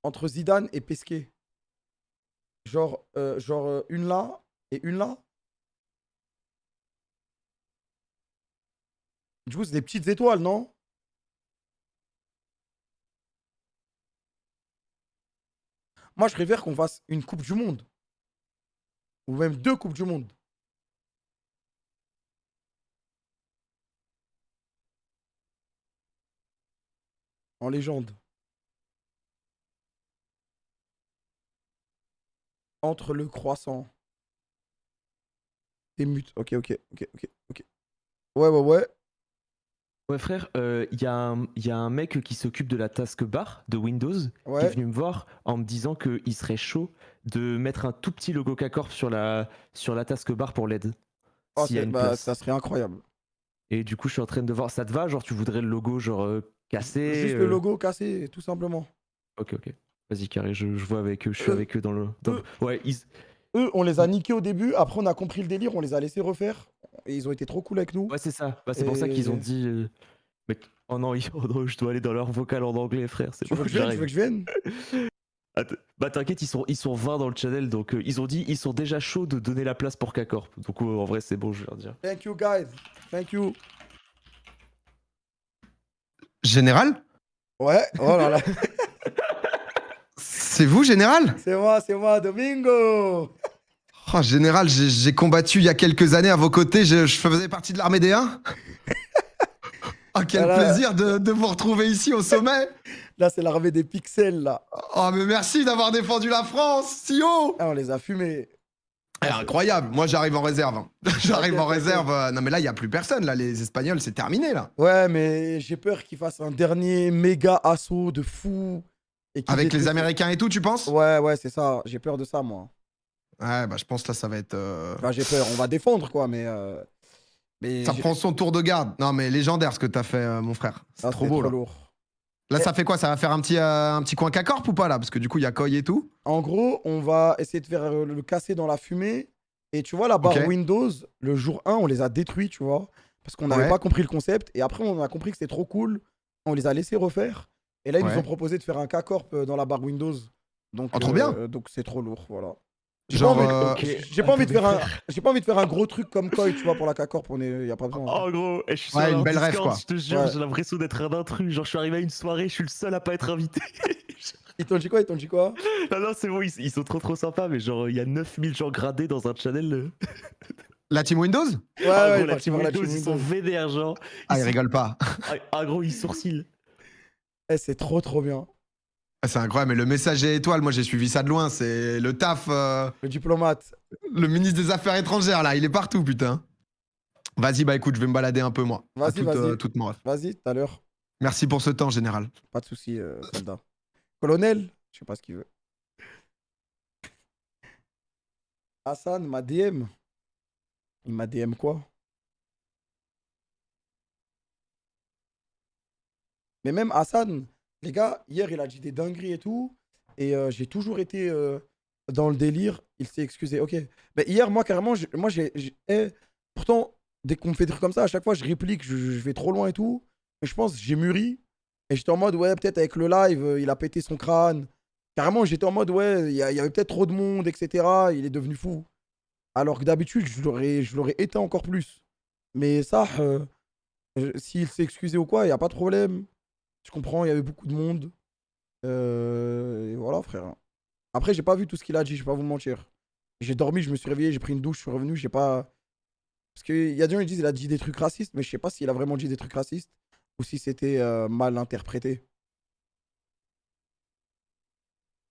S6: Entre Zidane et Pesquet. Genre, une là et une là. Du coup, c'est des petites étoiles, non? Moi, je préfère qu'on fasse une Coupe du Monde. Ou même 2 Coupes du Monde. En légende. Entre le croissant. Des mutes. Ok. Ouais.
S12: Ouais frère, il y a un mec qui s'occupe de la taskbar de Windows qui est venu me voir en me disant qu'il serait chaud de mettre un tout petit logo K-Corp sur la taskbar pour l'aide.
S6: Oh, ça serait incroyable.
S12: Et du coup je suis en train de voir, ça te va? Genre tu voudrais le logo genre cassé?
S6: Juste le logo cassé, tout simplement.
S12: Ok. Vas-y carré, je vois avec eux, je suis avec eux dans le... Ouais,
S6: Eux, on les a niqués au début, après on a compris le délire, on les a laissés refaire. Et ils ont été trop cool avec nous.
S12: Ouais, c'est ça. C'est pour ça qu'ils ont dit... Mais... Oh non, je dois aller dans leur vocal en anglais, frère.
S6: Tu veux que je vienne?
S12: Bah t'inquiète, ils sont 20 dans le channel, donc ils ont dit ils sont déjà chauds de donner la place pour K-Corp. Donc en vrai, c'est bon, je vais leur dire.
S6: Thank you, guys. Thank you.
S16: Général?
S6: Ouais, oh là là.
S16: C'est vous, Général?
S6: C'est moi, Domingo.
S16: Oh, Général, j'ai combattu il y a quelques années à vos côtés, je faisais partie de l'armée des 1. Oh, quel plaisir de vous retrouver ici au sommet.
S6: Là, c'est l'armée des pixels, là.
S16: Oh, mais merci d'avoir défendu la France, si haut.
S6: Ah, on les a fumés.
S16: Incroyable, moi j'arrive en réserve. J'arrive en réserve. Non mais là, il n'y a plus personne, là, les Espagnols, c'est terminé, là.
S6: Ouais, mais j'ai peur qu'ils fassent un dernier méga assaut de fou.
S16: Avec les Américains et tout, tu penses?
S6: Ouais, c'est ça. J'ai peur de ça, moi.
S16: Ouais, bah je pense là, ça va être...
S6: Enfin, j'ai peur, on va défendre, quoi, mais
S16: ça prend son tour de garde. Non mais légendaire ce que t'as fait, mon frère. C'est trop beau, là.
S6: Lourd.
S16: Là, ça fait quoi? Ça va faire un petit coin K-Corp ou pas, là? Parce que du coup, il y a Koi et tout.
S6: En gros, on va essayer de faire le casser dans la fumée. Et tu vois, la barre Windows, le jour 1, on les a détruits, tu vois. Parce qu'on n'avait pas compris le concept. Et après, on a compris que c'était trop cool. On les a laissés refaire. Et là, ils nous ont proposé de faire un K-Corp dans la barre Windows. Donc,
S16: trop bien.
S6: Donc, c'est trop lourd, voilà.
S16: J'ai
S6: pas envie de faire un gros truc comme Koi, tu vois, pour la K-Corp, y a pas besoin.
S12: Oh gros, je suis sur
S16: une
S12: leur
S16: belle rêve,
S12: Discord,
S16: quoi.
S12: je te jure, j'ai l'impression d'être un intrus. Genre, je suis arrivé à une soirée, je suis le seul à pas être invité.
S6: Ils t'ont dit quoi?
S12: Non, c'est bon, ils sont trop sympas, mais genre, il y a 9000 gens gradés dans un channel.
S16: La team Windows?
S6: Ouais,
S12: gros, la team Windows, ils sont vénères, genre.
S16: Ah, ils rigolent pas.
S12: Ah, gros, ils sourcillent.
S6: C'est trop bien.
S16: C'est incroyable, mais le messager étoile, moi j'ai suivi ça de loin, c'est le taf.
S6: Le diplomate.
S16: Le ministre des Affaires étrangères, là, il est partout, putain. Vas-y, bah écoute, je vais me balader un peu, moi.
S6: Vas-y.
S16: Toute mon ref.
S6: Vas-y, tout à l'heure.
S16: Merci pour ce temps, Général.
S6: Pas de soucis, soldat. Colonel, je sais pas ce qu'il veut. Hassan m'a DM. Il m'a DM quoi? Mais même Hassan, les gars, hier il a dit des dingueries et tout. Et j'ai toujours été dans le délire. Il s'est excusé. Ok. Mais hier, moi, carrément, pourtant, dès qu'on me fait des trucs comme ça, à chaque fois, je réplique, je vais trop loin et tout. Mais je pense que j'ai mûri. Et j'étais en mode, ouais, peut-être avec le live, il a pété son crâne. Carrément, j'étais en mode, ouais, il y avait peut-être trop de monde, etc. Il est devenu fou. Alors que d'habitude, je l'aurais éteint encore plus. Mais ça, s'il s'est excusé ou quoi, il n'y a pas de problème. Je comprends, il y avait beaucoup de monde. Et voilà, frère. Après, j'ai pas vu tout ce qu'il a dit, je vais pas vous mentir. J'ai dormi, je me suis réveillé, j'ai pris une douche, je suis revenu, j'ai pas... Parce qu'il y a des gens qui disent qu'il a dit des trucs racistes, mais je sais pas s'il a vraiment dit des trucs racistes ou si c'était mal interprété.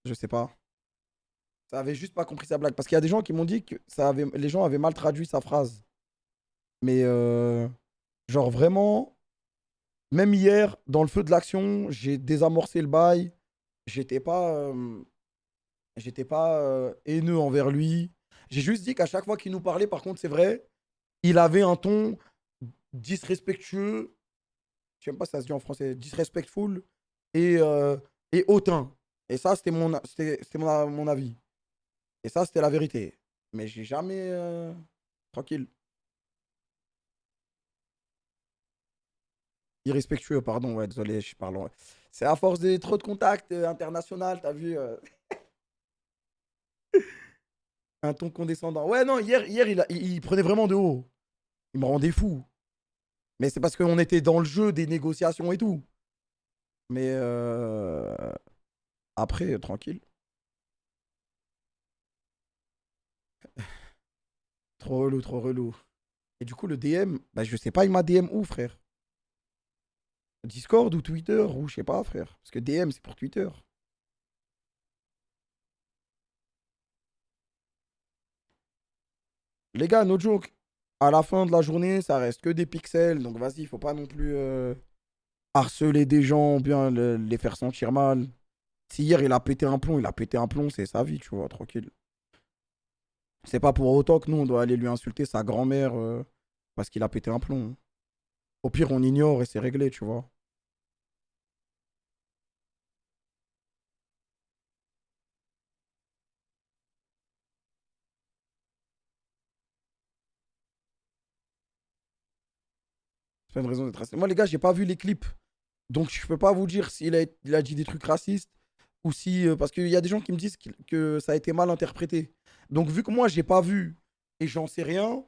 S6: Je sais pas. Ça avait juste pas compris sa blague. Parce qu'il y a des gens qui m'ont dit que les gens avaient mal traduit sa phrase. Mais genre vraiment, même hier, dans le feu de l'action, j'ai désamorcé le bail. J'étais pas haineux envers lui. J'ai juste dit qu'à chaque fois qu'il nous parlait, par contre, c'est vrai, il avait un ton disrespectueux. Je sais même pas si ça se dit en français. Disrespectful et hautain. Et ça, c'était mon avis. Et ça, c'était la vérité. Mais j'ai jamais... Tranquille. Irrespectueux, pardon. Ouais, désolé, je parle... C'est à force de trop de contacts international, t'as vu un ton condescendant. Ouais, non, hier il prenait vraiment de haut. Il me rendait fou. Mais c'est parce qu'on était dans le jeu des négociations et tout. Mais après, tranquille. Trop relou, trop relou. Et du coup, le DM, bah, je sais pas, il m'a DM où, frère? Discord ou Twitter ou je sais pas, frère. Parce que DM, c'est pour Twitter. Les gars, no joke. À la fin de la journée, ça reste que des pixels. Donc vas-y, faut pas non plus harceler des gens, bien les faire sentir mal. Si hier il a pété un plomb, c'est sa vie, tu vois, tranquille. C'est pas pour autant que nous, on doit aller lui insulter sa grand-mère parce qu'il a pété un plomb. Au pire, on ignore et c'est réglé, tu vois. C'est pas une raison d'être raciste. Moi, les gars, j'ai pas vu les clips. Donc, je peux pas vous dire s'il a dit des trucs racistes ou si... parce qu'il y a des gens qui me disent que ça a été mal interprété. Donc, vu que moi, j'ai pas vu et j'en sais rien,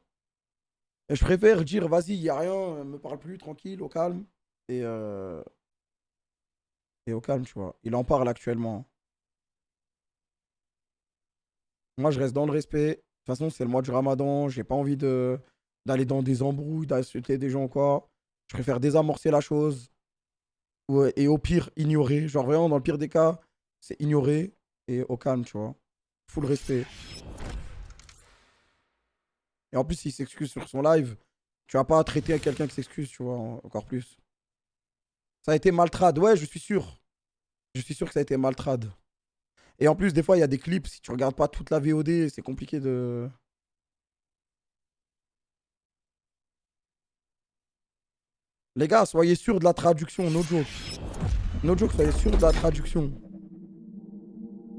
S6: je préfère dire, vas-y, il y a rien, me parle plus, tranquille, au calme. Et Et au calme, tu vois. Il en parle actuellement. Moi, je reste dans le respect. De toute façon, c'est le mois du ramadan. J'ai pas envie d'aller dans des embrouilles, d'insulter des gens ou quoi. Je préfère désamorcer la chose. Et au pire, ignorer. Genre, vraiment, dans le pire des cas, c'est ignorer. Et au calme, tu vois. Full respect. Et en plus, s'il s'excuse sur son live, tu vas pas traiter à quelqu'un qui s'excuse, tu vois, encore plus. Ça a été maltrad. Ouais, je suis sûr. Je suis sûr que ça a été maltrad. Et en plus, des fois, il y a des clips. Si tu regardes pas toute la VOD, c'est compliqué de... Les gars, soyez sûrs de la traduction, no joke. No joke, soyez sûrs de la traduction.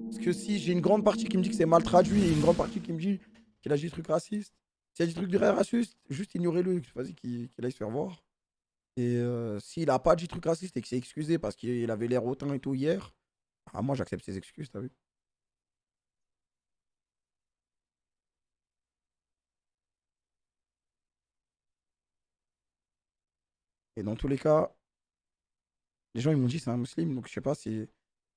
S6: Parce que si j'ai une grande partie qui me dit que c'est mal traduit et une grande partie qui me dit qu'il a dit des trucs racistes, s'il y a des trucs de racistes, juste ignorez-le. Vas-y, qu'il aille se faire voir. Et s'il a pas dit trucs racistes et qu'il s'est excusé parce qu'il avait l'air hautain et tout hier, ah, moi j'accepte ses excuses, t'as vu. Et dans tous les cas, les gens ils m'ont dit c'est un musulman, donc je sais pas si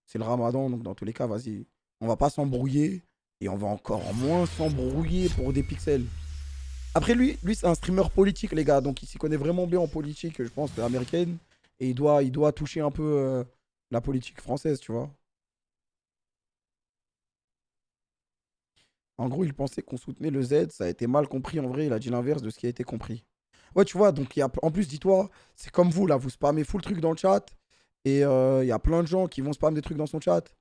S6: c'est le ramadan, donc dans tous les cas, vas-y, on va pas s'embrouiller et on va encore moins s'embrouiller pour des pixels. Après lui c'est un streamer politique les gars, donc il s'y connaît vraiment bien en politique, je pense, américaine, et il doit toucher un peu la politique française, tu vois. En gros, il pensait qu'on soutenait le Z, ça a été mal compris en vrai, il a dit l'inverse de ce qui a été compris. Ouais, tu vois, donc en plus, dis-toi, c'est comme vous là, vous spammez full truc dans le chat, et il y a plein de gens qui vont spammer des trucs dans son chat.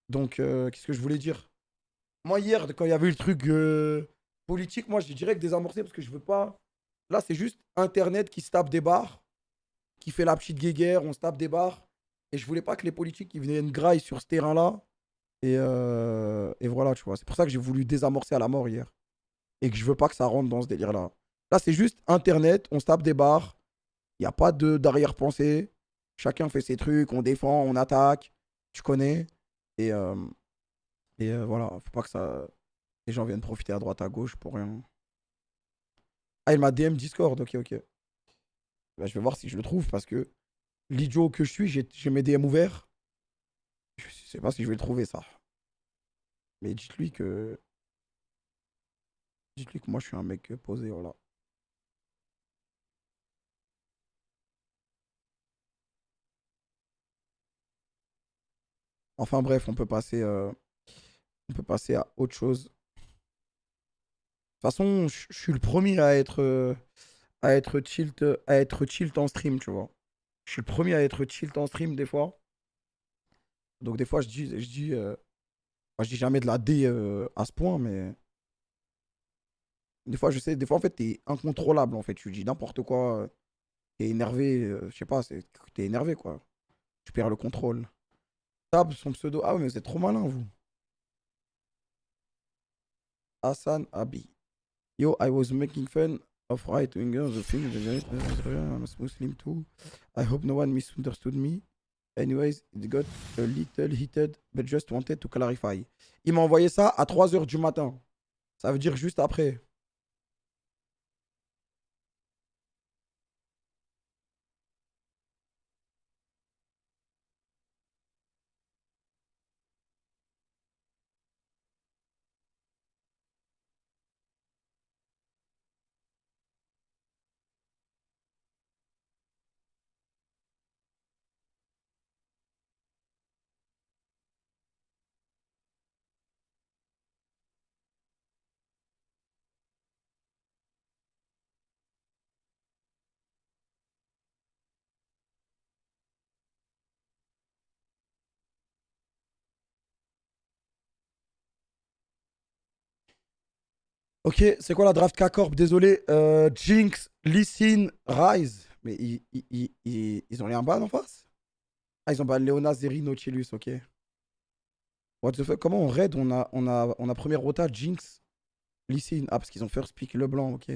S6: Donc, qu'est-ce que je voulais dire? Moi, hier, quand il y avait eu le truc politique, moi, j'ai direct désamorcé parce que je veux pas. Là, c'est juste Internet qui se tape des barres, qui fait la petite guéguerre, on se tape des barres. Et je voulais pas que les politiques ils viennent graille sur ce terrain-là. Et voilà, tu vois. C'est pour ça que j'ai voulu désamorcer à la mort hier. Et que je veux pas que ça rentre dans ce délire-là. Là, c'est juste Internet, on se tape des barres. Il n'y a pas d'arrière-pensée. Chacun fait ses trucs, on défend, on attaque. Tu connais. Et voilà, faut pas que ça... les gens viennent profiter à droite, à gauche pour rien. Ah, il m'a DM Discord, ok. Bah, je vais voir si je le trouve parce que l'idiot que je suis, j'ai mes DM ouverts. Je sais pas si je vais le trouver, ça. Mais dites-lui que moi, je suis un mec posé, voilà. Enfin bref, on peut passer à autre chose. De toute façon, je suis le premier à être chill en stream, tu vois. Je suis le premier à être chill en stream des fois. Donc des fois, je dis jamais de la D à ce point, mais des fois, en fait, t'es incontrôlable, en fait. Tu dis n'importe quoi, t'es énervé, je sais pas, t'es énervé, quoi. Tu perds le contrôle. Tab, son pseudo. Ah ouais, mais vous êtes trop malin, vous. Hassan Abi. Yo, I was making fun of right-wingers, the thing, I'm a Muslim too. I hope no one misunderstood me. Anyways, it got a little heated, but just wanted to clarify. Il m'a envoyé ça à 3 h du matin. Ça veut dire juste après. Ok, c'est quoi la draft K-Corp? Désolé. Jinx, Lee Sin, Rise. Mais ils ont rien ban en face? Ah, ils ont ban Leona, Zeri, Nautilus, ok. What the fuck? Comment on raid? On a première rota, Jinx, Lee Sin. Ah, parce qu'ils ont first pick Leblanc, ok.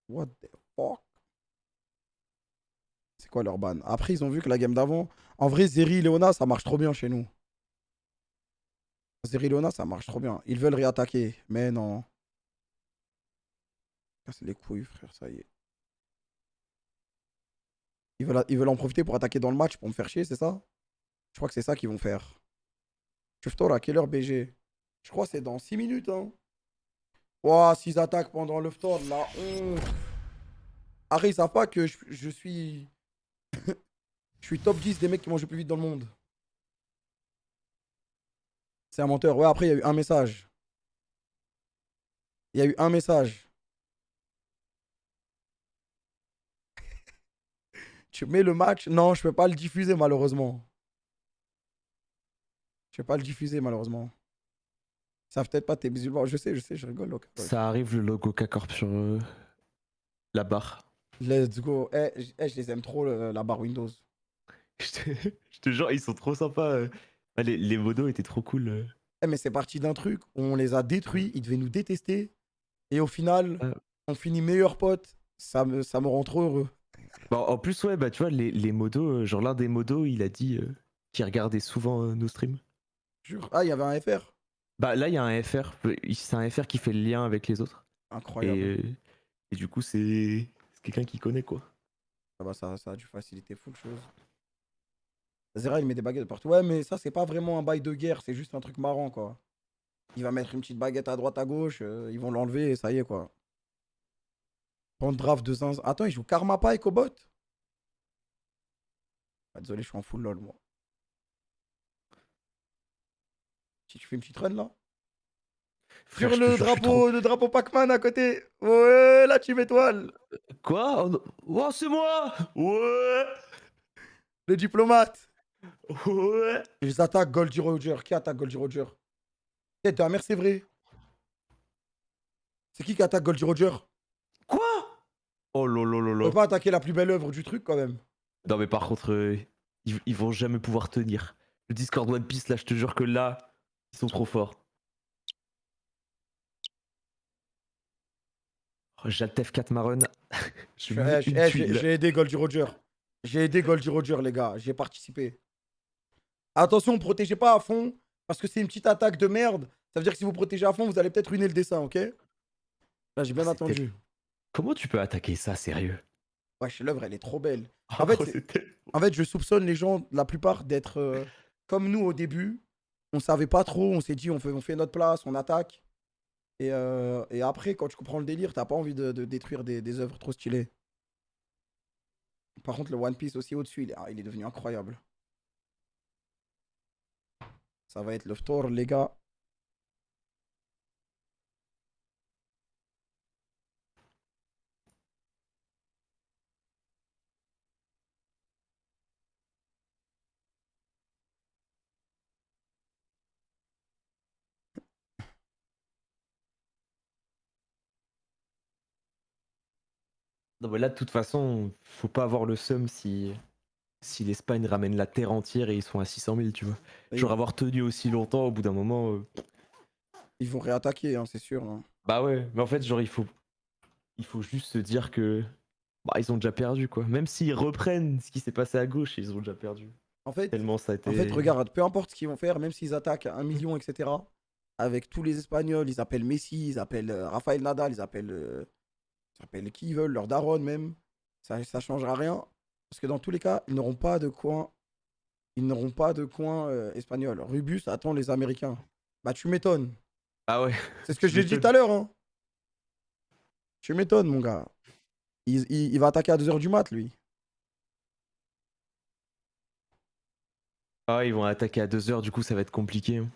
S6: What the fuck? C'est quoi leur ban? Après, ils ont vu que la game d'avant. En vrai, Zeri, Leona, ça marche trop bien chez nous. Zeri, Leona, ça marche trop bien. Ils veulent réattaquer, mais non. Casse les couilles, frère, ça y est. Ils veulent en profiter pour attaquer dans le match, pour me faire chier, c'est ça? Je crois que c'est ça qu'ils vont faire. Tuftor, à quelle heure BG? Je crois que c'est dans 6 minutes, hein. Ouah, s'ils attaquent pendant le Ftor, la honte. Arrête, ils savent pas que je suis... je suis top 10 des mecs qui mangent le plus vite dans le monde. C'est un menteur. Ouais, après, il y a eu un message. Il y a eu un message. Tu mets le match? Non, je peux pas le diffuser, malheureusement. Je peux pas le diffuser, malheureusement. Ils savent peut-être pas tes musulmans. Je sais, je rigole. Okay.
S12: Ça arrive le logo K-Corp sur la barre.
S6: Let's go. Je les aime trop, la barre Windows.
S12: Je te jure, ils sont trop sympas. Les modos étaient trop cool.
S6: Mais c'est parti d'un truc. On les a détruits. Ils devaient nous détester. Et au final, on finit meilleurs potes. Ça me rend trop heureux.
S12: Bon, en plus, ouais, bah tu vois, les modos, genre l'un des modos, il a dit qu'il regardait souvent nos streams.
S6: Jure. Ah, il y avait un FR?
S12: Bah là, il y a un FR. C'est un FR qui fait le lien avec les autres.
S6: Incroyable.
S12: Et du coup, c'est quelqu'un qui connaît, quoi.
S6: Ça a dû faciliter full chose. Zera, il met des baguettes partout. Ouais, mais ça, c'est pas vraiment un bail de guerre. C'est juste un truc marrant, quoi. Il va mettre une petite baguette à droite, à gauche. Ils vont l'enlever et ça y est, quoi. Prendre draft de zinzin. Attends, il joue Karma pas Ecobot? Ah, désolé, je suis en full lol, moi. Si tu fais une petite run, là.
S12: Frère,
S6: sur le drapeau Pac-Man à côté. Ouais, la team étoile.
S12: Quoi? Oh, c'est moi. Ouais.
S6: Le diplomate.
S12: Ouais.
S6: Ils attaquent Goldie Roger. Qui attaque Goldie Roger? Eh, ta mère, c'est vrai. C'est qui attaque Goldie Roger?
S12: Quoi? Oh lolololo.
S6: On peut pas attaquer la plus belle œuvre du truc, quand même.
S12: Non, mais par contre, ils vont jamais pouvoir tenir. Le Discord One Piece, là, je te jure que là, ils sont trop forts. Oh, Jaltef 4 Maron.
S6: J'ai aidé Goldie Roger. J'ai aidé Goldie Roger, les gars. J'ai participé. Attention, protégez pas à fond. Parce que c'est une petite attaque de merde. Ça veut dire que si vous protégez à fond, vous allez peut-être ruiner le dessin, ok? Là, j'ai bien attendu.
S12: Comment tu peux attaquer ça, sérieux?
S6: Wesh, l'œuvre, elle est trop belle. En fait, je soupçonne les gens, la plupart, d'être comme nous au début. On savait pas trop. On s'est dit, on fait notre place, on attaque. Et après, quand tu comprends le délire, t'as pas envie de détruire des œuvres trop stylées. Par contre, le One Piece aussi au-dessus, il est devenu incroyable. Ça va être le Ftor, les gars.
S12: Non, mais là, de toute façon, faut pas avoir le seum si l'Espagne ramène la terre entière et ils sont à 600 000, tu vois. Genre avoir tenu aussi longtemps, au bout d'un moment...
S6: Ils vont réattaquer, hein, c'est sûr. Hein.
S12: Bah ouais, mais en fait, genre, il faut juste se dire que... Bah, ils ont déjà perdu, quoi. Même s'ils reprennent ce qui s'est passé à gauche, ils ont déjà perdu.
S6: En fait,
S12: tellement ça a été...
S6: en fait, regarde, peu importe ce qu'ils vont faire, même s'ils attaquent 1 million, etc., avec tous les Espagnols, ils appellent Messi, ils appellent Rafael Nadal, ils appellent qui ils veulent, leur daronne même, ça changera rien. Parce que dans tous les cas, ils n'auront pas de coin. Espagnol. Rubus attend les Américains. Bah tu m'étonnes.
S12: Ah ouais.
S6: C'est ce que j'ai dit tout à l'heure. Hein. Tu m'étonnes, mon gars. Il va attaquer à 2h du mat, lui.
S12: Ah, ils vont attaquer à 2h, du coup ça va être compliqué. Hein.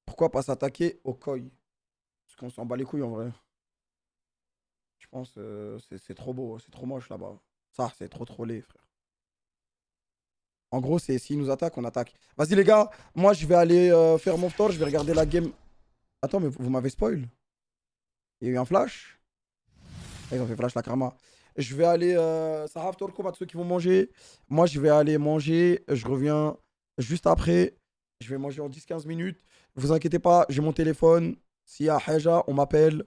S6: Pourquoi pas s'attaquer au Koi? Parce qu'on s'en bat les couilles en vrai. Je pense c'est trop beau, c'est trop moche là-bas. Ça, c'est trop laid, frère. En gros, c'est s'ils nous attaquent, on attaque. Vas-y les gars, moi je vais aller faire mon tour, je vais regarder la game. Attends, mais vous m'avez spoil. Il y a eu un flash. Ils ont fait flash la Karma. Je vais aller. Sarah Torko, ceux qui vont manger. Moi, je vais aller manger. Je reviens juste après. Je vais manger en 10-15 minutes. Ne vous inquiétez pas, j'ai mon téléphone. S'il y a Haja, on m'appelle.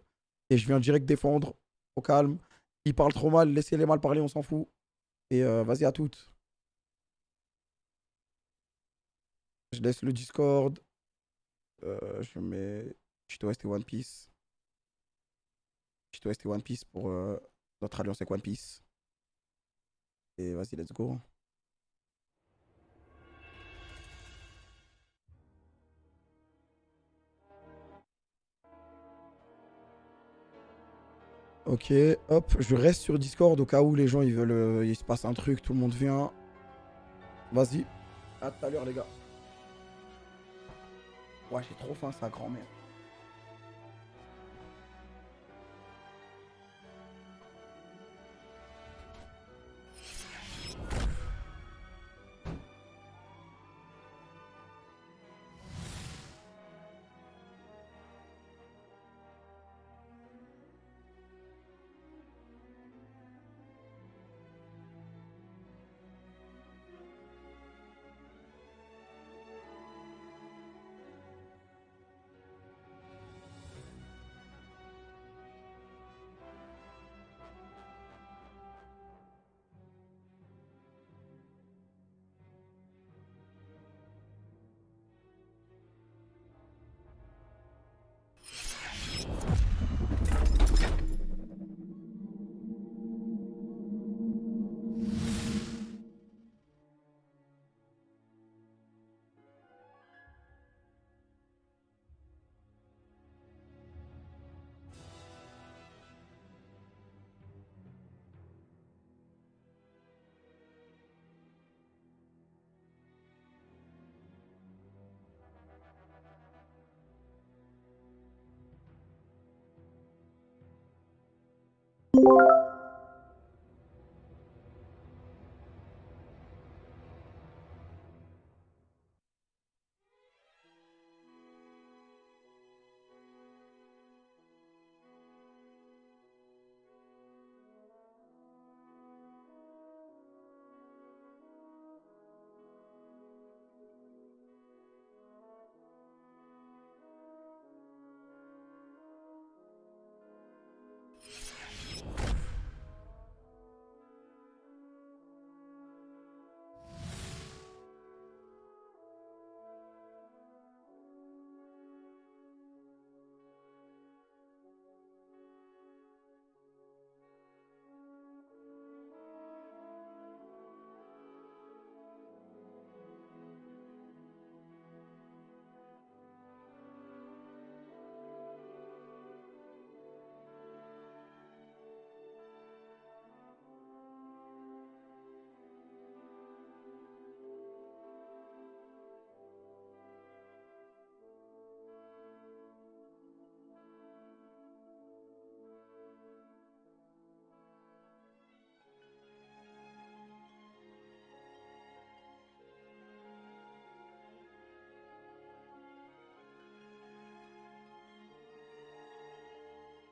S6: Et je viens direct défendre. Au calme. Ils parlent trop mal, laissez-les mal parler, on s'en fout. Et vas-y à toutes. Je laisse le Discord. Je mets Chito West et One Piece. Chito West et One Piece pour notre alliance avec One Piece. Et vas-y, let's go. Ok, hop, je reste sur Discord au cas où les gens ils veulent, il se passe un truc, tout le monde vient. Vas-y, à tout à l'heure les gars. Ouais, j'ai trop faim, sa grand-mère.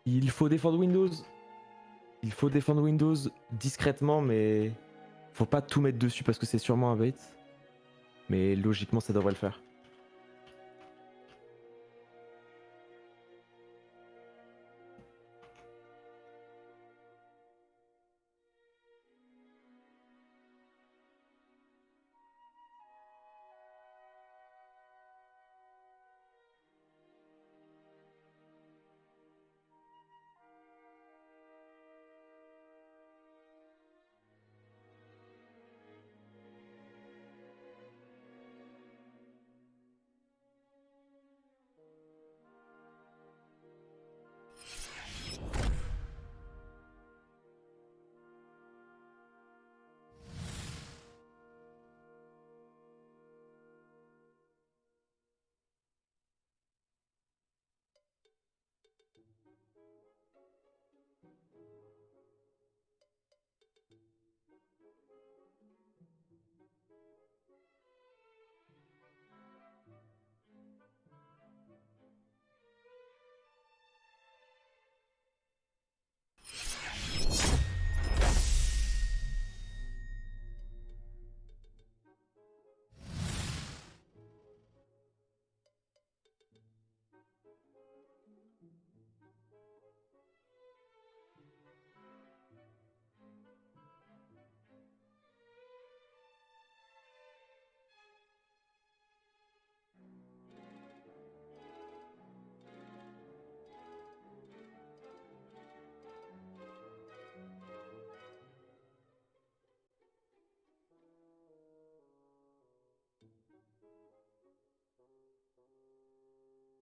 S12: Il faut défendre Windows. Il faut défendre Windows discrètement, mais faut pas tout mettre dessus parce que c'est sûrement un bait. Mais logiquement, ça devrait le faire.